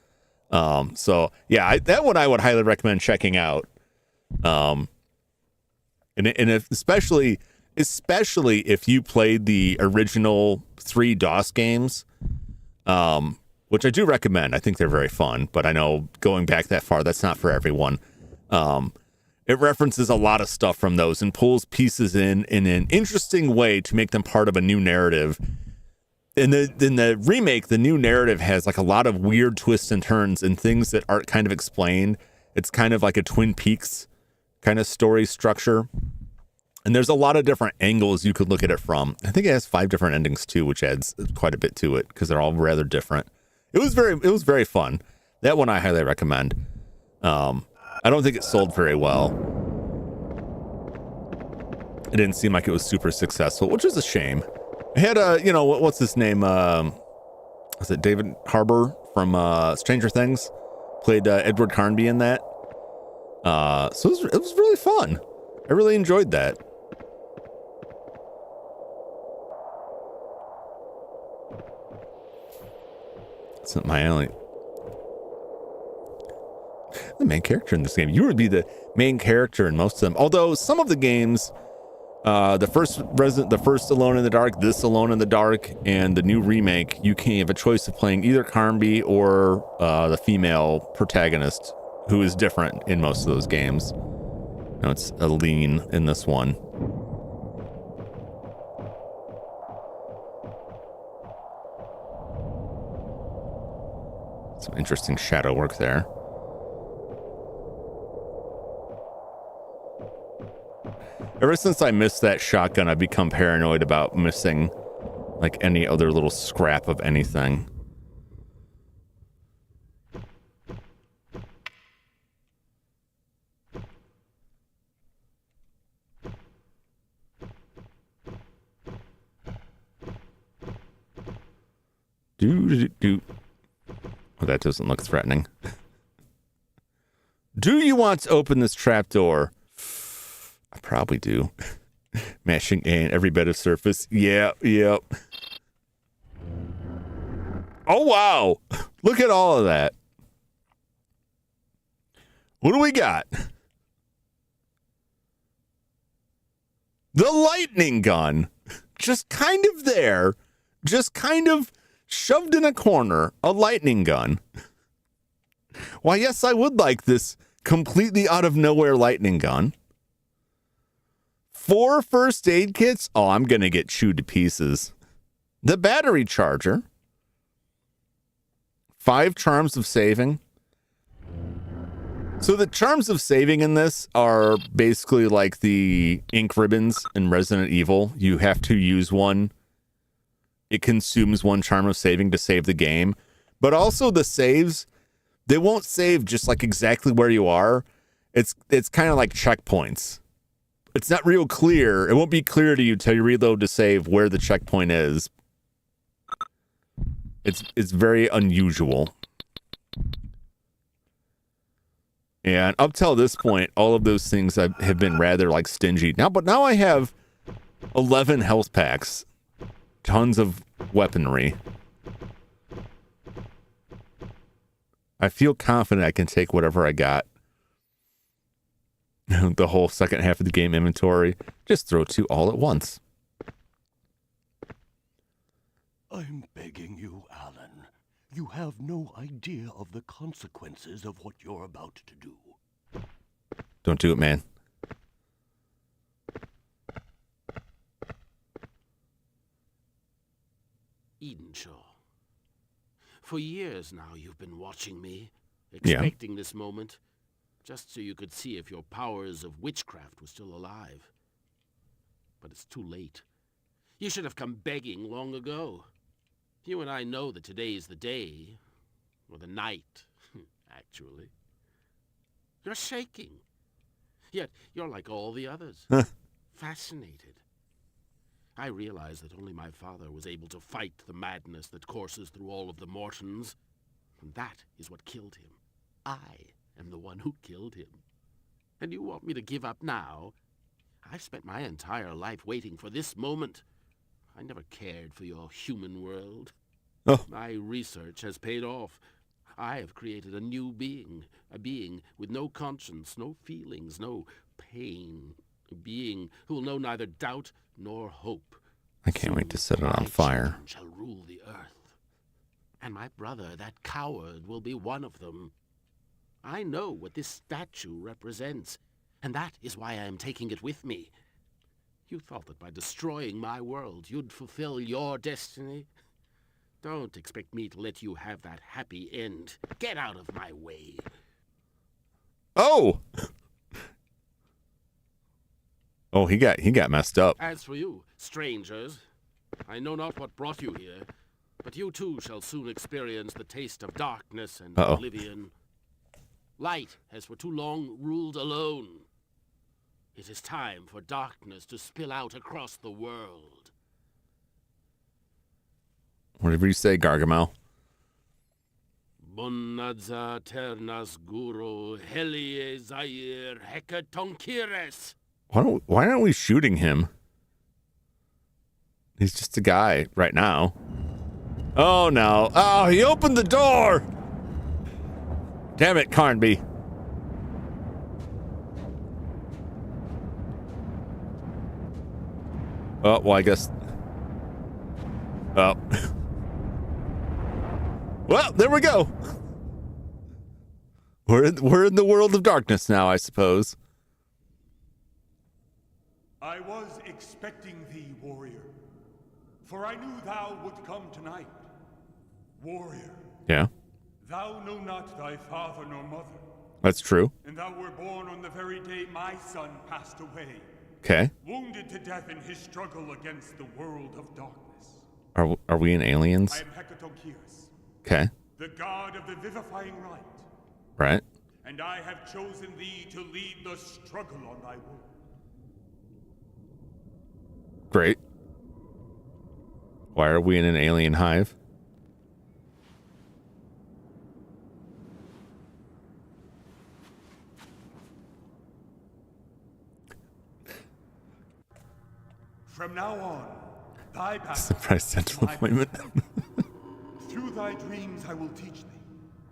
So yeah, that one I would highly recommend checking out. And if, especially if you played the original 3 DOS games, which I do recommend. I think they're very fun, but I know going back that far, that's not for everyone. It references a lot of stuff from those and pulls pieces in an interesting way to make them part of a new narrative. In the remake, the new narrative has like a lot of weird twists and turns and things that aren't kind of explained. It's kind of like a Twin Peaks kind of story structure. And there's a lot of different angles you could look at it from. I think it has 5 different endings too, which adds quite a bit to it because they're all rather different. It was very fun. That one I highly recommend. I don't think it sold very well. It didn't seem like it was super successful, which is a shame. It had what's his name? Was it David Harbour from Stranger Things? Played Edward Carnby in that. So it was really fun. I really enjoyed that. It's not my only... The main character in this game. You would be the main character in most of them. Although some of the games, the first Alone in the Dark, this Alone in the Dark, and the new remake, you can have a choice of playing either Carnby or the female protagonist, who is different in most of those games. No, it's Aline in this one. Some interesting shadow work there. Ever since I missed that shotgun, I've become paranoid about missing like any other little scrap of anything. Do. Oh, that doesn't look threatening. Do you want to open this trapdoor? I probably do. Mashing A in every bit of surface. Yeah, yep. Oh, wow. Look at all of that. What do we got? The lightning gun. Just kind of there. Just kind of shoved in a corner. A lightning gun. Why, yes, I would like this completely out of nowhere lightning gun. 4 first aid kits. Oh, I'm going to get chewed to pieces. The battery charger. 5 charms of saving. So the charms of saving in this are basically like the ink ribbons in Resident Evil. You have to use one. It consumes 1 charm of saving to save the game. But also the saves, they won't save just like exactly where you are. It's kind of like checkpoints. It's not real clear. It won't be clear to you till you reload to save where the checkpoint is. It's very unusual. And up till this point, all of those things have been rather like stingy. But now I have 11 health packs, tons of weaponry. I feel confident I can take whatever I got. The whole second half of the game inventory. Just throw 2 all at once. I'm begging you, Alan. You have no idea of the consequences of what you're about to do. Don't do it, man. Edenshaw. For years now you've been watching me, expecting this moment, just so you could see if your powers of witchcraft were still alive. But it's too late. You should have come begging long ago. You and I know that today's the day, or the night, actually. You're shaking. Yet you're like all the others, fascinated. I realize that only my father was able to fight the madness that courses through all of the Mortons, and that is what killed him. I am the one who killed him. And you want me to give up now? I've spent my entire life waiting for this moment. I never cared for your human world. Oh. My research has paid off. I have created a new being, a being with no conscience, no feelings, no pain, a being who will know neither doubt nor hope. I can't wait to set it on fire. My children shall rule the earth. And my brother, that coward, will be one of them. I know what this statue represents, and that is why I am taking it with me. You thought that by destroying my world, you'd fulfill your destiny? Don't expect me to let you have that happy end. Get out of my way. Oh! Oh, he got messed up. As for you, strangers, I know not what brought you here, but you too shall soon experience the taste of darkness and oblivion. Light has for too long ruled alone. It is time for darkness to spill out across the world. Whatever you say, Gargamel. Bonadza ternas guru helie zair hekatonkires. Why aren't we shooting him? He's just a guy right now. Oh no. Oh, he opened the door. Damn it, Carnby. Oh, well, I guess. Oh. Well, there we go. We're in the world of darkness now, I suppose. I was expecting thee, warrior, for I knew thou would come tonight. Warrior. Yeah. Thou know not thy father nor mother. That's true. And thou were born on the very day my son passed away. Okay. Wounded to death in his struggle against the world of darkness. Are we in Aliens? I am Hekatonkiris. Okay. The god of the vivifying right. Right. And I have chosen thee to lead the struggle on thy world. Great. Why are we in an alien hive? From now on, thy path Surprise dental my appointment. through thy dreams I will teach thee.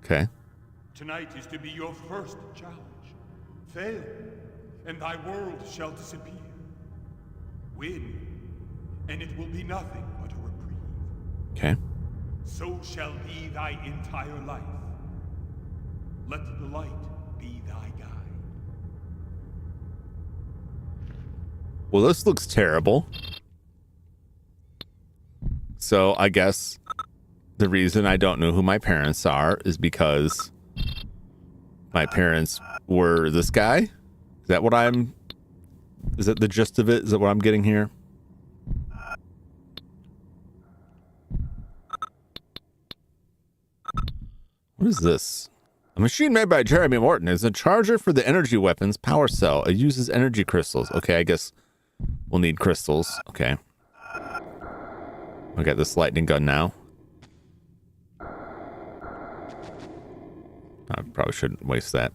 Okay. Tonight is to be your first challenge. Fail, and thy world shall disappear. Win, and it will be nothing but a reprieve. Okay. So shall be thy entire life. Let the light be thy guide. Well, this looks terrible. So I guess the reason I don't know who my parents are is because my parents were this guy. Is that what I'm... Is that the gist of it? Is that what I'm getting here? What is this? A machine made by Jeremy Morton is a charger for the energy weapons power cell. It uses energy crystals. Okay, I guess we'll need crystals. Okay. I got this lightning gun now. I probably shouldn't waste that.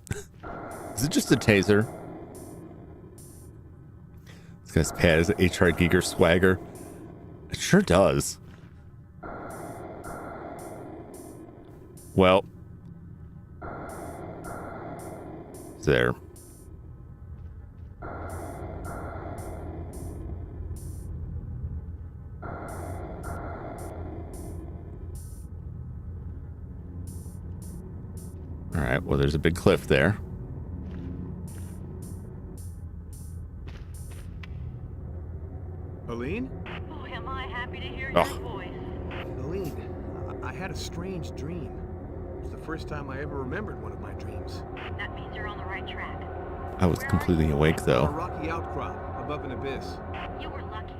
Is it just a taser? This guy's pad is an HR Giger swagger. It sure does. Well. There. All right, well, there's a big cliff there. Helene? Boy, am I happy to hear Oh. your voice. Helene, I had a strange dream. It was the first time I ever remembered one of my dreams. That means you're on the right track. I was completely awake, A though. rocky outcrop above an abyss. You were lucky.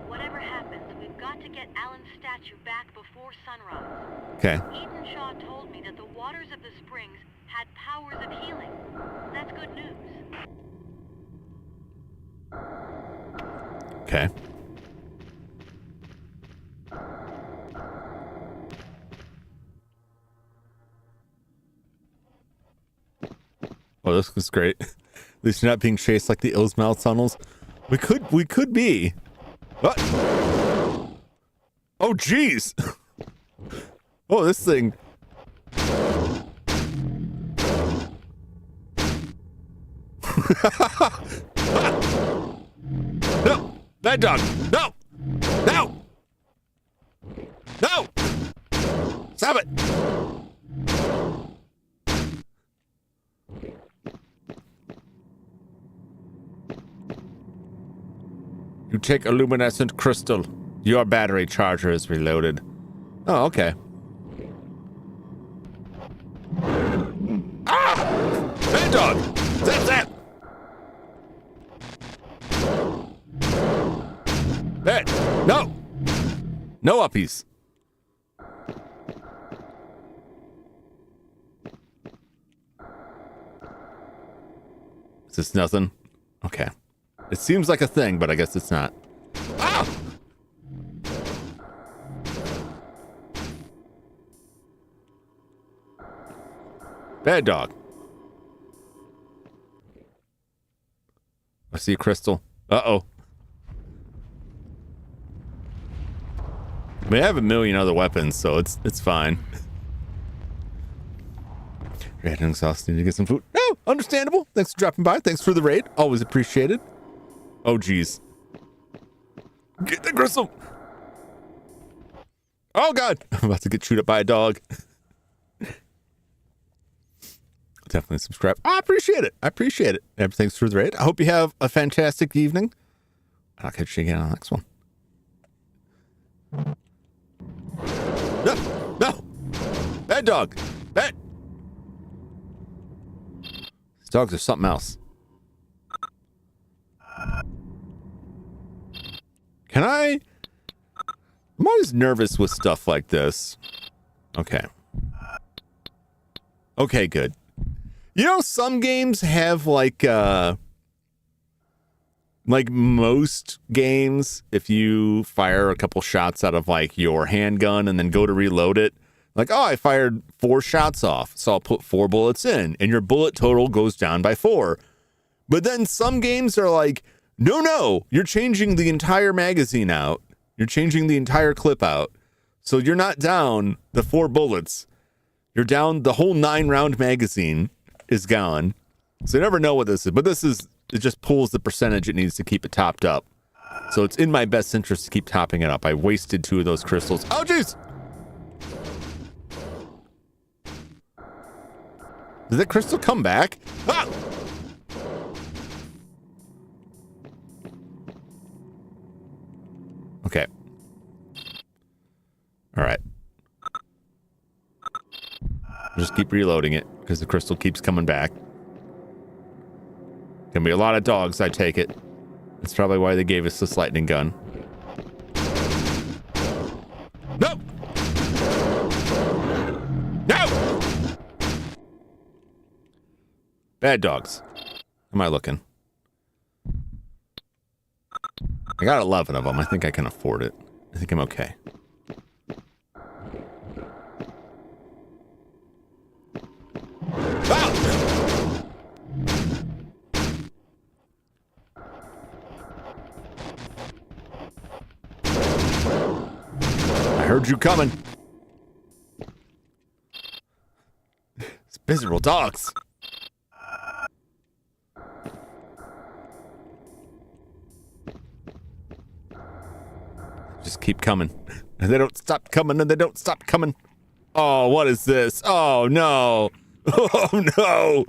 Whatever happens, we've got to get Alan's statue back before sunrise. Okay. Eden Shaw told me that the waters of the springs had powers of healing. That's good news. Okay. Oh, this was great. At least you're not being chased like the Illsmouth tunnels. We could be. What? Oh, jeez. Oh, this thing. No! Bad dog! No! No! No! Stop it! You take a luminescent crystal. Your battery charger is reloaded. Oh, okay. Ah! Bad dog! Zap, zap! Bad! No! No uppies. Is this nothing? Okay. It seems like a thing, but I guess it's not. Ah! Bad dog. I see a crystal. Uh-oh. I mean, I have a million other weapons, so it's fine. Red and exhausted. Need to get some food. No, understandable. Thanks for dropping by. Thanks for the raid. Always appreciated. Oh, geez. Get the crystal. Oh, God. I'm about to get chewed up by a dog. Definitely subscribe. I appreciate it. I appreciate it. And thanks for the raid. I hope you have a fantastic evening. I'll catch you again on the next one. No, no. Bad dog. Bad. These dogs are something else. Can I? I'm always nervous with stuff like this. Okay. Okay, good. You know, some games have like most games, if you fire a couple shots out of like your handgun and then go to reload it, like, oh, I fired 4 shots off, so I'll put 4 bullets in, and your bullet total goes down by 4. But then some games are like, No, you're changing the entire magazine out. You're changing the entire clip out. So you're not down the 4 bullets. You're down the whole 9-round magazine is gone. So you never know what this is. But it just pulls the percentage it needs to keep it topped up. So it's in my best interest to keep topping it up. I wasted 2 of those crystals. Oh, jeez! Did that crystal come back? Ah! Okay. All right. Just keep reloading it because the crystal keeps coming back. Gonna be a lot of dogs, I take it. That's probably why they gave us this lightning gun. No! No! Bad dogs. How am I looking? I got 11 of them. I think I can afford it. I think I'm okay. Ah! I heard you coming. It's miserable dogs. Just keep coming. And they don't stop coming, and they don't stop coming. Oh, what is this? Oh, no. Oh, no.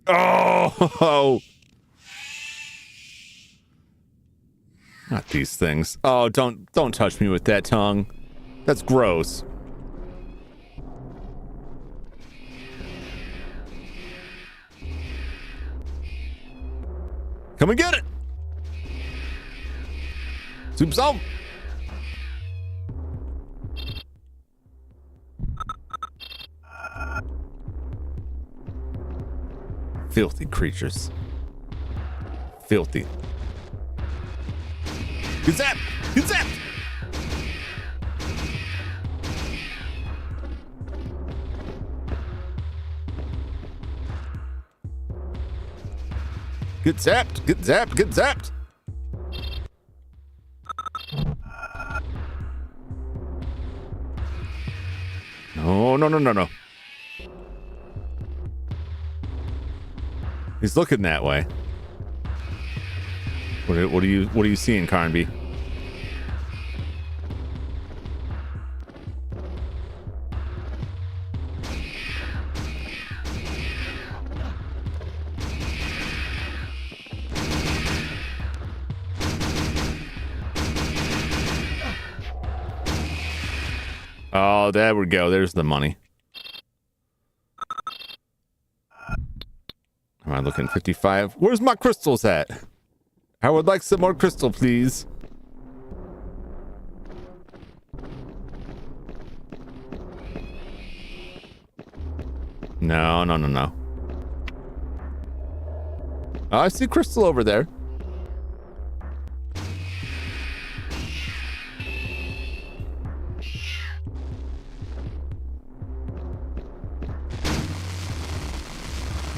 Oh. Not these things. Oh, don't touch me with that tongue. That's gross. Come and get it. Soup salt. Filthy creatures. Filthy. Get zapped! Get zapped! Get zapped! Get zapped! Get zapped! No. He's looking that way. What are you seeing, Carnby? Oh, there we go. There's the money. Am I looking 55? Where's my crystals at? I would like some more crystal, please. No. Oh, I see crystal over there.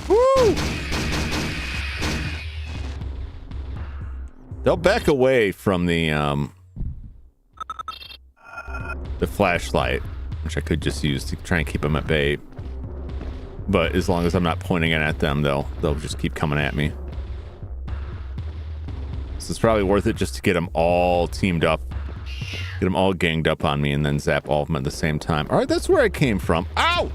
Woo! They'll back away from the flashlight, which I could just use to try and keep them at bay. But as long as I'm not pointing it at them, they'll just keep coming at me. So it's probably worth it just to get them all teamed up, get them all ganged up on me, and then zap all of them at the same time. All right, that's where I came from. Ow!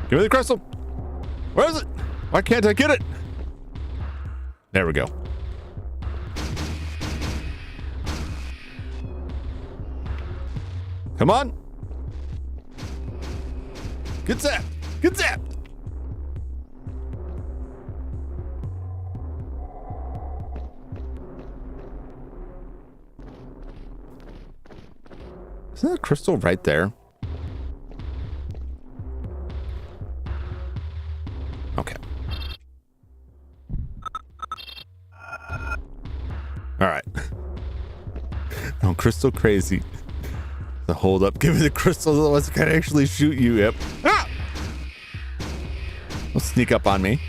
Give me the crystal. Where is it? Why can't I get it? There we go. Come on. Get zapped. Get zapped. Isn't that a crystal right there? Okay. All right. I'm crystal crazy. So hold up. Give me the crystals, otherwise I can actually shoot you. Yep. Ah! Don't sneak up on me.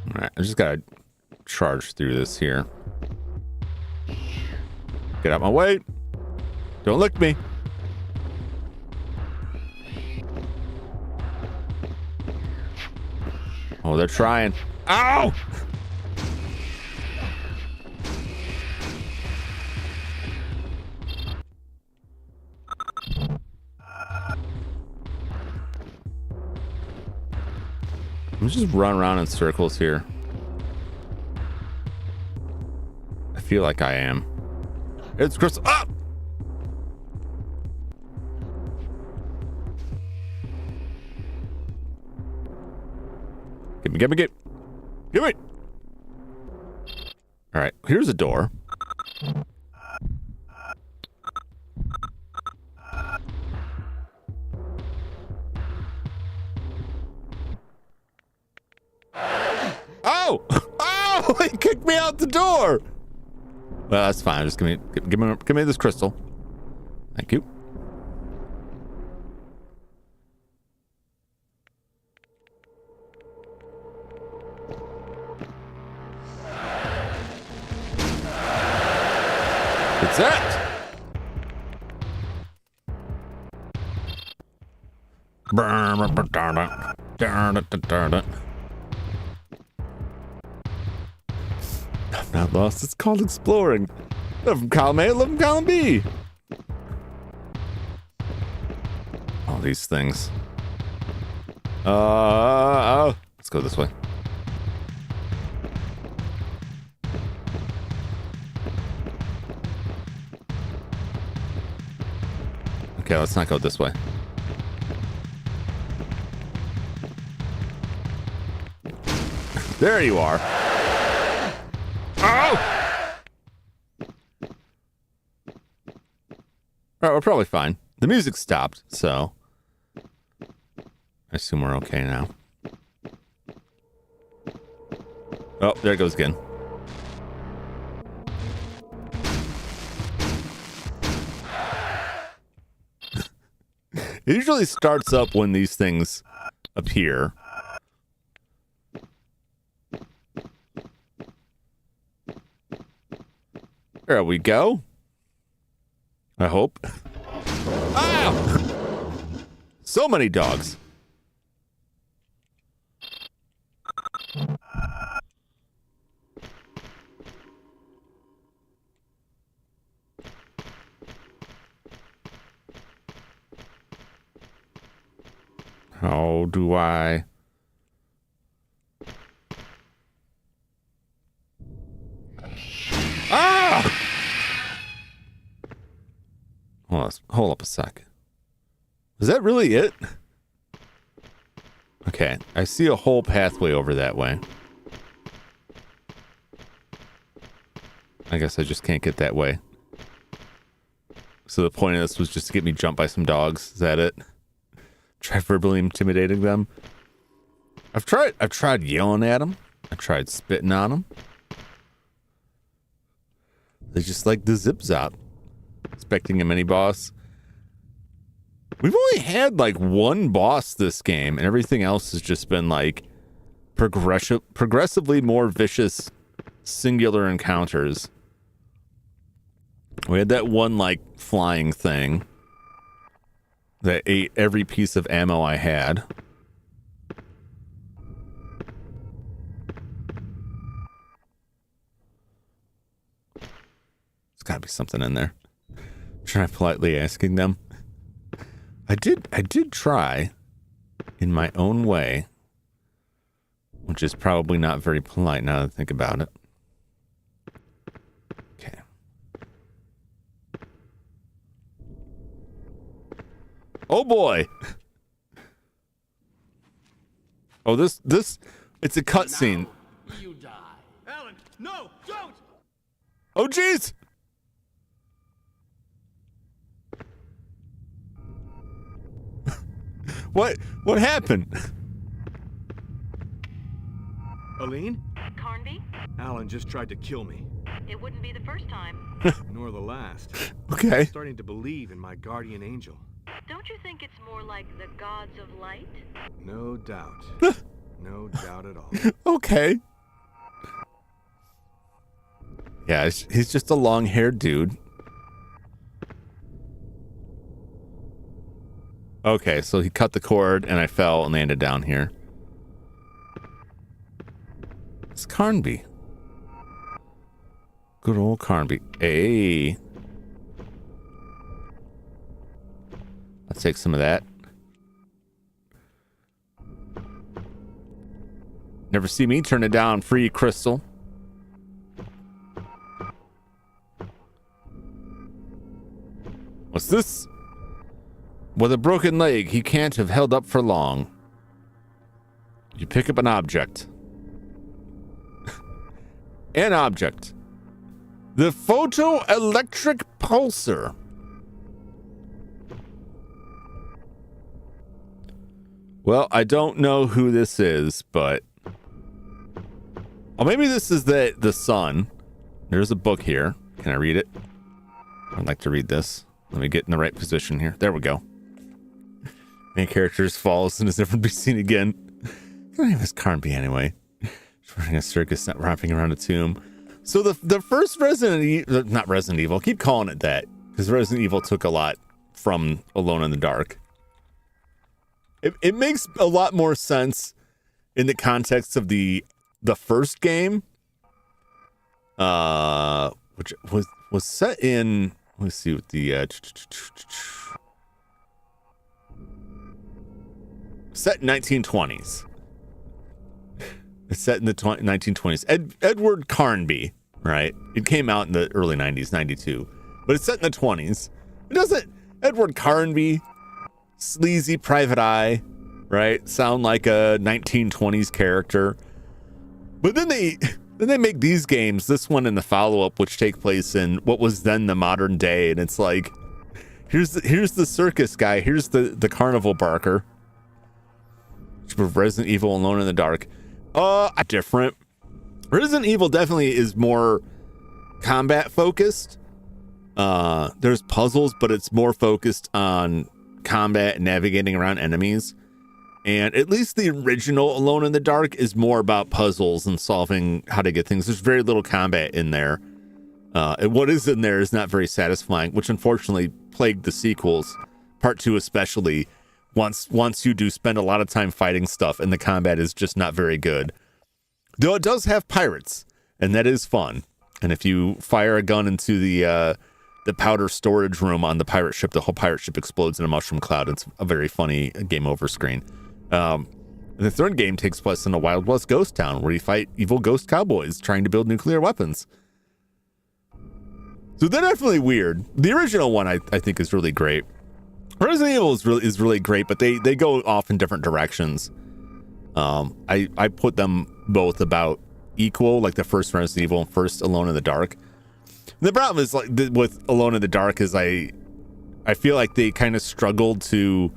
All right. I just gotta charge through this here. Get out my way. Don't lick me. Oh, they're trying. Ow! I'm just run around in circles here. I feel like I am. It's Crystal. Ah! Give me. All right, here's a door. Oh! Oh! He kicked me out the door. Well, that's fine. Just give me this crystal. Thank you. What's that? I'm not lost. It's called exploring. Live from column A, live from column B. All these things. Let's go this way. Okay, let's not go this way. There you are. Oh! Alright, we're probably fine. The music stopped, so I assume we're okay now. Oh, there it goes again. It usually starts up when these things appear. There we go. I hope. Ah! So many dogs. How do I... Ah! Hold up a sec. Is that really it? Okay, I see a whole pathway over that way. I guess I just can't get that way. So the point of this was just to get me jumped by some dogs. Is that it? Try verbally intimidating them. I've tried yelling at them. I've tried spitting on them. They just like the zip zop. Expecting a mini boss. We've only had like one boss this game, and everything else has just been like progressively more vicious singular encounters. We had that one like flying thing that ate every piece of ammo I had. There's gotta be something in there. Try politely asking them. I did try in my own way, which is probably not very polite now that I think about it. Okay. Oh boy. Oh, this it's a cutscene. You die. Alan, no, don't! Oh jeez. What happened? Aline? Carnby? Alan just tried to kill me. It wouldn't be the first time. Nor the last. Okay. I'm starting to believe in my guardian angel. Don't you think it's more like the gods of light? No doubt. No doubt at all. Okay. Yeah, he's just a long-haired dude. Okay, so he cut the cord and I fell and landed down here. It's Carnby. Good old Carnby. Hey. Let's take some of that. Never see me turn it down, free crystal. What's this? With a broken leg, he can't have held up for long. You pick up an object. An object. The photoelectric pulsar. Well, I don't know who this is, but... Oh, maybe this is the sun. There's a book here. Can I read it? I'd like to read this. Let me get in the right position here. There we go. Main characters falls and is never to be seen again. Her name is Carnby anyway. She's running a circus, not wrapping around a tomb. So the first Resident Evil, not Resident Evil, keep calling it that, because Resident Evil took a lot from Alone in the Dark. It makes a lot more sense in the context of the first game, which was set in. Let's see what the set in 1920s. It's set in the 1920s. Edward Carnby, right? It came out in the early 90s, 92, but it's set in the 20s. It doesn't. Edward Carnby, sleazy private eye, right? Sound like a 1920s character. But then they make these games, this one and the follow-up, which take place in what was then the modern day, and it's like, here's the circus guy, here's the carnival barker. Resident Evil Alone in the Dark. Different. Resident Evil definitely is more combat focused. There's puzzles, but it's more focused on combat and navigating around enemies. And at least the original Alone in the Dark is more about puzzles and solving how to get things. There's very little combat in there. And what is in there is not very satisfying, which unfortunately plagued the sequels, part 2 especially. Once you do spend a lot of time fighting stuff and the combat is just not very good. Though it does have pirates, and that is fun. And if you fire a gun into the powder storage room on the pirate ship, the whole pirate ship explodes in a mushroom cloud. It's a very funny game over screen. The third game takes place in a Wild West ghost town where you fight evil ghost cowboys trying to build nuclear weapons. So they're definitely weird. The original one I think is really great. Resident Evil is really great, but they go off in different directions. I put them both about equal, like the first Resident Evil and first Alone in the Dark. And the problem is like with Alone in the Dark is I feel like they kind of struggled to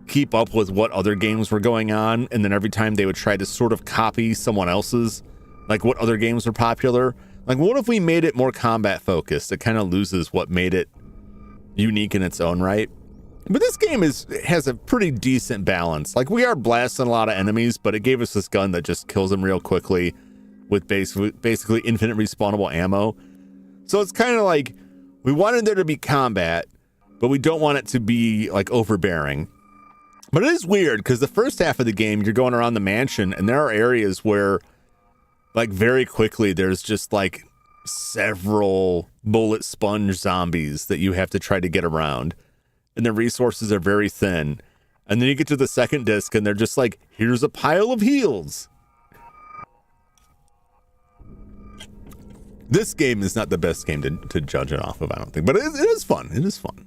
keep up with what other games were going on, and then every time they would try to sort of copy someone else's, like what other games were popular. Like, what if we made it more combat focused? It kind of loses what made it unique in its own right. But this game has a pretty decent balance. Like, we are blasting a lot of enemies, but it gave us this gun that just kills them real quickly with basically infinite respawnable ammo. So it's kind of like we wanted there to be combat, but we don't want it to be like overbearing. But it is weird because the first half of the game, you're going around the mansion and there are areas where like very quickly there's just like several bullet sponge zombies that you have to try to get around. And the resources are very thin. And then you get to the second disc and they're just like, here's a pile of heals. This game is not the best game to judge it off of, I don't think. But it is fun. It is fun.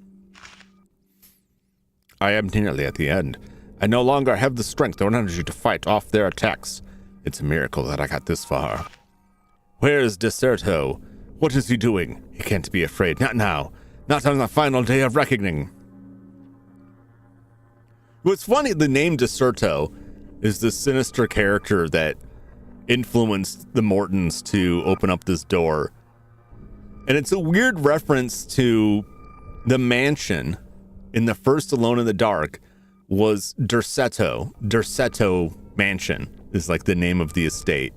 I am nearly at the end. I no longer have the strength or energy to fight off their attacks. It's a miracle that I got this far. Where is Deserto? What is he doing? He can't be afraid. Not now. Not on the final day of reckoning. What's funny, the name Deserto is the sinister character that influenced the Mortons to open up this door. And it's a weird reference to the mansion in the first Alone in the Dark was Derceto. Derceto Mansion is like the name of the estate.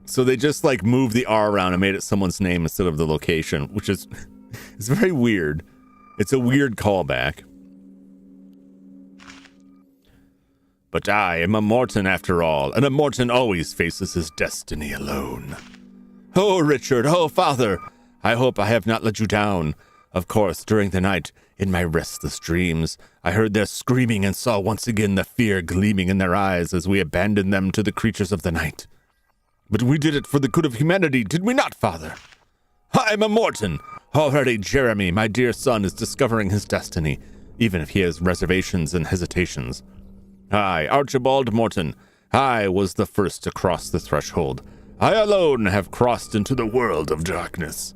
So they just like moved the R around and made it someone's name instead of the location, which is it's very weird. It's a weird callback. But I am a Morton after all, and a Morton always faces his destiny alone. Oh, Richard, oh, Father, I hope I have not let you down. Of course, during the night, in my restless dreams, I heard their screaming and saw once again the fear gleaming in their eyes as we abandoned them to the creatures of the night. But we did it for the good of humanity, did we not, Father? I am a Morton. Already Jeremy, my dear son, is discovering his destiny, even if he has reservations and hesitations. I, Archibald Morton, I was the first to cross the threshold. I alone have crossed into the world of darkness.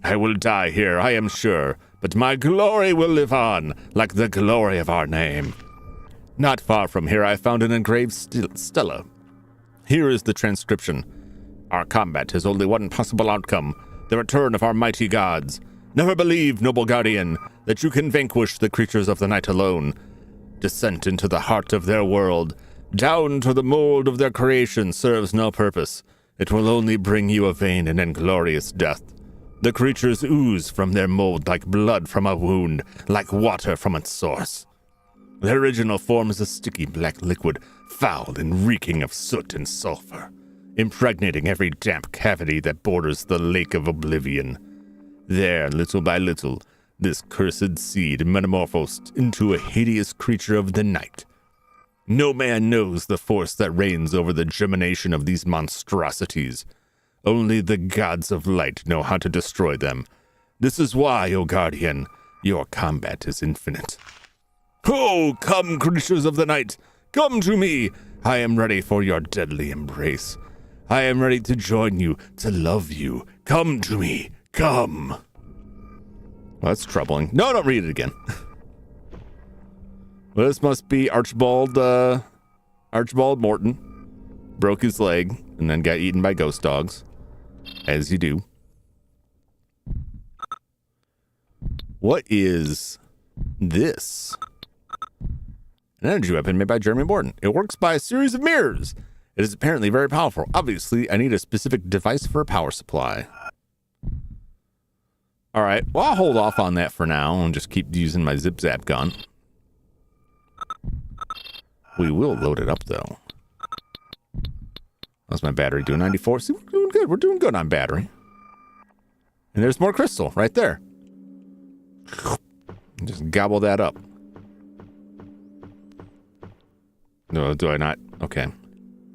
I will die here, I am sure, but my glory will live on, like the glory of our name. Not far from here I found an engraved stela. Here is the transcription. Our combat has only one possible outcome, the return of our mighty gods. Never believe, noble guardian, that you can vanquish the creatures of the night alone. Descent into the heart of their world, down to the mold of their creation serves no purpose. It will only bring you a vain and inglorious death. The creatures ooze from their mold like blood from a wound, like water from its source. Their original form is a sticky black liquid, foul and reeking of soot and sulfur, impregnating every damp cavity that borders the lake of oblivion. There, little by little, this cursed seed metamorphosed into a hideous creature of the night. No man knows the force that reigns over the germination of these monstrosities. Only the gods of light know how to destroy them. This is why, O Guardian, your combat is infinite. Oh, come, creatures of the night, come to me. I am ready for your deadly embrace. I am ready to join you, to love you. Come to me, come. Well, that's troubling. No, don't read it again. Well, this must be Archibald Morton. Broke his leg and then got eaten by ghost dogs. As you do. What is this? An energy weapon made by Jeremy Morton. It works by a series of mirrors. It is apparently very powerful. Obviously, I need a specific device for a power supply. All right, well, I'll hold off on that for now and just keep using my zip-zap gun. We will load it up, though. How's my battery doing? 94? See, we're doing good. We're doing good on battery. And there's more crystal right there. Just gobble that up. No, do I not? Okay.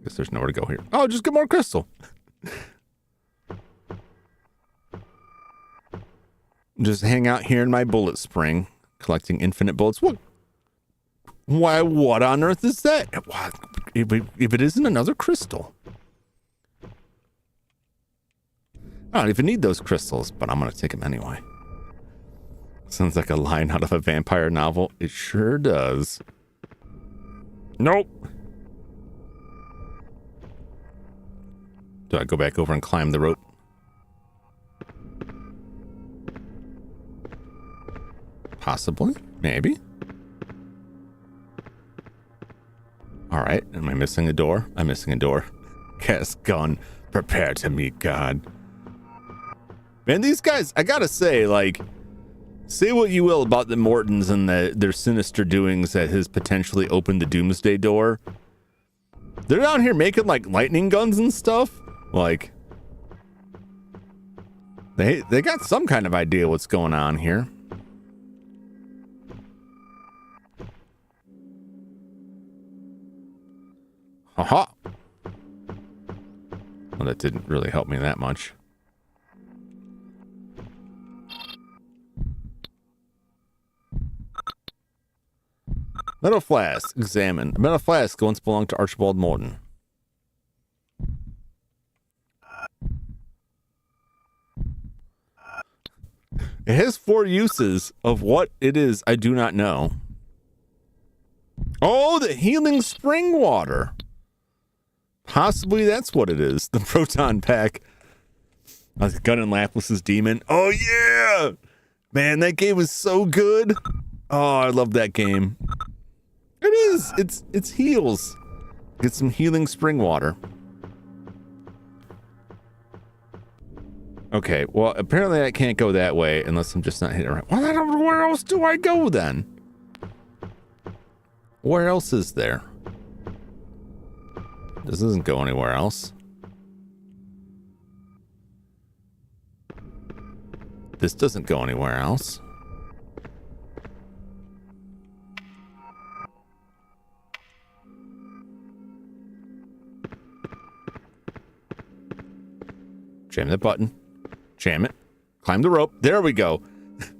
Guess there's nowhere to go here. Oh, just get more crystal. Just hang out here in my bullet spring, collecting infinite bullets. What? Why, what on earth is that? If it isn't another crystal. I don't even need those crystals, but I'm going to take them anyway. Sounds like a line out of a vampire novel. It sure does. Nope. Do I go back over and climb the rope? Possibly. Maybe. All right. Am I missing a door? I'm missing a door. Cast gun. Prepare to meet God. Man, these guys, I gotta say, like, say what you will about the Mortons and their sinister doings that has potentially opened the doomsday door. They're down here making, like, lightning guns and stuff. Like, they got some kind of idea what's going on here. Aha! Well, that didn't really help me that much. Metal flask, examine. A metal flask once belonged to Archibald Morton. It has 4 uses. Of what it is, I do not know. Oh, the healing spring water. Possibly that's what it is. The proton pack. I was gunning Laplace's demon. Oh, yeah. Man, that game was so good. Oh, I love that game. It is. It's heals. Get some healing spring water. Okay, well, apparently I can't go that way unless I'm just not hitting it right. Well, I don't know, where else do I go then? Where else is there? This doesn't go anywhere else. This doesn't go anywhere else. Jam that button. Jam it. Climb the rope. There we go.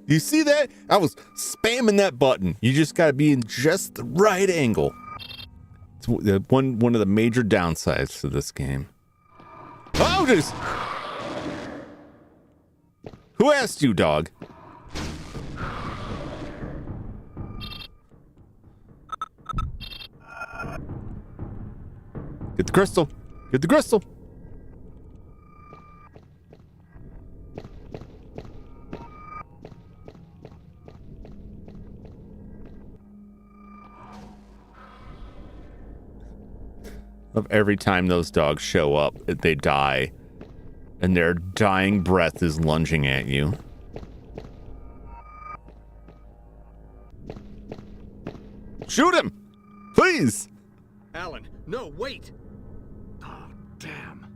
You see that? I was spamming that button. You just got to be in just the right angle. It's one of the major downsides to this game. Oh, jeez. Who asked you, dog? Get the crystal. Get the crystal. Of every time those dogs show up, they die, and their dying breath is lunging at you. Shoot him! Please! Alan, no, wait! Oh, damn.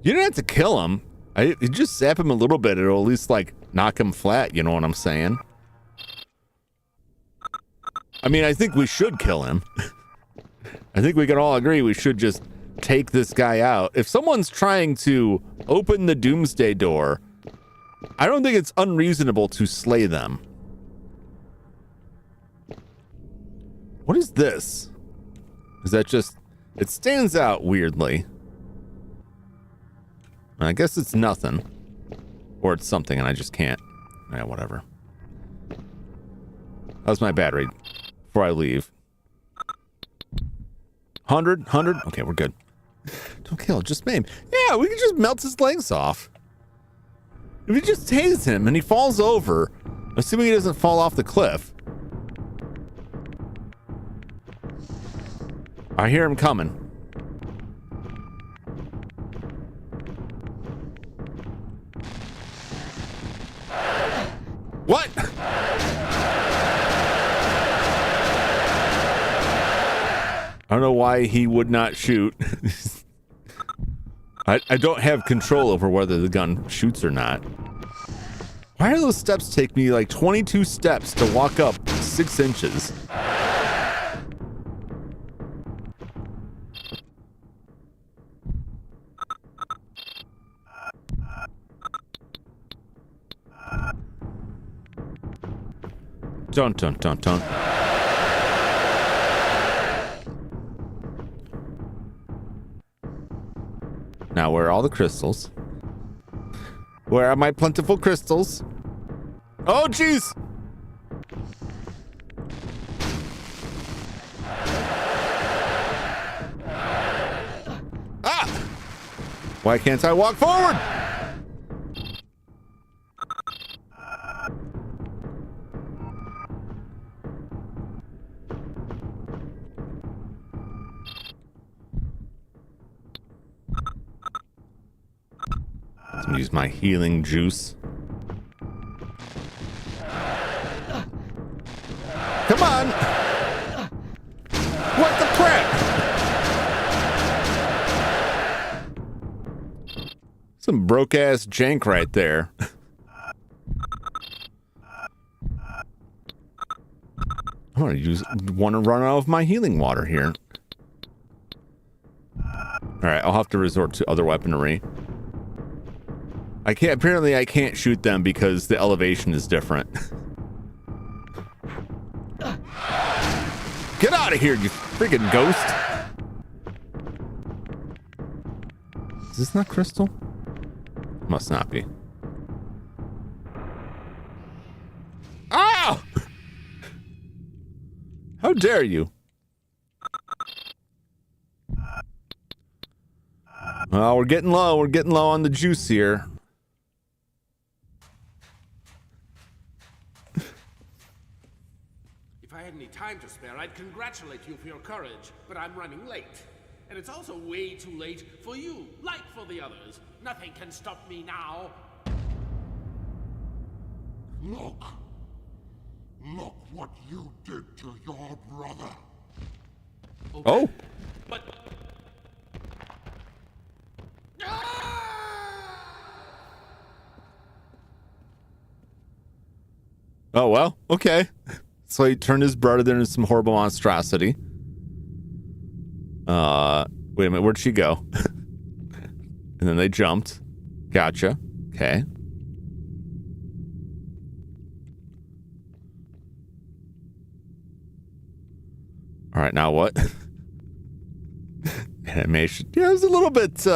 You didn't have to kill him. You just zap him a little bit, it'll at least, like, knock him flat, you know what I'm saying? I mean, I think we should kill him. I think we can all agree we should just take this guy out. If someone's trying to open the doomsday door, I don't think it's unreasonable to slay them. What is this? Is that just... It stands out weirdly. I guess it's nothing. Or it's something and I just can't. Yeah, whatever. How's my battery? Before I leave. 100? Okay, we're good. Don't kill, just maim. Yeah, we can just melt his legs off. If we just tase him and he falls over, assuming he doesn't fall off the cliff. I hear him coming. What? I don't know why he would not shoot. I don't have control over whether the gun shoots or not. Why do those steps take me like 22 steps to walk up 6 inches? Dun dun dun dun. Now, where are all the crystals? Where are my plentiful crystals? Oh, jeez! Ah! Why can't I walk forward? Use my healing juice. Come on! What the crap? Some broke-ass jank right there. I'm gonna run out of my healing water here. Alright, I'll have to resort to other weaponry. Apparently I can't shoot them because the elevation is different. Get out of here, you freaking ghost! Is this not crystal? Must not be. How dare you? Well, we're getting low. We're getting low on the juice here. If I had any time to spare, I'd congratulate you for your courage, but I'm running late. And it's also way too late for you, like for the others. Nothing can stop me now. Look. Look what you did to your brother. Okay. Oh. But... Oh, well, okay. So he turned his brother into some horrible monstrosity. Wait a minute, where'd she go? And then they jumped. Gotcha. Okay. All right, now what? Animation. Yeah, it was a little bit,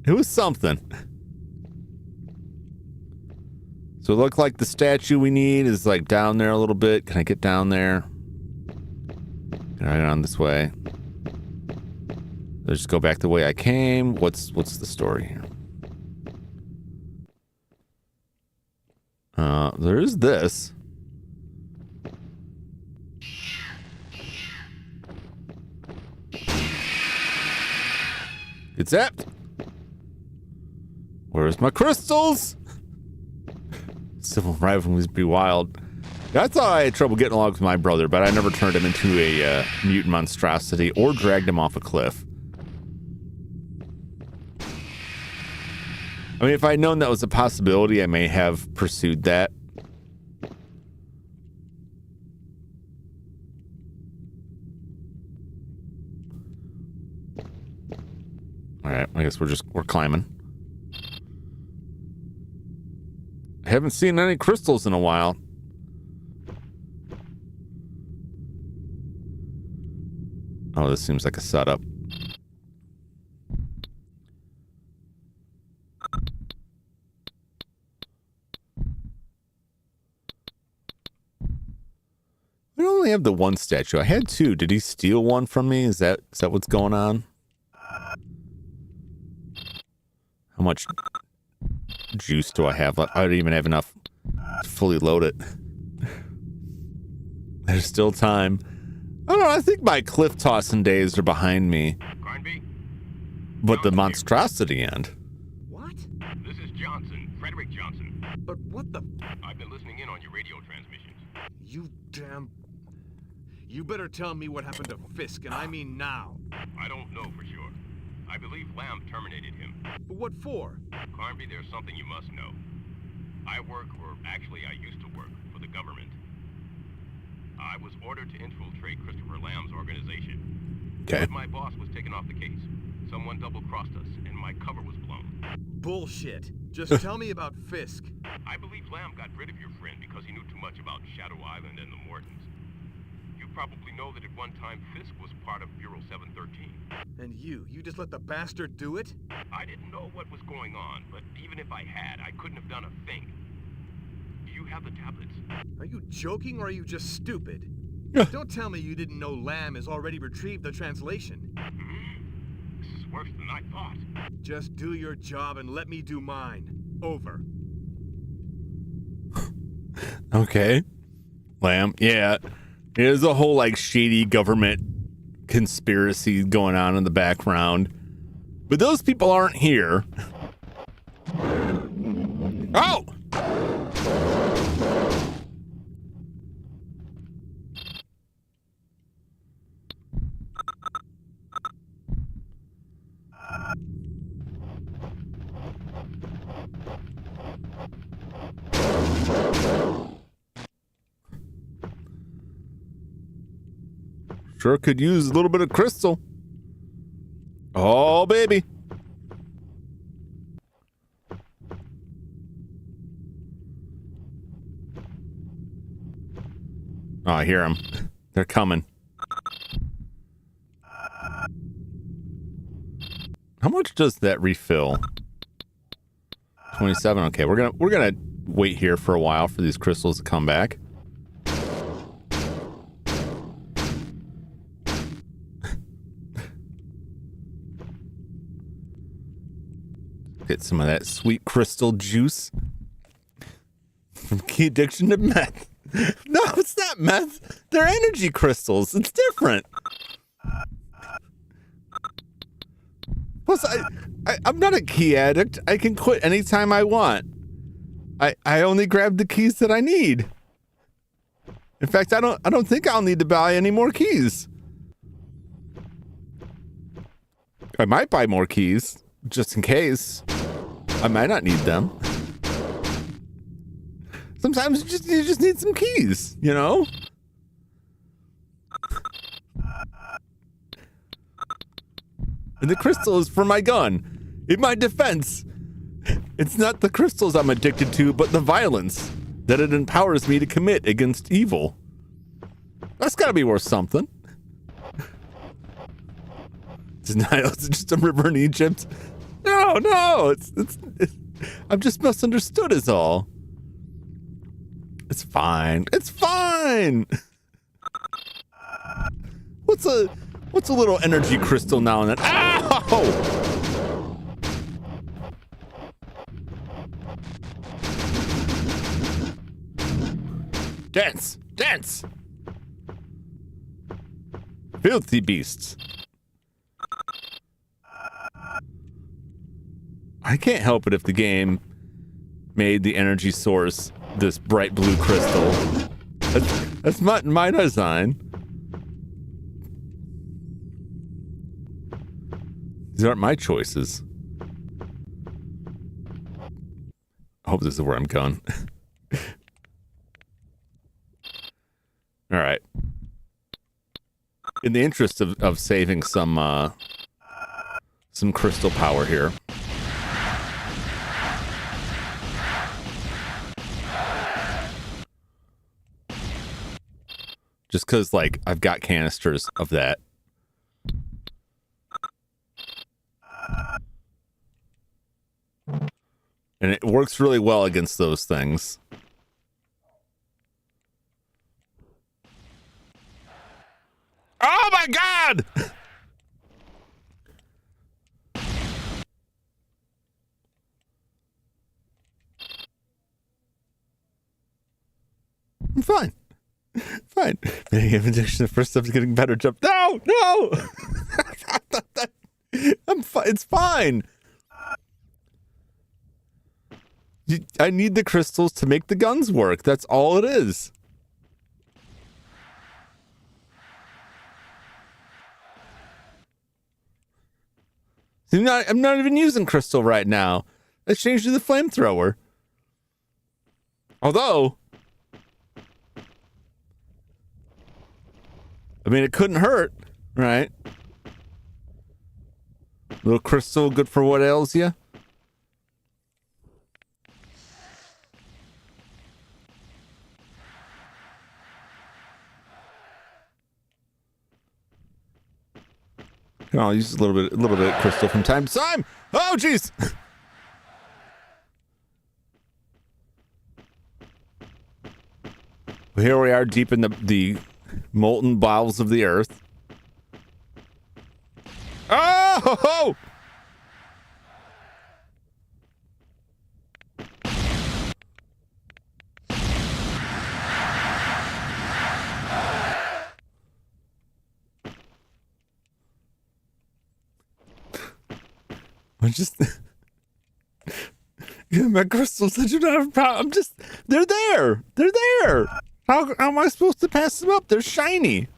it was something. So it looked like the statue we need is like down there a little bit. Can I get down there? Can I get on this way? Let's just go back the way I came. What's the story here? There is this. It's zapped. Where's my crystals? Civil rivalries be wild. I thought I had trouble getting along with my brother, but I never turned him into a mutant monstrosity or dragged him off a cliff. I mean, if I'd known that was a possibility, I may have pursued that. All right, I guess we're climbing. I haven't seen any crystals in a while. Oh, this seems like a setup. We only have the one statue. I had two. Did he steal one from me? Is that what's going on? How much juice do I have? I don't even have enough to fully load it. There's still time. I don't know. I think my cliff tossing days are behind me. Carnby? But the monstrosity end. What? This is Johnson, Frederick Johnson. But what the... I've been listening in on your radio transmissions. You damn... You better tell me what happened to Fisk, and I mean now. I don't know for sure. I believe Lamb terminated him. But what for? Carnby, there's something you must know. I work, or actually I used to work, for the government. I was ordered to infiltrate Christopher Lamb's organization. Okay. But my boss was taken off the case. Someone double-crossed us, and my cover was blown. Bullshit. Just tell me about Fisk. I believe Lamb got rid of your friend because he knew too much about Shadow Island and the Mortons. You probably know that at one time Fisk was part of Bureau 713. And you just let the bastard do it? I didn't know what was going on, but even if I had, I couldn't have done a thing. Do you have the tablets? Are you joking or are you just stupid? Yeah. Don't tell me you didn't know Lamb has already retrieved the translation. This is worse than I thought. Just do your job and let me do mine. Over. Okay. Lamb. Yeah. There's a whole like shady government conspiracy going on in the background. But those people aren't here. Oh! Sure could use a little bit of crystal. Oh, baby. Oh, I hear them. They're coming. How much does that refill? 27. Okay, we're gonna wait here for a while for these crystals to come back. Get some of that sweet crystal juice. From key addiction to meth. No, it's not meth. They're energy crystals. It's different. Plus, I'm not a key addict. I can quit anytime I want. I only grab the keys that I need. In fact, I don't think I'll need to buy any more keys. I might buy more keys just in case. I might not need them. Sometimes you just need some keys, you know? And the crystal is for my gun. In my defense, it's not the crystals I'm addicted to, but the violence that it empowers me to commit against evil. That's gotta be worth something. It's just a river in Egypt. No, it's I'm just misunderstood is all. It's fine. It's fine. What's a little energy crystal now and then? Ow! Dance! Filthy beasts. I can't help it if the game made the energy source this bright blue crystal. That's my design. These aren't my choices. I hope this is where I'm going. All right. In the interest of saving some crystal power here. Just because, like, I've got canisters of that. And it works really well against those things. Oh my God! I'm fine. Fine. Maybe addiction. The first step is getting better. Jump. No! I'm fine. It's fine. I need the crystals to make the guns work. That's all it is. See, I'm not even using crystal right now. Let's change to the flamethrower. Although, I mean, it couldn't hurt, right? Little crystal, good for what ails you. I'll use a little bit of crystal from time to time. Oh, jeez. Here we are, deep in the molten bowels of the earth. Oh! Ho, ho! I'm just... Yeah, my crystals, I do not have a problem. They're there. They're there. How am I supposed to pass them up? They're shiny.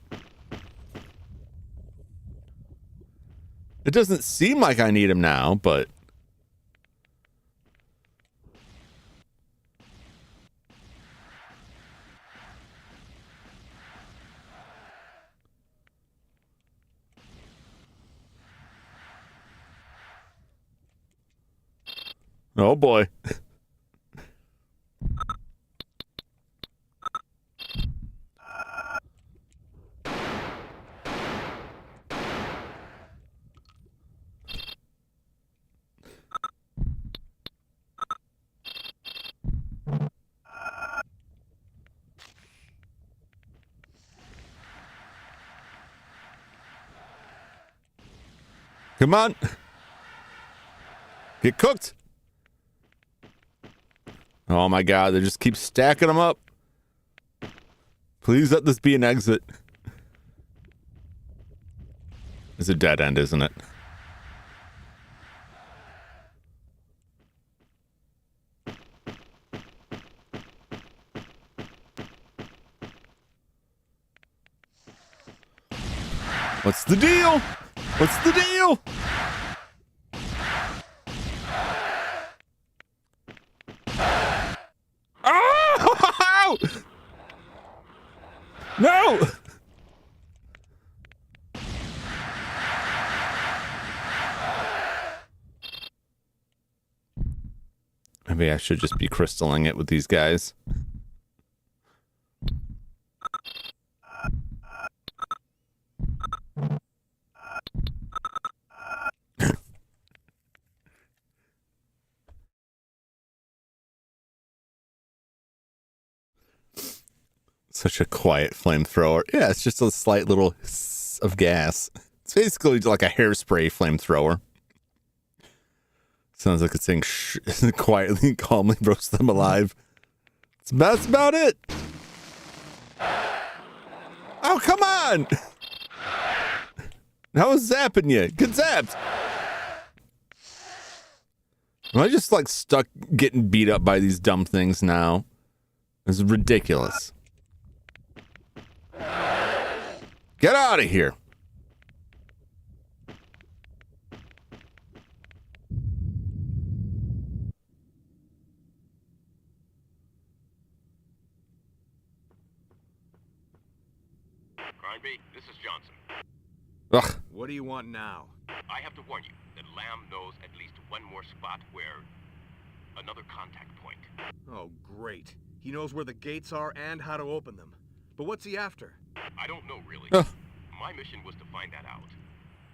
It doesn't seem like I need them now, but... Oh boy. Come on. Get cooked. Oh my god, they just keep stacking them up. Please let this be an exit. It's a dead end, isn't it? What's the deal? What's the deal? Oh! No! Maybe I should just be crystalling it with these guys. Such a quiet flamethrower. Yeah, it's just a slight little hiss of gas. It's basically like a hairspray flamethrower. Sounds like it's saying shh, quietly and calmly roast them alive. That's about it. Oh, come on. I was zapping you. Get zapped. Am I just like stuck getting beat up by these dumb things now? This is ridiculous. Get out of here. Carnby, this is Johnson. Ugh. What do you want now? I have to warn you that Lamb knows at least one more spot where... another contact point. Oh, great. He knows where the gates are and how to open them. But what's he after? I don't know, really. My mission was to find that out.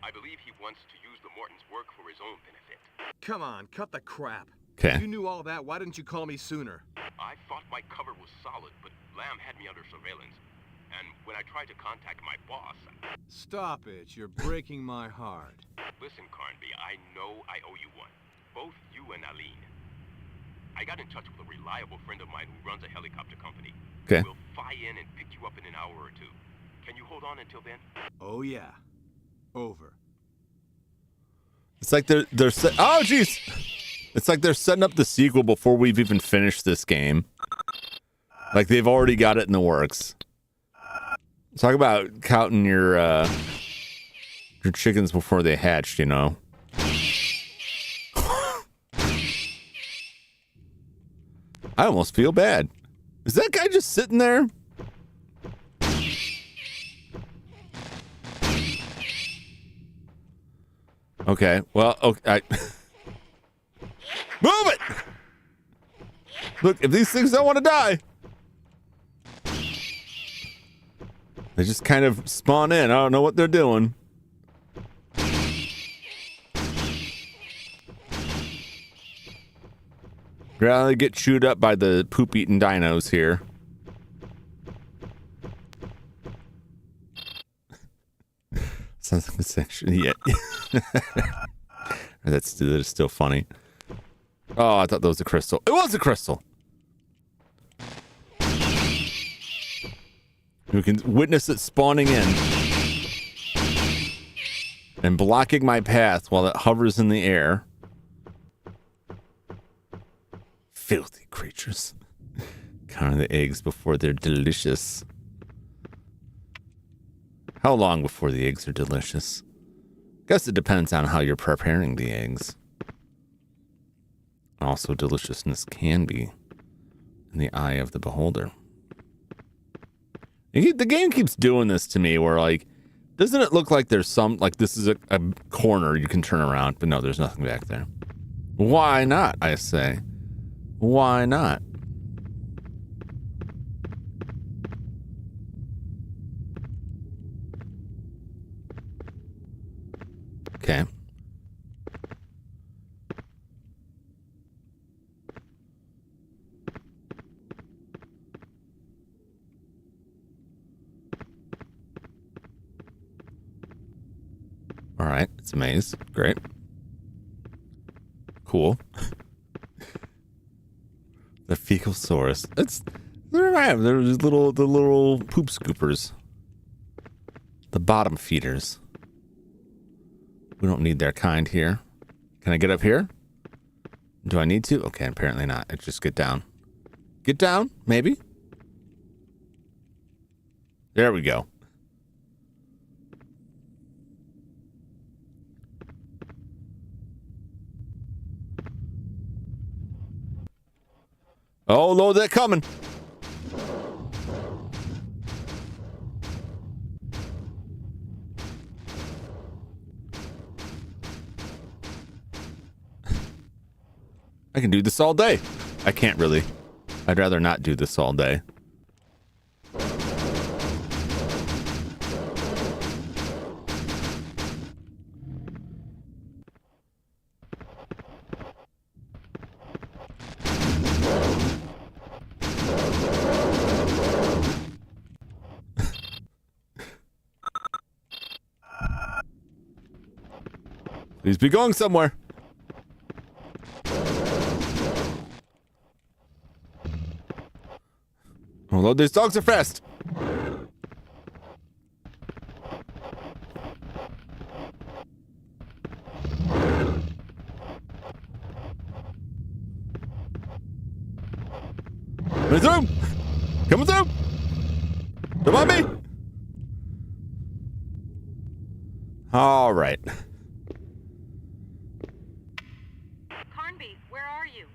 I believe he wants to use the Mortons' work for his own benefit. Come on, cut the crap. Okay. If you knew all that, why didn't you call me sooner? I thought my cover was solid, but Lamb had me under surveillance. And when I tried to contact my boss... Stop it. You're breaking my heart. Listen, Carnby, I know I owe you one. Both you and Aline. I got in touch with a reliable friend of mine who runs a helicopter company. Okay. We'll fly in and pick you up in an hour or two. Can you hold on until then? Oh, yeah. Over. It's like they're oh jeez. It's like they're setting up the sequel before we've even finished this game. Like they've already got it in the works. Talk about counting your chickens before they hatched, you know. I almost feel bad. Is that guy just sitting there? Okay, well, okay. Move it! Look, if these things don't want to die, they just kind of spawn in. I don't know what they're doing. Rather get chewed up by the poop-eating dinos here. Sounds like it's actually, yeah. that is still funny. Oh, I thought that was a crystal. It was a crystal. We can witness it spawning in and blocking my path while it hovers in the air. Filthy creatures. Count the eggs before they're delicious. How long before the eggs are delicious? Guess it depends on how you're preparing the eggs. Also, deliciousness can be in the eye of the beholder. The game keeps doing this to me where, like, doesn't it look like there's some, like, this is a corner you can turn around, but no, there's nothing back there. Why not, I say? Why not? Okay. All right, it's a maze. Great. Cool. Fecalsaurus. There's the little poop scoopers. The bottom feeders. We don't need their kind here. Can I get up here? Do I need to? Okay, apparently not. I just get down. Get down, maybe? There we go. Oh, Lord, they're coming. I can do this all day. I can't really. I'd rather not do this all day. Please be going somewhere. Although these dogs are fast. Coming through! Coming through! Come on, me! All right. Carnby, where are you?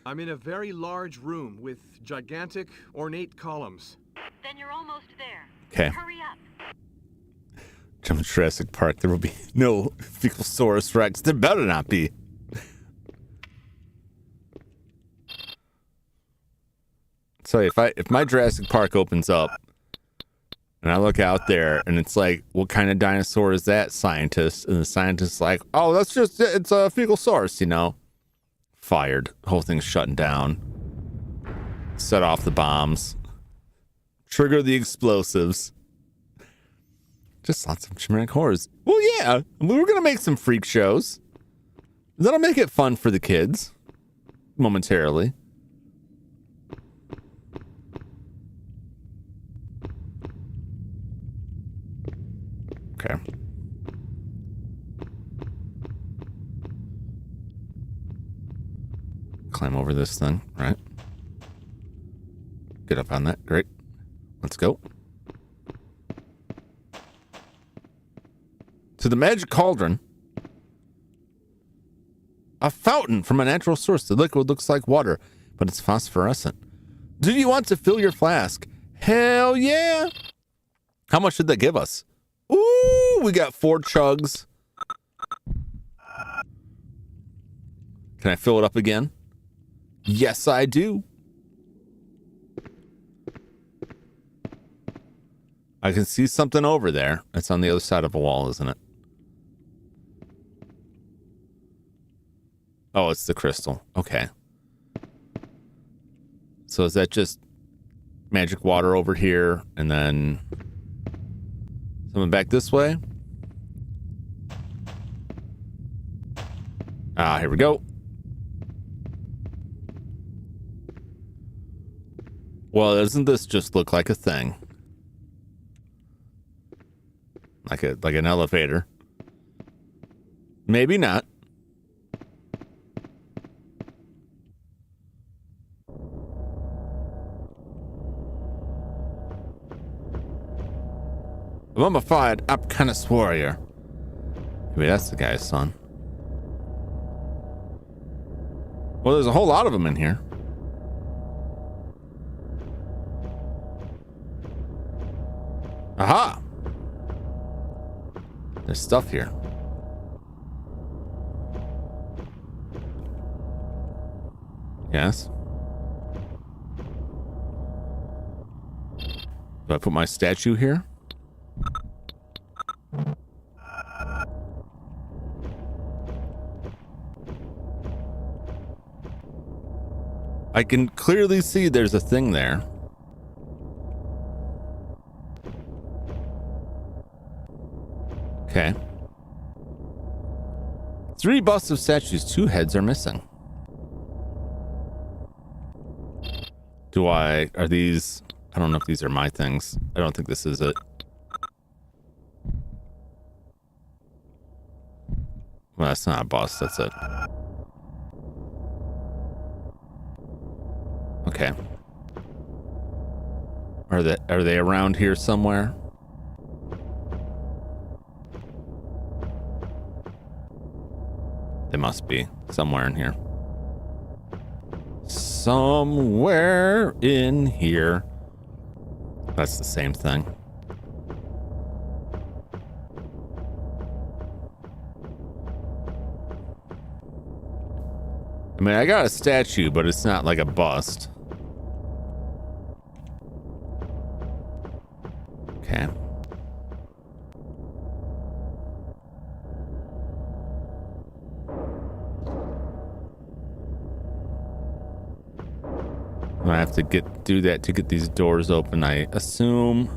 I'm in a very large room with gigantic, ornate columns. Then you're almost there. Okay. Hurry up. Jump Jurassic Park. There will be no Fecalsaurus Rex. There better not be. So if my Jurassic Park opens up and I look out there and it's like, what kind of dinosaur is that, scientist? And the scientist's like, oh, it's a Fecalsaurus, you know. Fired. Whole thing's shutting down. Set off the bombs. Trigger the explosives. Just lots of chimeric horrors. Well, yeah, we were gonna make some freak shows. That'll make it fun for the kids. Momentarily. Okay. Climb over this thing, right? Get up on that. Great. Let's go. To the magic cauldron. A fountain from a natural source. The liquid looks like water, but it's phosphorescent. Do you want to fill your flask? Hell yeah! How much did they give us? Ooh, we got 4 chugs. Can I fill it up again? Yes, I do. I can see something over there. It's on the other side of a wall, isn't it? Oh, it's the crystal. Okay. So is that just magic water over here and then something back this way? Ah, here we go. Well, doesn't this just look like a thing? Like an elevator. Maybe not. A mummified Apcanis warrior. Maybe that's the guy's son. Well, there's a whole lot of them in here. Aha! There's stuff here. Yes. Do I put my statue here? I can clearly see there's a thing there. Okay. 3 busts of statues, 2 heads are missing. Are these, I don't know if these are my things. I don't think this is it. Well, that's not a bus, that's it. Okay. Are they around here somewhere? They must be somewhere in here. Somewhere in here. That's the same thing. I mean, I got a statue, but it's not like a bust. Okay. I have to do that to get these doors open, I assume.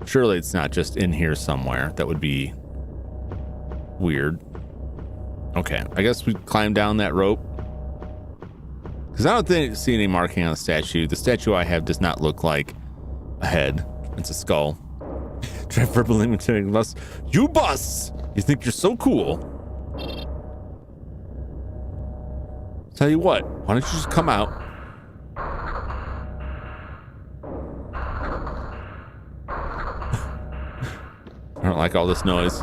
Surely it's not just in here somewhere. That would be weird. Okay, I guess we climb down that rope. Because I don't see any marking on the statue. The statue I have does not look like a head. It's a skull. Try verbally imitating us. You busts! You think you're so cool. Tell you what, why don't you just come out? I don't like all this noise.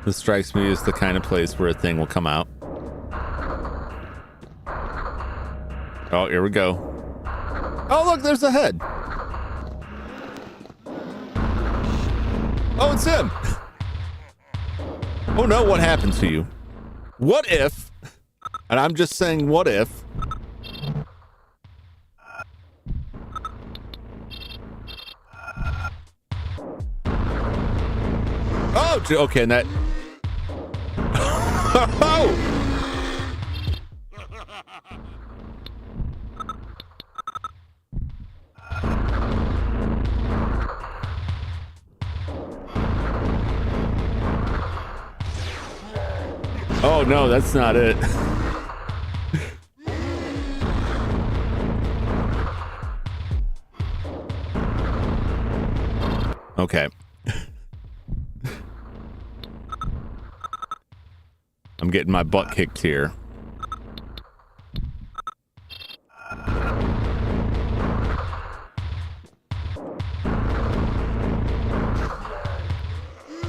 This strikes me as the kind of place where a thing will come out. Oh, here we go. Oh, look, there's a head. Oh, it's him. Oh no, what happened to you? What if, and I'm just saying what if, oh, okay, and that, oh no, that's not it. Okay. I'm getting my butt kicked here.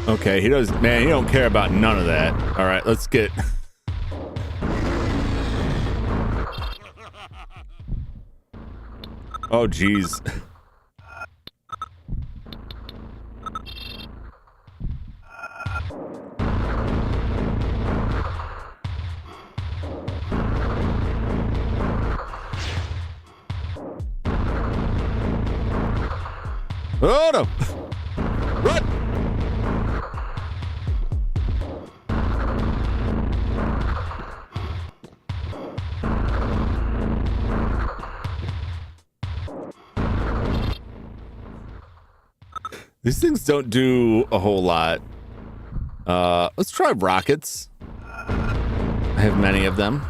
Okay, he does, man, he don't care about none of that. All right, let's get. Oh, geez. Oh no! Run! These things don't do a whole lot. Let's try rockets. I have many of them.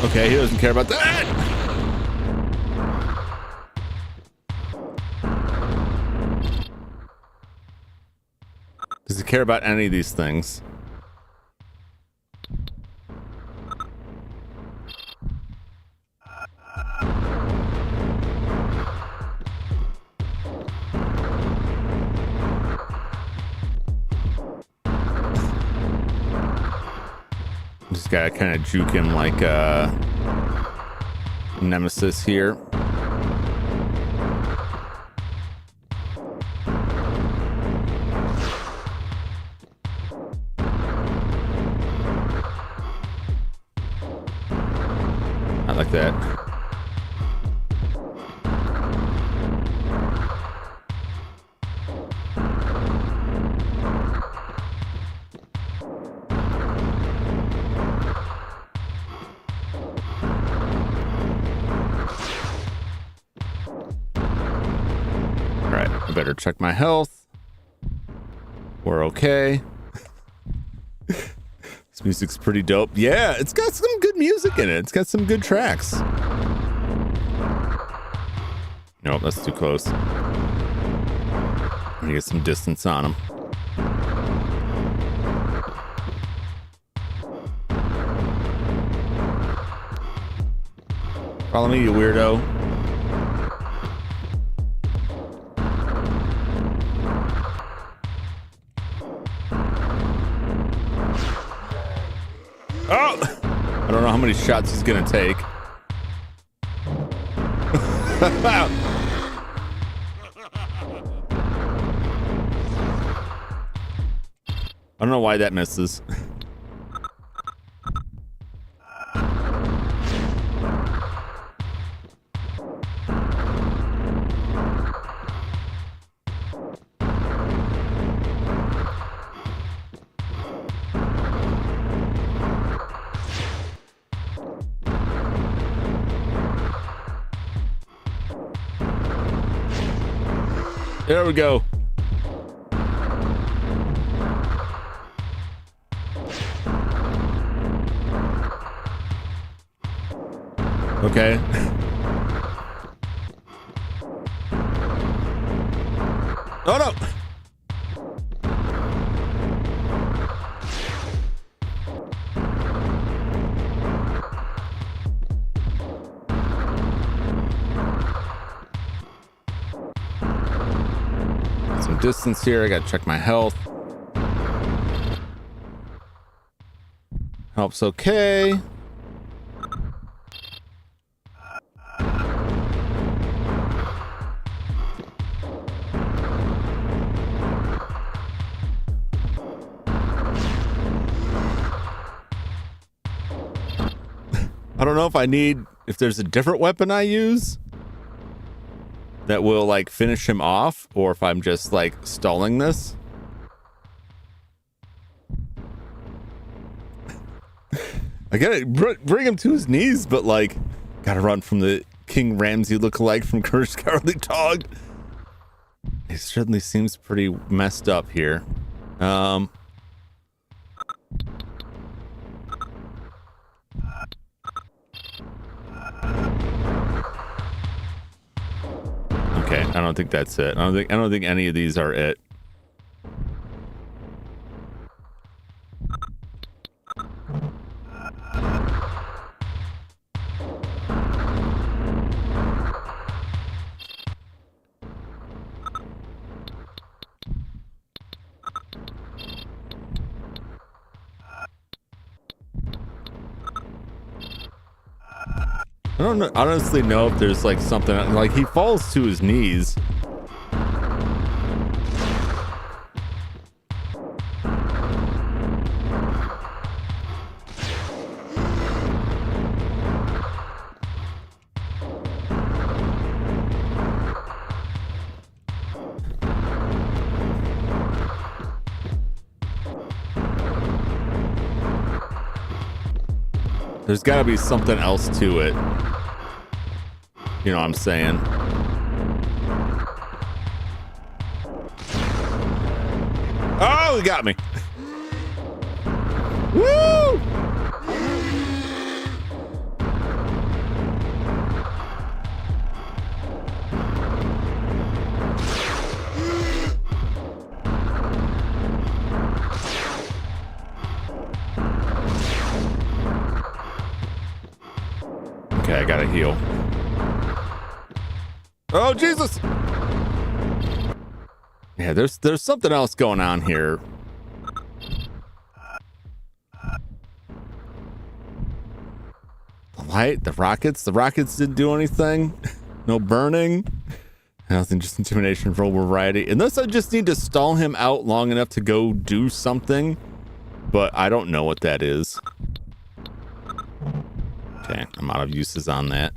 Okay, he doesn't care about that. Does he care about any of these things? Just gotta kind of juke him like a nemesis here. Not like that. Better check my health. We're okay. This music's pretty dope. Yeah, it's got some good music in it. It's got some good tracks. No, that's too close. I'm gonna get some distance on him. Follow me, you weirdo. Oh! I don't know how many shots he's gonna take. I don't know why that misses. There we go. Okay. Oh no. Some distance here. I gotta check my health. Help's okay. I don't know if there's a different weapon I use that will like finish him off, or if I'm just like stalling this. I gotta bring him to his knees, but like, gotta run from the King Ramsay lookalike from Courage the Cowardly Dog. He certainly seems pretty messed up here. Okay, I don't think that's it. I don't think any of these are it. I don't honestly know if there's like something like he falls to his knees. There's got to be something else to it. You know what I'm saying? Oh, he got me. Woo! Okay, I gotta heal. Oh, Jesus! Yeah, there's something else going on here. The light, the rockets didn't do anything. No burning. Nothing, just intimidation for variety. Unless I just need to stall him out long enough to go do something. But I don't know what that is. Okay, I'm out of uses on that.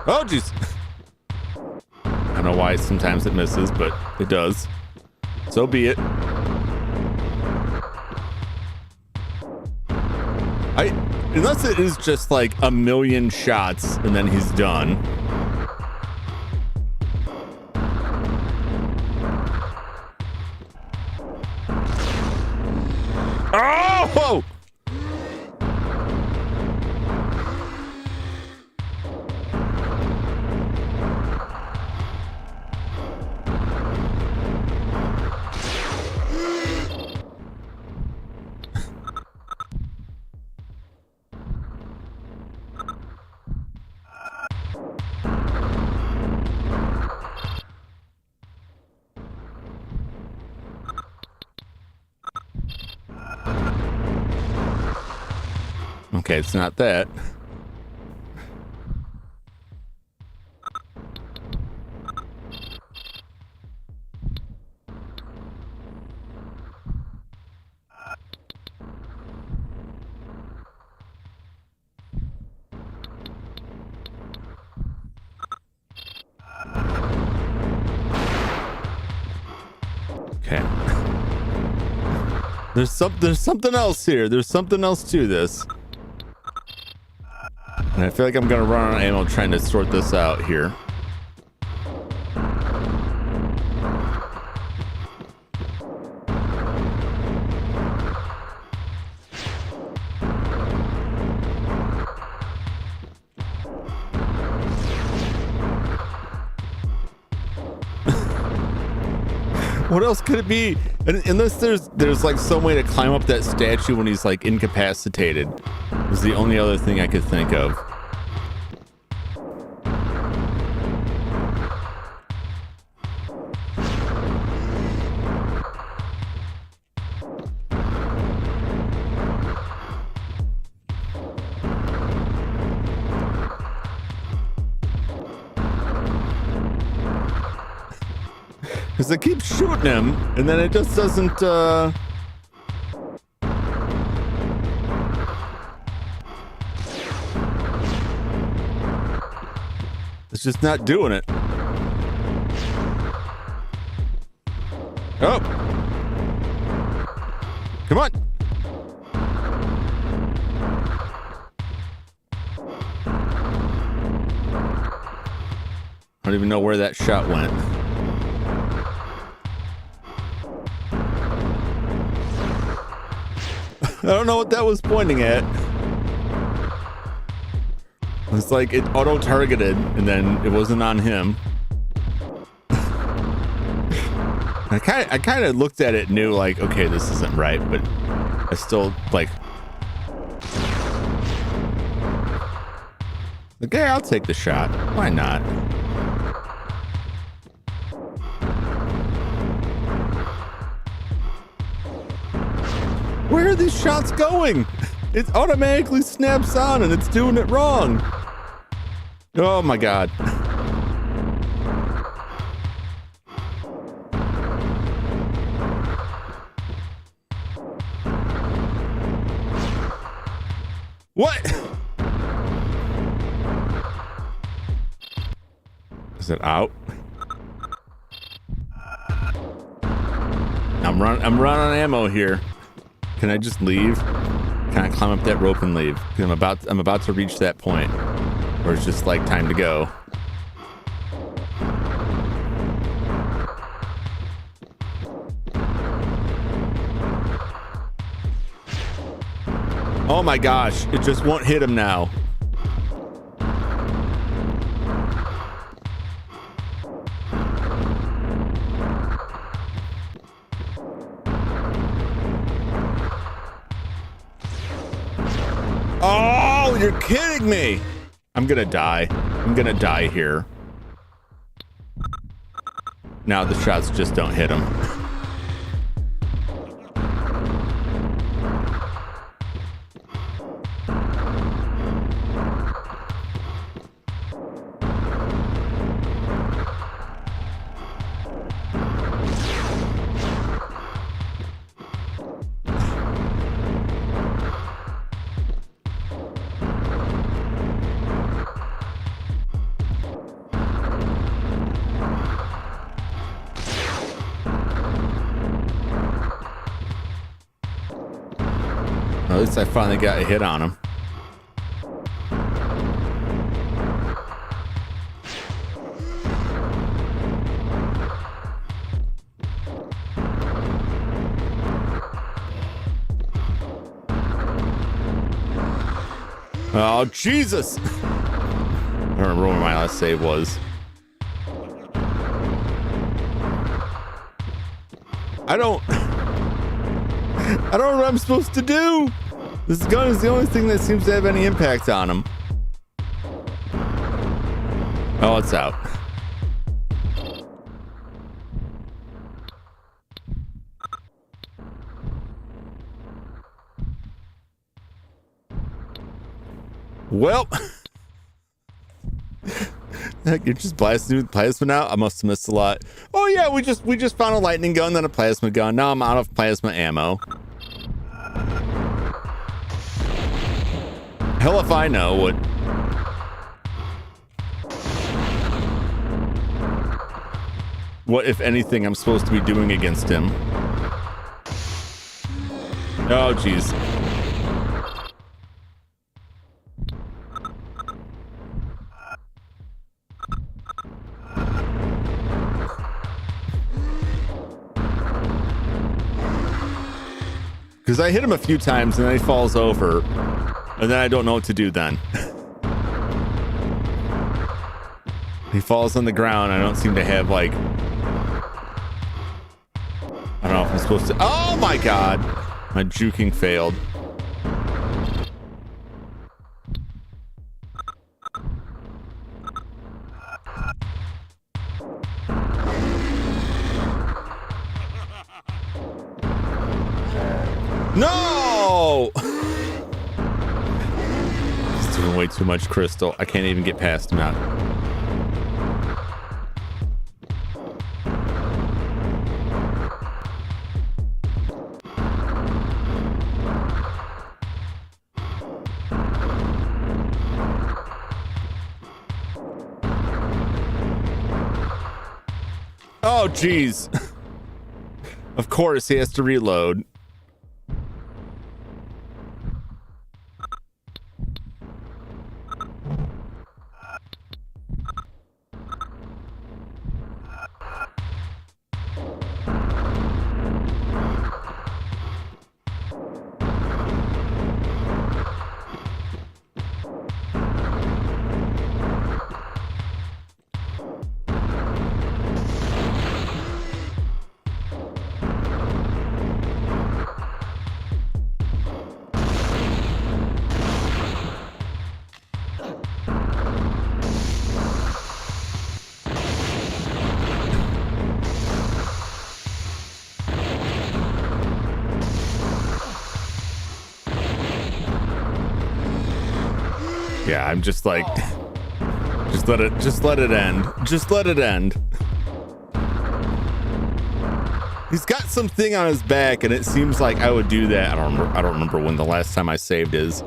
Oh, jeez. I don't know why sometimes it misses, but it does. So be it. Unless it is just like a million shots and then he's done. Oh! Okay, it's not that. Okay. There's something else here. There's something else to this. And I feel like I'm gonna run out of ammo trying to sort this out here. What else could it be? Unless there's like some way to climb up that statue when he's like incapacitated. Was the only other thing I could think of. Because I keep shooting him, and then it just doesn't, it's just not doing it. Oh! Come on! I don't even know where that shot went. I don't know what that was pointing at. It's like it auto-targeted and then it wasn't on him. I kind of looked at it and knew like, okay, this isn't right, but I still like, okay, I'll take the shot. Why not? Where are these shots going? It automatically snaps on and it's doing it wrong. Oh my God. What? Is it out? I'm running on ammo here. Can I just leave? Can I climb up that rope and leave? I'm about to reach that point where it's just like time to go. Oh my gosh, it just won't hit him now. Oh, you're kidding me. I'm gonna die. I'm gonna die here. Now the shots just don't hit him. At least I finally got a hit on him. Oh, Jesus! I don't remember where my last save was. I don't know what I'm supposed to do. This gun is the only thing that seems to have any impact on him. Oh, it's out. Well, you're just blasting with plasma now. I must have missed a lot. Oh yeah, we just found a lightning gun, then a plasma gun. Now I'm out of plasma ammo. Hell if I know what if anything I'm supposed to be doing against him. Oh jeez. Because I hit him a few times and then he falls over. And then I don't know what to do then. He falls on the ground. I don't seem to have like... I don't know if I'm supposed to... Oh my god! My juking failed. No! He's doing way too much crystal. I can't even get past him now. Oh, jeez. Of course, he has to reload. Yeah, I'm just like, just let it end. Just let it end. He's got something on his back, and it seems like I would do that. I don't remember when the last time I saved is.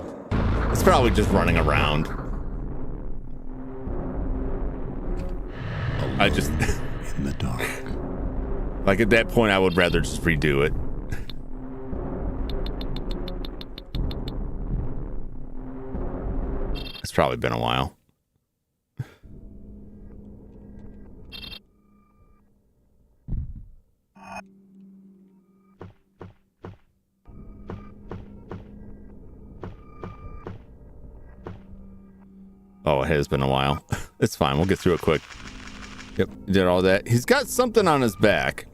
It's probably just running around. I just in the dark. Like at that point, I would rather just redo it. It's probably been a while. Oh, it has been a while. It's fine. We'll get through it quick. Yep, did all that. He's got something on his back.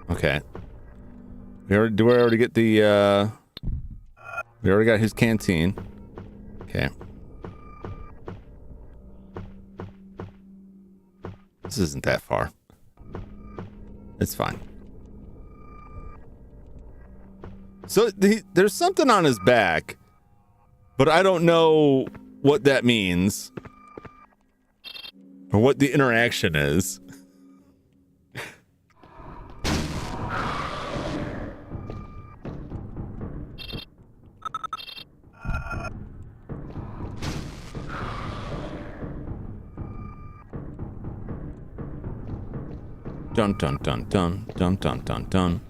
Okay. Do we already get the, we already got his canteen. Okay. This isn't that far. It's fine. So there's something on his back, but I don't know what that means or what the interaction is. Dun dun dun dun dun dun dun dun.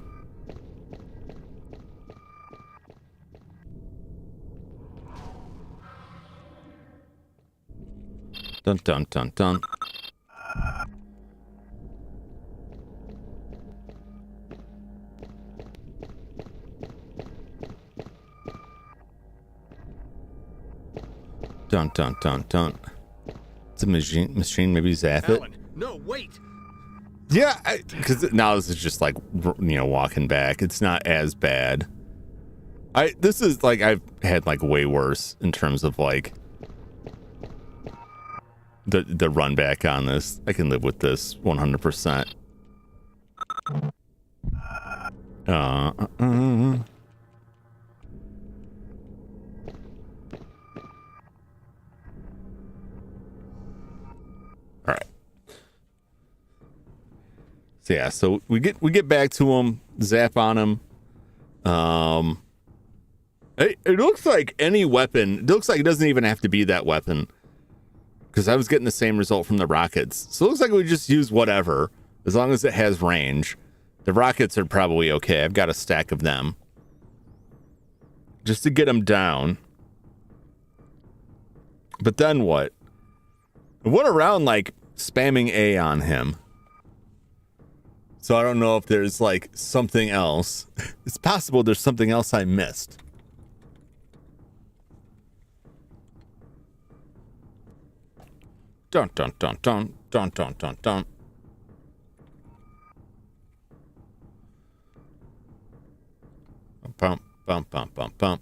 Dun dun dun dun. Dun dun dun dun. It's a machine. Maybe zap it. Alan, no, wait. Yeah, because now this is just like, you know, walking back. It's not as bad. This is like, I've had like way worse in terms of like the run back on this. I can live with this 100%. All right. So yeah, so we get back to him, zap on him. It looks like any weapon. It looks like it doesn't even have to be that weapon, because I was getting the same result from the rockets. So it looks like we just use whatever, as long as it has range. The rockets are probably okay. I've got a stack of them, just to get him down. But then what? I went around like spamming A on him. So I don't know if there's like something else. It's possible there's something else I missed. Dun dun dun dun dun dun dun dun. Bump bump bump bump bump.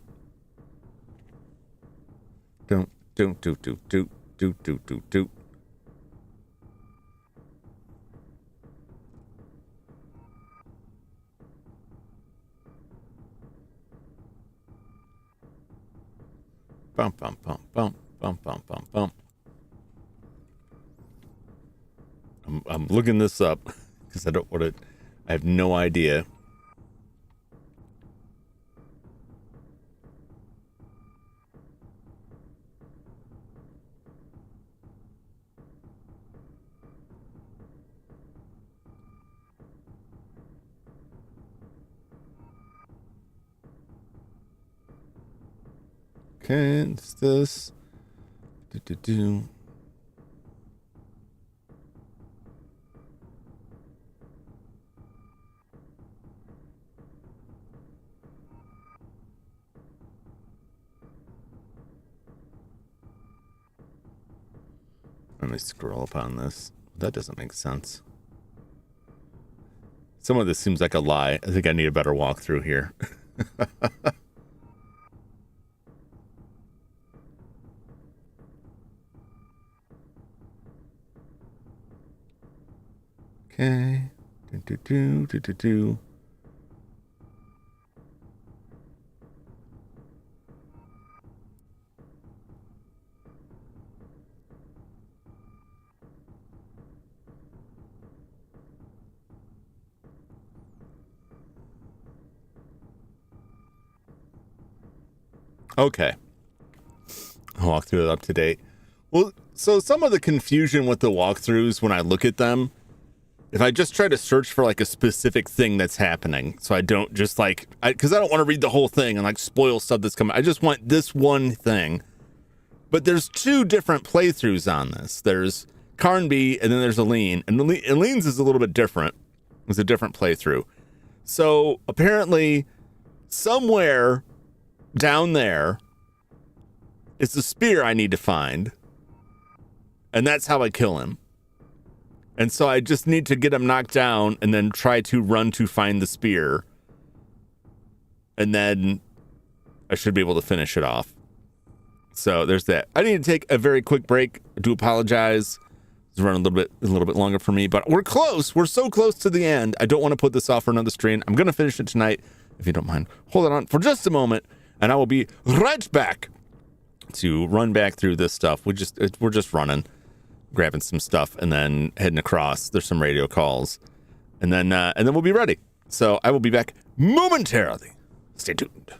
Don't do do do do do do do do. Bump bump bump bump bump bump bump bump. I'm looking this up because I don't want to. I have no idea. Okay, it's this. Do. Let me scroll up on this. That doesn't make sense. Some of this seems like a lie. I think I need a better walkthrough here. Okay. Do. Okay. I'll walk through it up to date. Well, so some of the confusion with the walkthroughs when I look at them, if I just try to search for like a specific thing that's happening, so I don't just like, because I don't want to read the whole thing and like spoil stuff that's coming. I just want this one thing. But there's two different playthroughs on this. There's Carnby and then there's Aline. And Aline's is a little bit different. It's a different playthrough. So apparently somewhere down there is the spear I need to find. And that's how I kill him. And so I just need to get him knocked down and then try to run to find the spear. And then I should be able to finish it off. So there's that. I need to take a very quick break. I do apologize. It's running a little bit longer for me, but we're close. We're so close to the end. I don't want to put this off for another stream. I'm going to finish it tonight, if you don't mind. Hold on for just a moment, and I will be right back to run back through this stuff. We're just running, grabbing some stuff, and then heading across. There's some radio calls, and then we'll be ready. So I will be back momentarily. Stay tuned.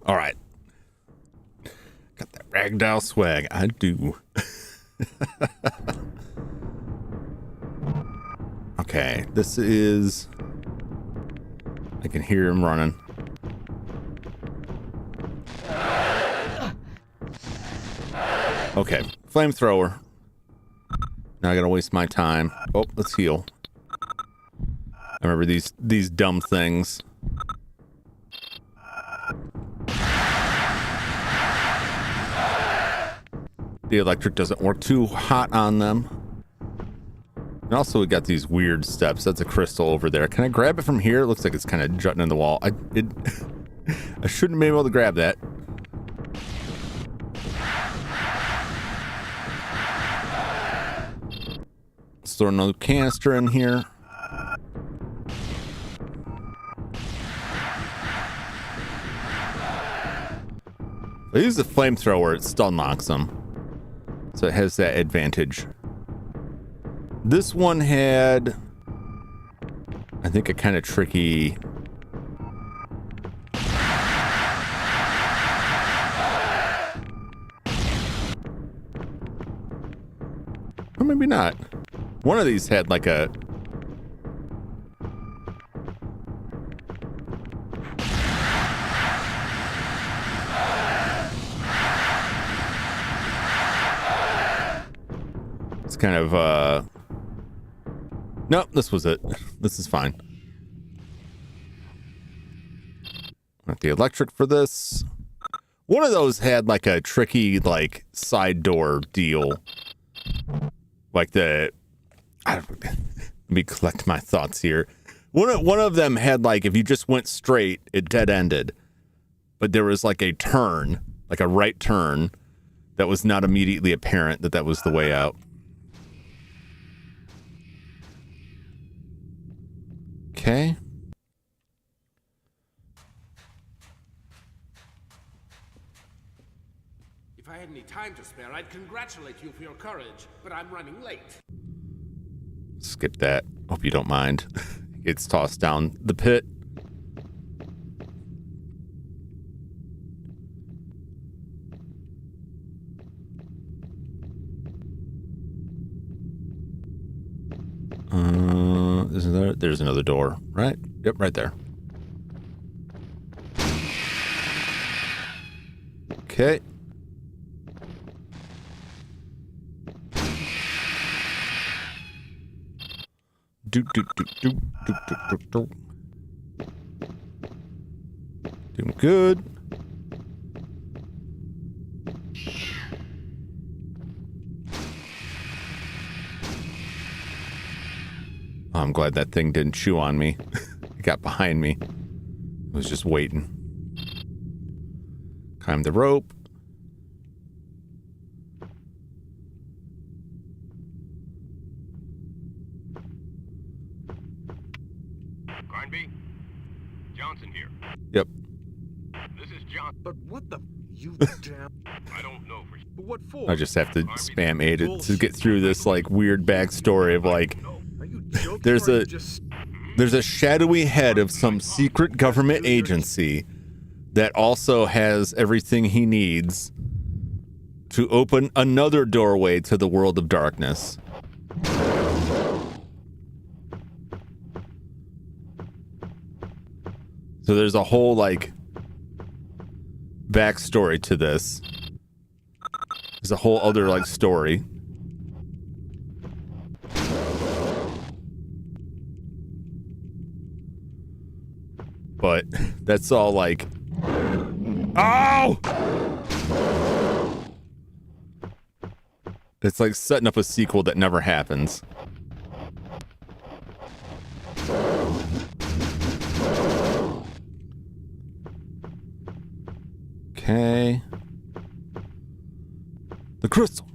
All right. Got that ragdoll swag. I do. Okay, this is... I can hear him running. Okay, flamethrower. Now I gotta waste my time. Oh, let's heal. I remember these dumb things. The electric doesn't work too hot on them. And also we got these weird steps. That's a crystal over there. Can I grab it from here? It looks like it's kind of jutting in the wall. I shouldn't be able to grab that. Let's throw another canister in here. If I use the flamethrower, it stun locks them. So it has that advantage. This one had, I think, a kind of tricky... Or maybe not. One of these had like a... It's kind of, Nope, this was it. This is fine. Got the electric for this. One of those had like a tricky, like, side door deal. Like the... let me collect my thoughts here. One of them had like, if you just went straight, it dead-ended. But there was like a turn, like a right turn, that was not immediately apparent that that was the way out. Okay. If I had any time to spare, I'd congratulate you for your courage, but I'm running late. Skip that. Hope you don't mind. It's tossed down the pit. There's another door, right? Yep, right there. Okay. Doing good. Oh, I'm glad that thing didn't chew on me. It got behind me. It was just waiting. Climb the rope. Grinby? Johnson here. Yep. This is John. But what the... You damn... I don't know for sure. But what for? I just have to spam A to get through this, like, weird backstory of, like... There's a shadowy head of some secret government agency that also has everything he needs to open another doorway to the world of darkness. So there's a whole, like, backstory to this. There's a whole other, like, story. But that's all like... Oh! It's like setting up a sequel that never happens. Okay. The crystal.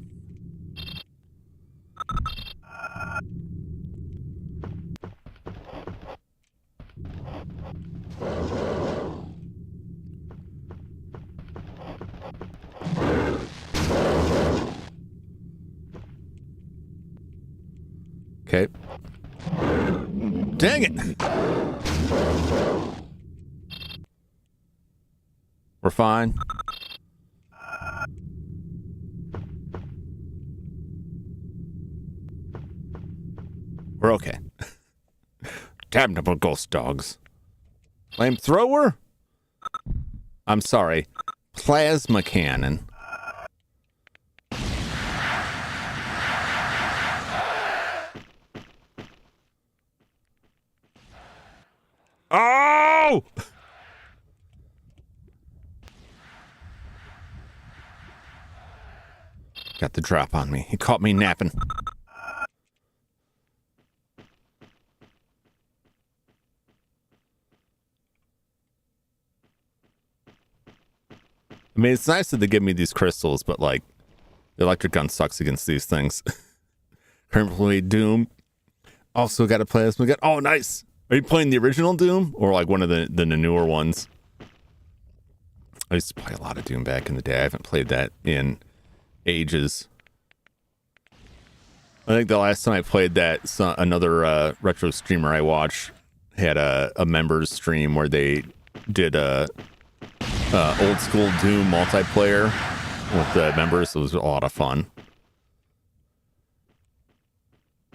Okay. Dang it! We're fine. We're okay. Damnable ghost dogs. Flamethrower? I'm sorry. Plasma cannon. Oh! Got the drop on me. He caught me napping. I mean, it's nice that they give me these crystals, but like, the electric gun sucks against these things. Currently Doom. Also got a plasma gun. Oh, nice. Are you playing the original Doom or like one of the newer ones? I used to play a lot of Doom back in the day. I haven't played that in ages. I think the last time I played that, another retro streamer I watched had a members stream where they did a old school Doom multiplayer with the members. It was a lot of fun.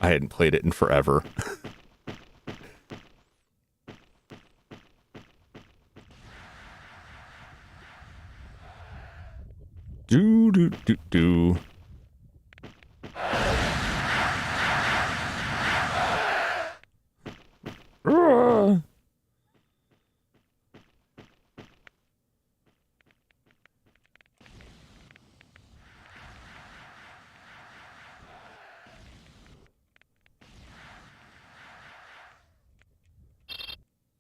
I hadn't played it in forever. Do do do do.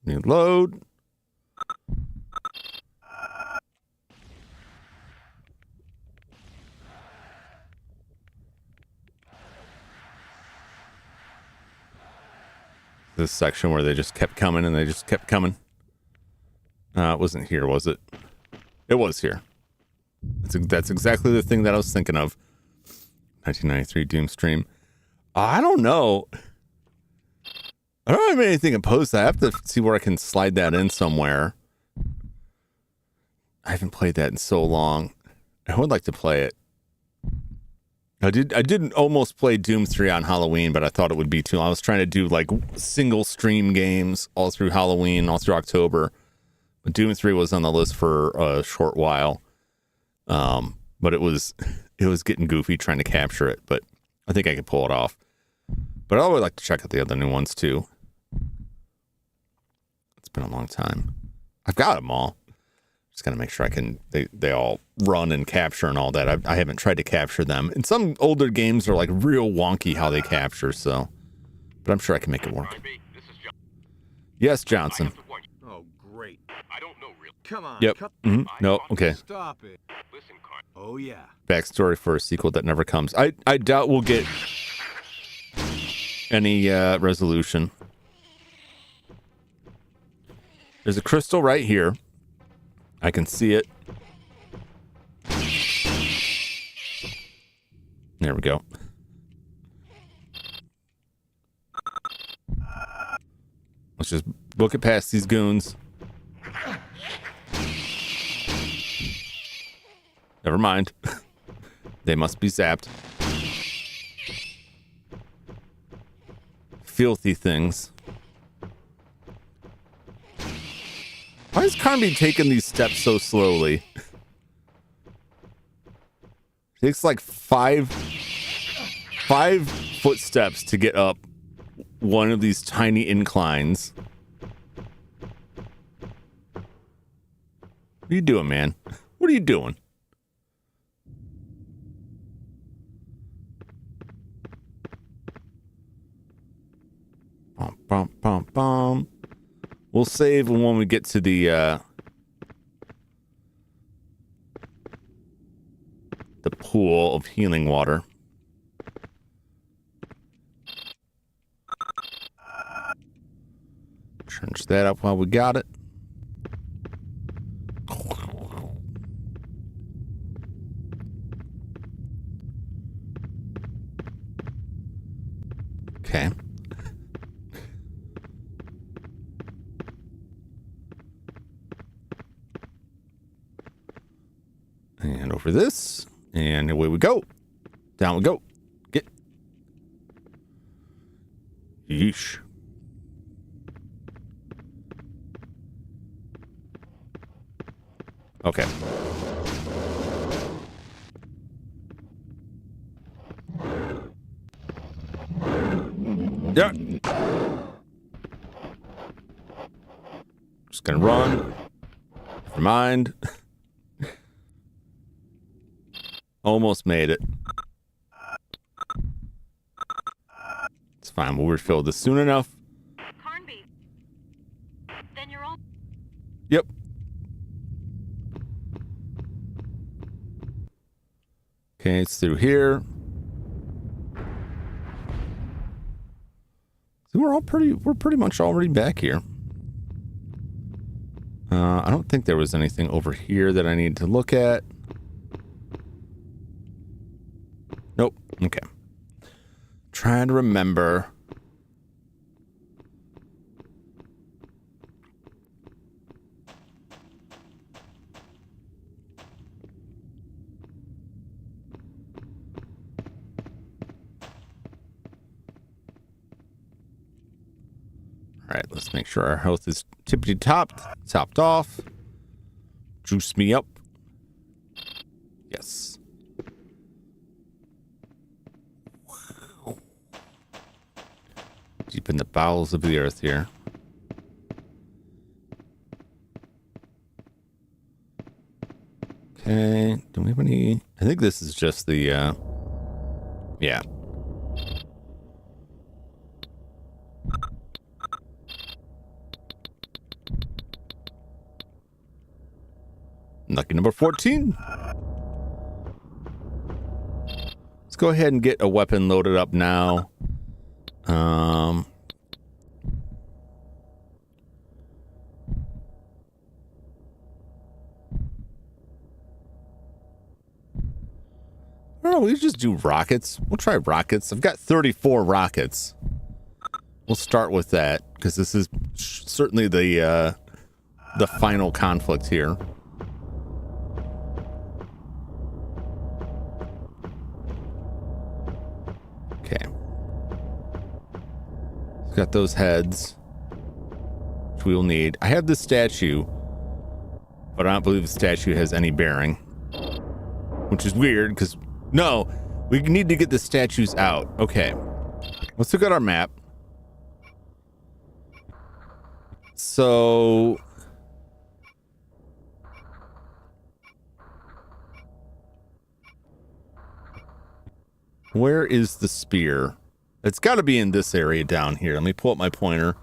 New load. This section where they just kept coming and they just kept coming. It wasn't here, was it? It was here. That's exactly the thing that I was thinking of. 1993 Doom stream. I don't know. I don't have anything opposed to that. I have to see where I can slide that in somewhere. I haven't played that in so long. I would like to play it. I didn't almost play Doom 3 on Halloween, but I thought it would be too long. I was trying to do like single stream games all through Halloween, all through October. But Doom 3 was on the list for a short while. But it was getting goofy trying to capture it, but I think I could pull it off. But I always like to check out the other new ones too. It's been a long time. I've got them all. Just gotta make sure I can. They all run and capture and all that. I haven't tried to capture them. And some older games are like real wonky how they capture. So, but I'm sure I can make it work. Yes, Johnson. Oh, great. I don't know real. Come on. Yep. No. Okay. Stop it. Listen, oh yeah. Backstory for a sequel that never comes. I doubt we'll get any resolution. There's a crystal right here. I can see it. There we go. Let's just book it past these goons. Never mind. They must be zapped. Filthy things. Why is Carnby taking these steps so slowly? It takes like five footsteps to get up one of these tiny inclines. What are you doing, man? What are you doing? Bum, bum, bum, bum. We'll save when we get to the pool of healing water. Trench that up while we got it. Okay. for this, and away we go. Down we go. Get. Yeesh. Okay. Yeah. Just gonna run. Never mind. Almost made it. It's fine. We'll refill this soon enough. Carnby. Then you're all... Yep. Okay, it's through here. So we're pretty much already back here. I don't think there was anything over here that I need to look at. Nope. Okay. Trying to remember. All right, let's make sure our health is topped off. Juice me up. Yes. Wow. Deep in the bowels of the earth here. Okay, do we have any? I think this is just the, yeah. Lucky number 14. Let's go ahead and get a weapon loaded up now. I don't know, we just do rockets. We'll try rockets. I've got 34 rockets. We'll start with that because this is certainly the final conflict here. Okay. Got those heads, which we will need. I have this statue, but I don't believe the statue has any bearing, which is weird because, no, we need to get the statues out. Okay. Let's look at our map. So... where is the spear? It's got to be in this area down here. Let me pull up my pointer.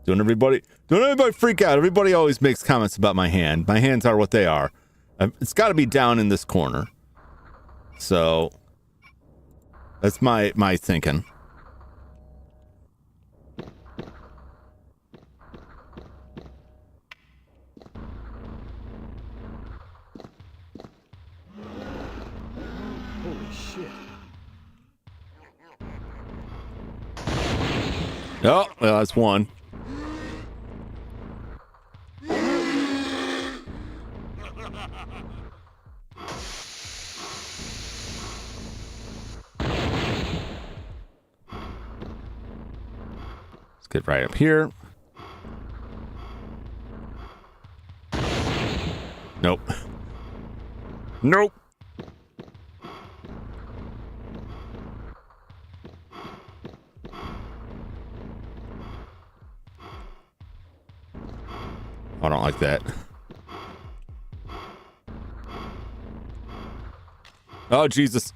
Don't everybody freak out. Everybody always makes comments about my hand. My hands are what they are. It's got to be down in this corner. So that's my thinking. Holy shit. Oh, well, that's one. Let's get right up here. Nope. Nope. I don't like that. Oh, Jesus.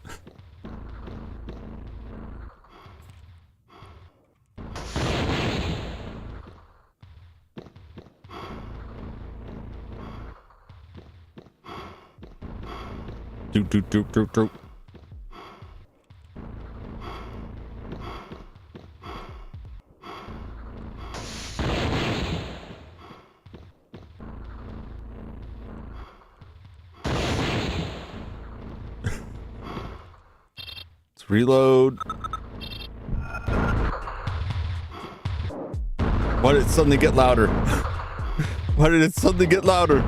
Doop. Let's reload. Why did it suddenly get louder? Why did it suddenly get louder?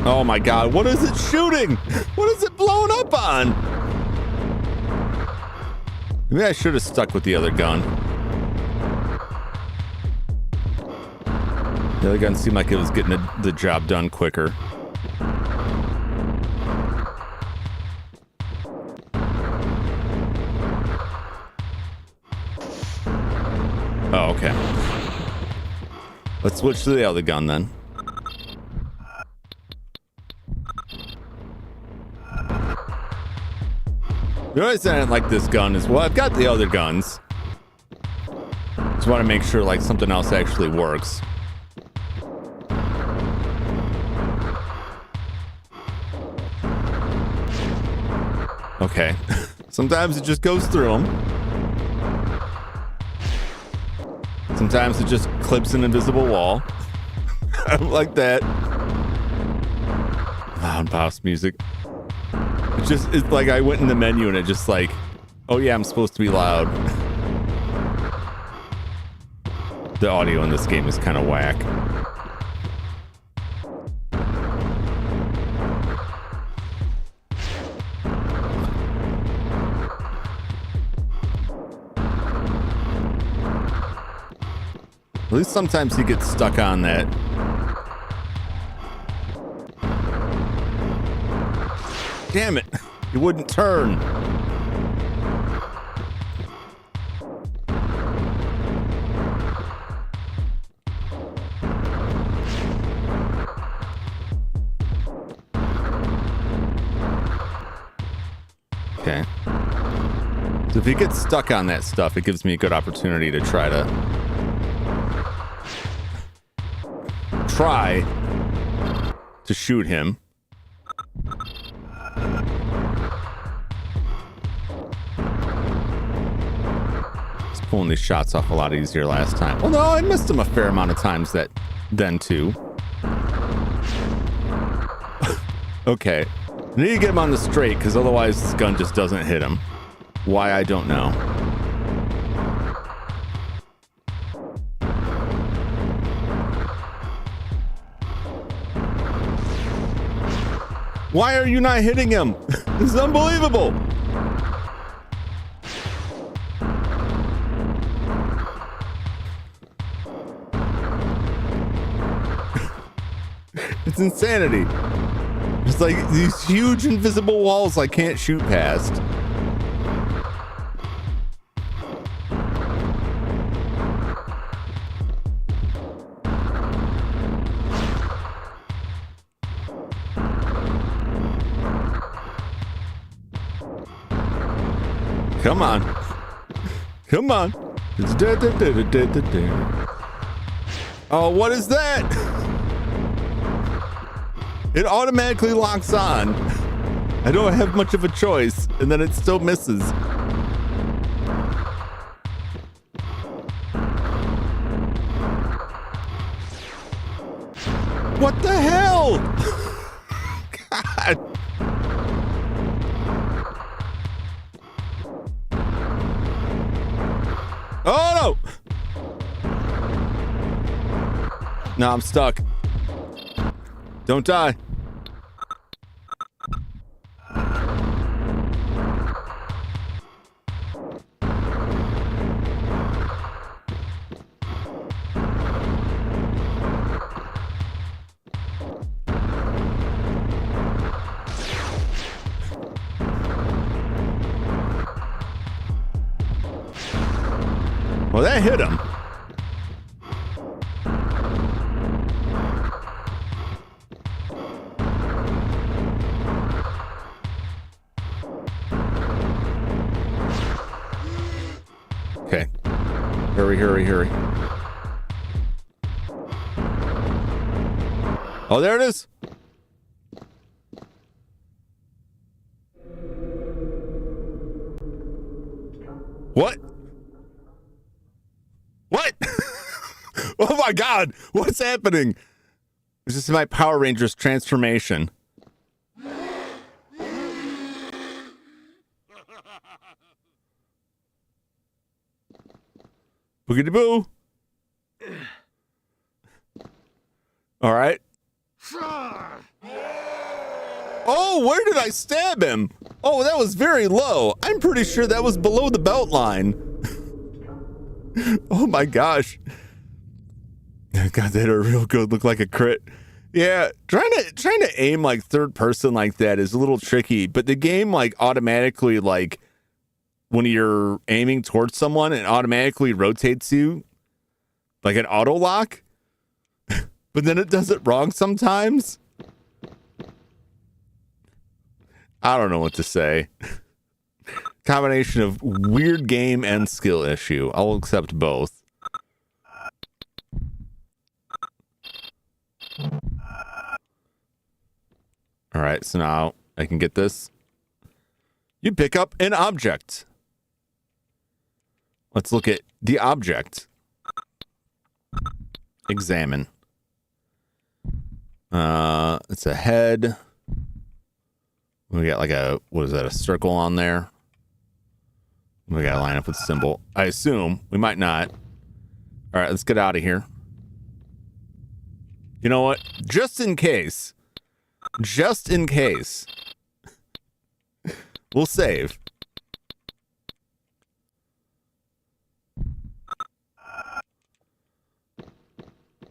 Oh my god, what is it shooting? What is it blowing up on? Maybe I should have stuck with the other gun. The other gun seemed like it was getting the job done quicker. Oh, okay. Let's switch to the other gun then. The reason I didn't like this gun is, well, I've got the other guns. Just want to make sure like something else actually works. Okay. Sometimes it just goes through them. Sometimes it just clips an invisible wall. I don't like that. Loud boss music. It's like I went in the menu and it just like, oh yeah, I'm supposed to be loud. The audio in this game is kind of whack. At least sometimes he gets stuck on that. Damn it. He wouldn't turn. Okay. So if he gets stuck on that stuff, it gives me a good opportunity to try to shoot him. Just pulling these shots off a lot easier last time. Well, no, I missed him a fair amount of times then too. Okay. I need to get him on the straight because otherwise this gun just doesn't hit him. Why, I don't know. Why are you not hitting him? This is unbelievable. It's insanity. It's like these huge invisible walls I can't shoot past. Come on. Come on. Oh, what is that? It automatically locks on. I don't have much of a choice, and then it still misses. What the hell? God. Oh no! No, I'm stuck. Don't die. Well, that hit him. Okay. Hurry, hurry, hurry. Oh, there it is. What? What? Oh my God. What's happening? This is my Power Rangers transformation. Boogity boo. All right. Oh, where did I stab him? Oh, that was very low. I'm pretty sure that was below the belt line. Oh my gosh. God, that had a real good look like a crit. Yeah, trying to aim like third person like that is a little tricky, but the game like automatically like when you're aiming towards someone, it automatically rotates you like an auto lock. But then it does it wrong sometimes. I don't know what to say. Combination of weird game and skill issue. I'll accept both. All right, so now I can get this. You pick up an object. Let's look at the object. Examine. It's a head. We got like a, what is that, a circle on there? We got to line up with the symbol. I assume. We might not. All right, let's get out of here. You know what? Just in case. Just in case. We'll save.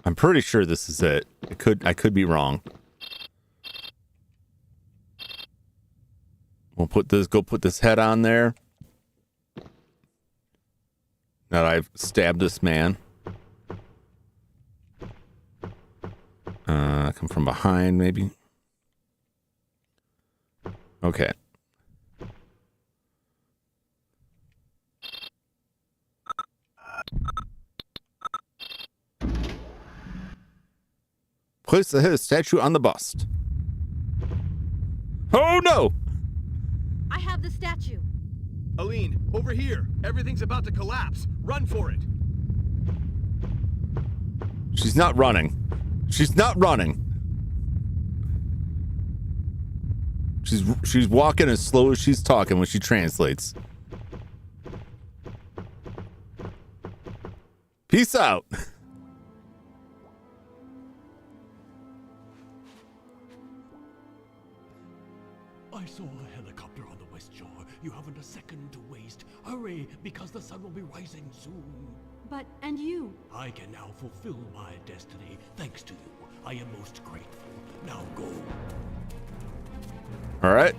I'm pretty sure this is it. I could be wrong. We'll go put this head on there. Now that I've stabbed this man. Come from behind, maybe. Okay. Place the head statue on the bust. Oh no! I have the statue. Aline, over here. Everything's about to collapse. Run for it. She's not running. She's not running. She's walking as slow as she's talking when she translates. Peace out. I saw a helicopter on the west shore. You haven't a second to waste. Hurry, because the sun will be rising soon. But, and you? I can now fulfill my destiny. Thanks to you. I am most grateful. Now go. All right.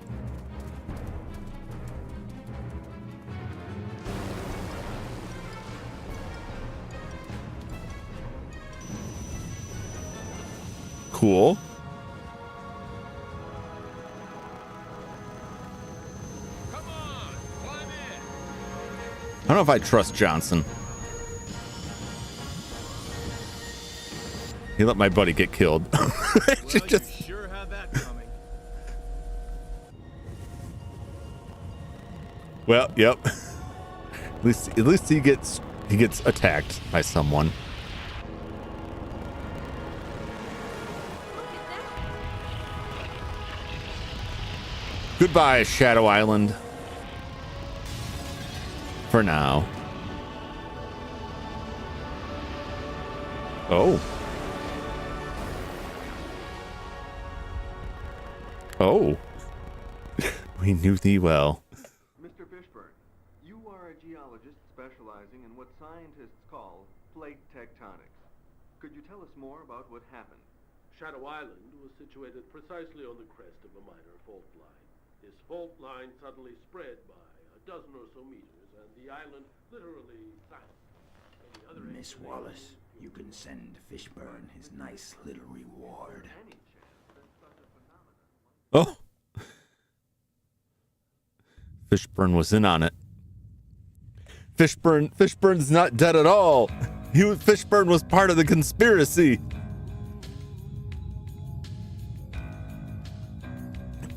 Cool. Come on, climb in. I don't know if I trust Johnson. He let my buddy get killed. You sure had that coming. Well, yep. At least he gets attacked by someone. Goodbye, Shadow Island. For now. Oh. Oh. We knew thee well. Mr. Fishburne, you are a geologist specializing in what scientists call plate tectonics. Could you tell us more about what happened? Shadow Island was situated precisely on the crest of a minor fault line. This fault line suddenly spread by a dozen or so meters, and the island literally vanished. Miss Wallace, you can send Fishburne his nice little reward. Oh. Fishburne was in on it. Fishburne's not dead at all. Fishburne was part of the conspiracy.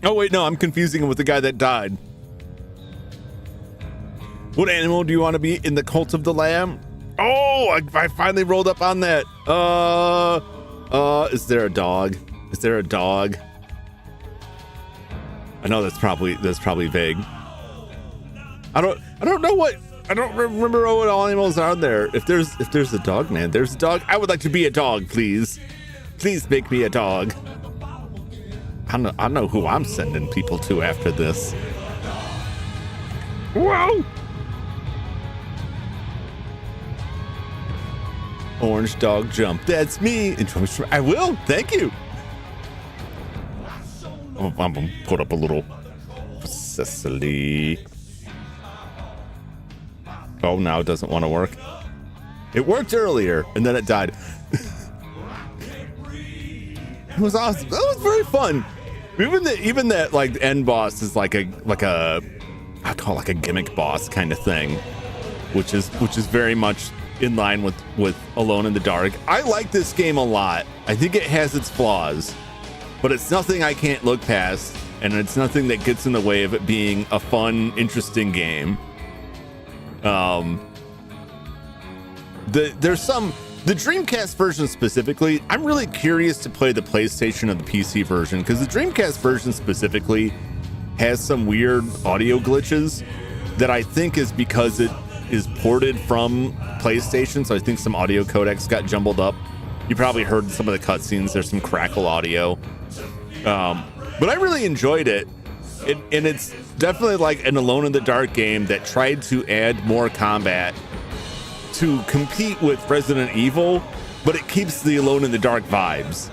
Oh wait, no, I'm confusing him with the guy that died. What animal do you want to be in the Cult of the Lamb? Oh, I finally rolled up on that. Is there a dog? Is there a dog? I know that's probably vague. I don't know what, I don't remember what all animals are there. If there's a dog, man, there's a dog. I would like to be a dog, please. Please make me a dog. I know who I'm sending people to after this. Whoa! Orange dog jump. That's me. I will. Thank you. I'm gonna put up a little Cecily. Oh, now it doesn't want to work. It worked earlier and then it died. It was awesome. That was very fun. Even that like end boss is like a I call it like a gimmick boss kind of thing, which is very much in line with Alone in the Dark. I like this game a lot. I think it has its flaws, but it's nothing I can't look past, and it's nothing that gets in the way of it being a fun, interesting game. The Dreamcast version specifically, I'm really curious to play the PlayStation or the PC version, because the Dreamcast version specifically has some weird audio glitches that I think is because it is ported from PlayStation, so I think some audio codecs got jumbled up. You probably heard some of the cutscenes. There's some crackle audio. But I really enjoyed it. And it's definitely like an Alone in the Dark game that tried to add more combat to compete with Resident Evil, but it keeps the Alone in the Dark vibes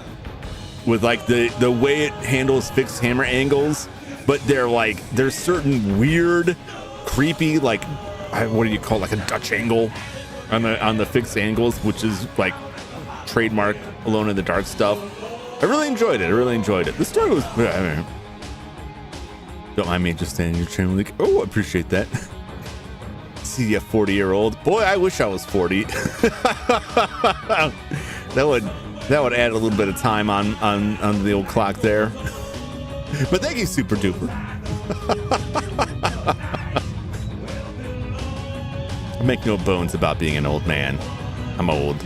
with like the way it handles fixed hammer angles, but there's certain weird, creepy, like, what do you call it, like a Dutch angle on the fixed angles, which is like trademark Alone in the Dark stuff. I really enjoyed it. The story was, don't mind me just standing in your channel like, oh, I appreciate that. See a 40-year-old. Boy, I wish I was 40. That would add a little bit of time on the old clock there. But thank you, Super Duper. I make no bones about being an old man. I'm old.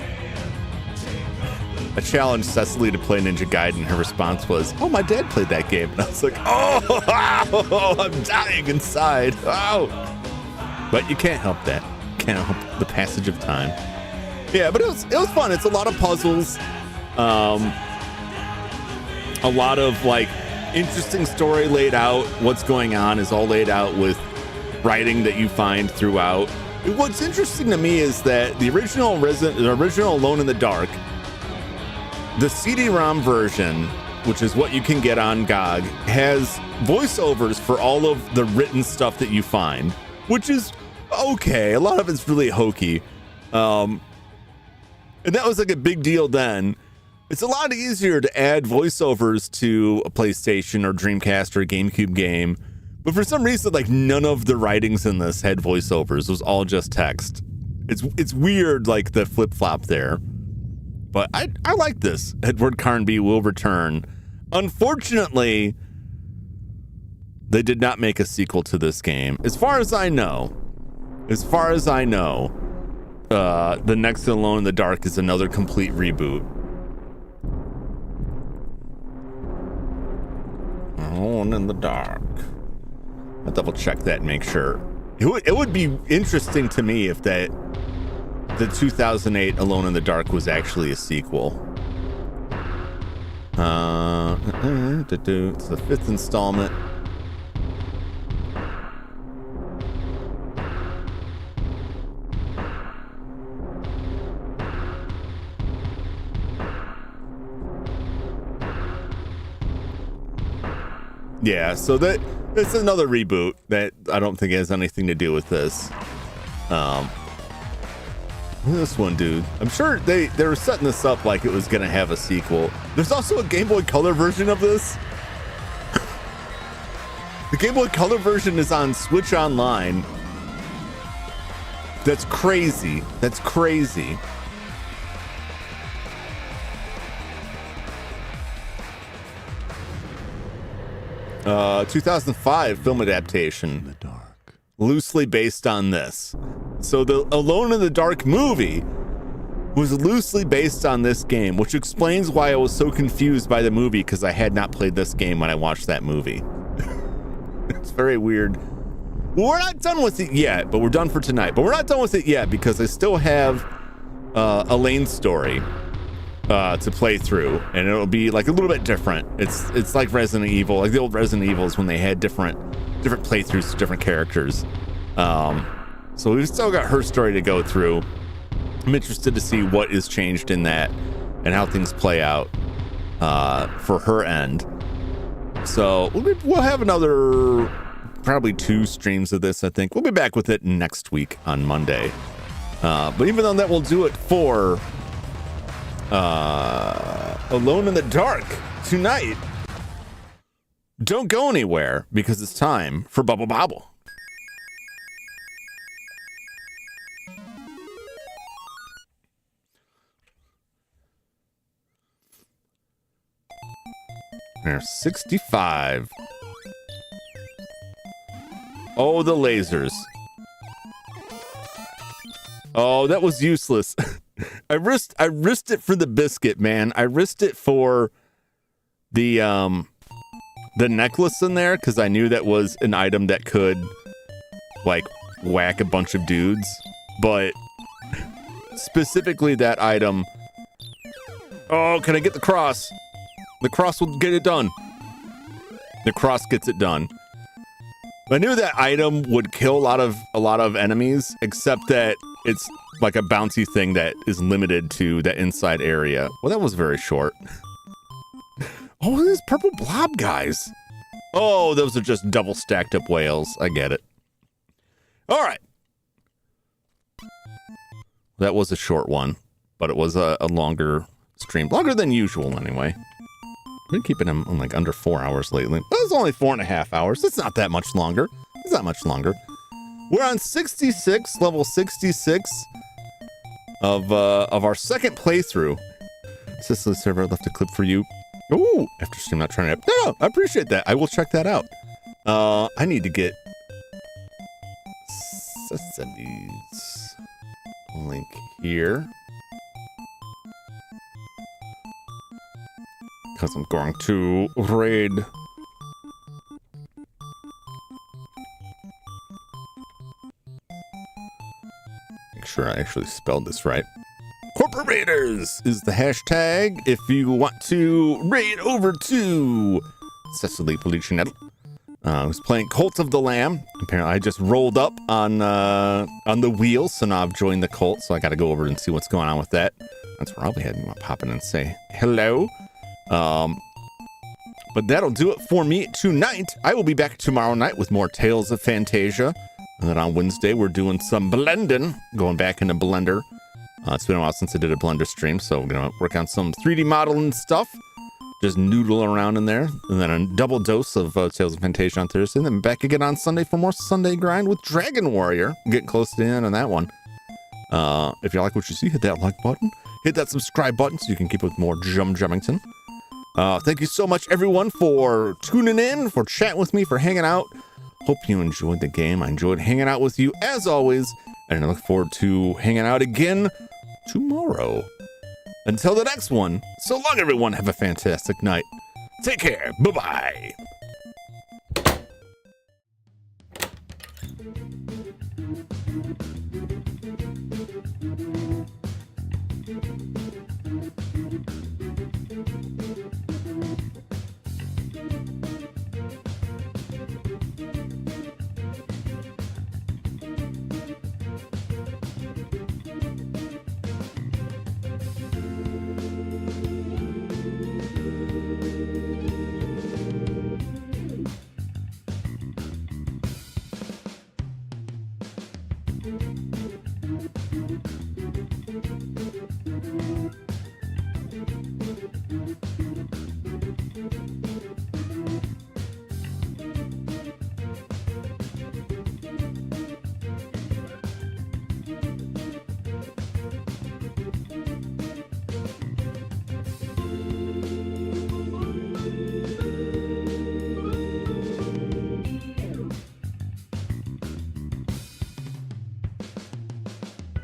I challenged Cecily to play Ninja Gaiden. Her response was, "Oh, my dad played that game." And I was like, "Oh, I'm dying inside." Oh. But you can't help that. Can't help the passage of time. Yeah, but it was fun. It's a lot of puzzles. A lot of like interesting story laid out. What's going on is all laid out with writing that you find throughout. What's interesting to me is that the original Alone in the Dark, the CD-ROM version, which is what you can get on GOG, has voiceovers for all of the written stuff that you find, which is okay. A lot of it's really hokey. And that was like a big deal then. It's a lot easier to add voiceovers to a PlayStation or Dreamcast or a GameCube game. But for some reason, like none of the writings in this had voiceovers. It was all just text. It's weird, like the flip-flop there. But I like this. Edward Carnby will return. Unfortunately, they did not make a sequel to this game. As far as I know, the next Alone in the Dark is another complete reboot. Alone in the Dark. I'll double check that and make sure. It would be interesting to me if the 2008 Alone in the Dark was actually a sequel. It's the 5th installment. Yeah, so it's another reboot that I don't think has anything to do with this. This one, dude. I'm sure they were setting this up like it was gonna have a sequel. There's also a Game Boy Color version of this. The Game Boy Color version is on Switch Online. That's crazy. 2005 film adaptation. In the Dark. Loosely based on this. So the Alone in the Dark movie was loosely based on this game, which explains why I was so confused by the movie, because I had not played this game when I watched that movie. It's very weird. Well, we're not done with it yet, but we're done for tonight. But we're not done with it yet because I still have Elaine's story. to play through, and it'll be like a little bit different. It's like Resident Evil, like the old Resident Evils when they had different playthroughs to different characters. So we've still got her story to go through. I'm interested to see what is changed in that and how things play out for her end. So we'll have another probably 2 streams of this. I think we'll be back with it next week on Monday. But even though that will do it for Alone in the Dark tonight, don't go anywhere because it's time for Bubble Bobble. There's 65. Oh, the lasers. Oh, that was useless. I risked it for the biscuit, man. I risked it for the necklace in there because I knew that was an item that could like whack a bunch of dudes, but specifically that item. Oh, can I get the cross? The cross will get it done. The cross gets it done. I knew that item would kill a lot of enemies, except that it's like a bouncy thing that is limited to that inside area. Well, that was very short. Oh, these purple blob guys. Oh, those are just double stacked up whales. I get it. All right. That was a short one, but it was a longer stream. Longer than usual, anyway. I've been keeping them like under 4 hours lately. But it's only 4.5 hours. It's not that much longer. It's not much longer. We're on 66, level 66 of our second playthrough. Sicily server left a clip for you. Ooh, after stream not trying to. No, I appreciate that. I will check that out. I need to get Sicily's link here. Because I'm going to raid. Make sure I actually spelled this right. Corporate Raiders is the hashtag if you want to raid over to Cecily Polichinelli, who's playing Cult of the Lamb. Apparently, I just rolled up on the wheel, so now I've joined the cult, so I got to go over and see what's going on with that. That's where I'll be heading. I'll pop in and say hello. But that'll do it for me tonight. I will be back tomorrow night with more Tales of Fantasia. And then on Wednesday, we're doing some blending, going back into Blender. It's been a while since I did a Blender stream, so we're going to work on some 3D modeling stuff. Just noodle around in there. And then a double dose of Tales of Fantasia on Thursday. And then back again on Sunday for more Sunday grind with Dragon Warrior. Getting close to the end on that one. If you like what you see, hit that like button. Hit that subscribe button so you can keep up with more Jum Jumington. Thank you so much, everyone, for tuning in, for chatting with me, for hanging out. Hope you enjoyed the game. I enjoyed hanging out with you, as always. And I look forward to hanging out again tomorrow. Until the next one, so long, everyone. Have a fantastic night. Take care. Bye-bye.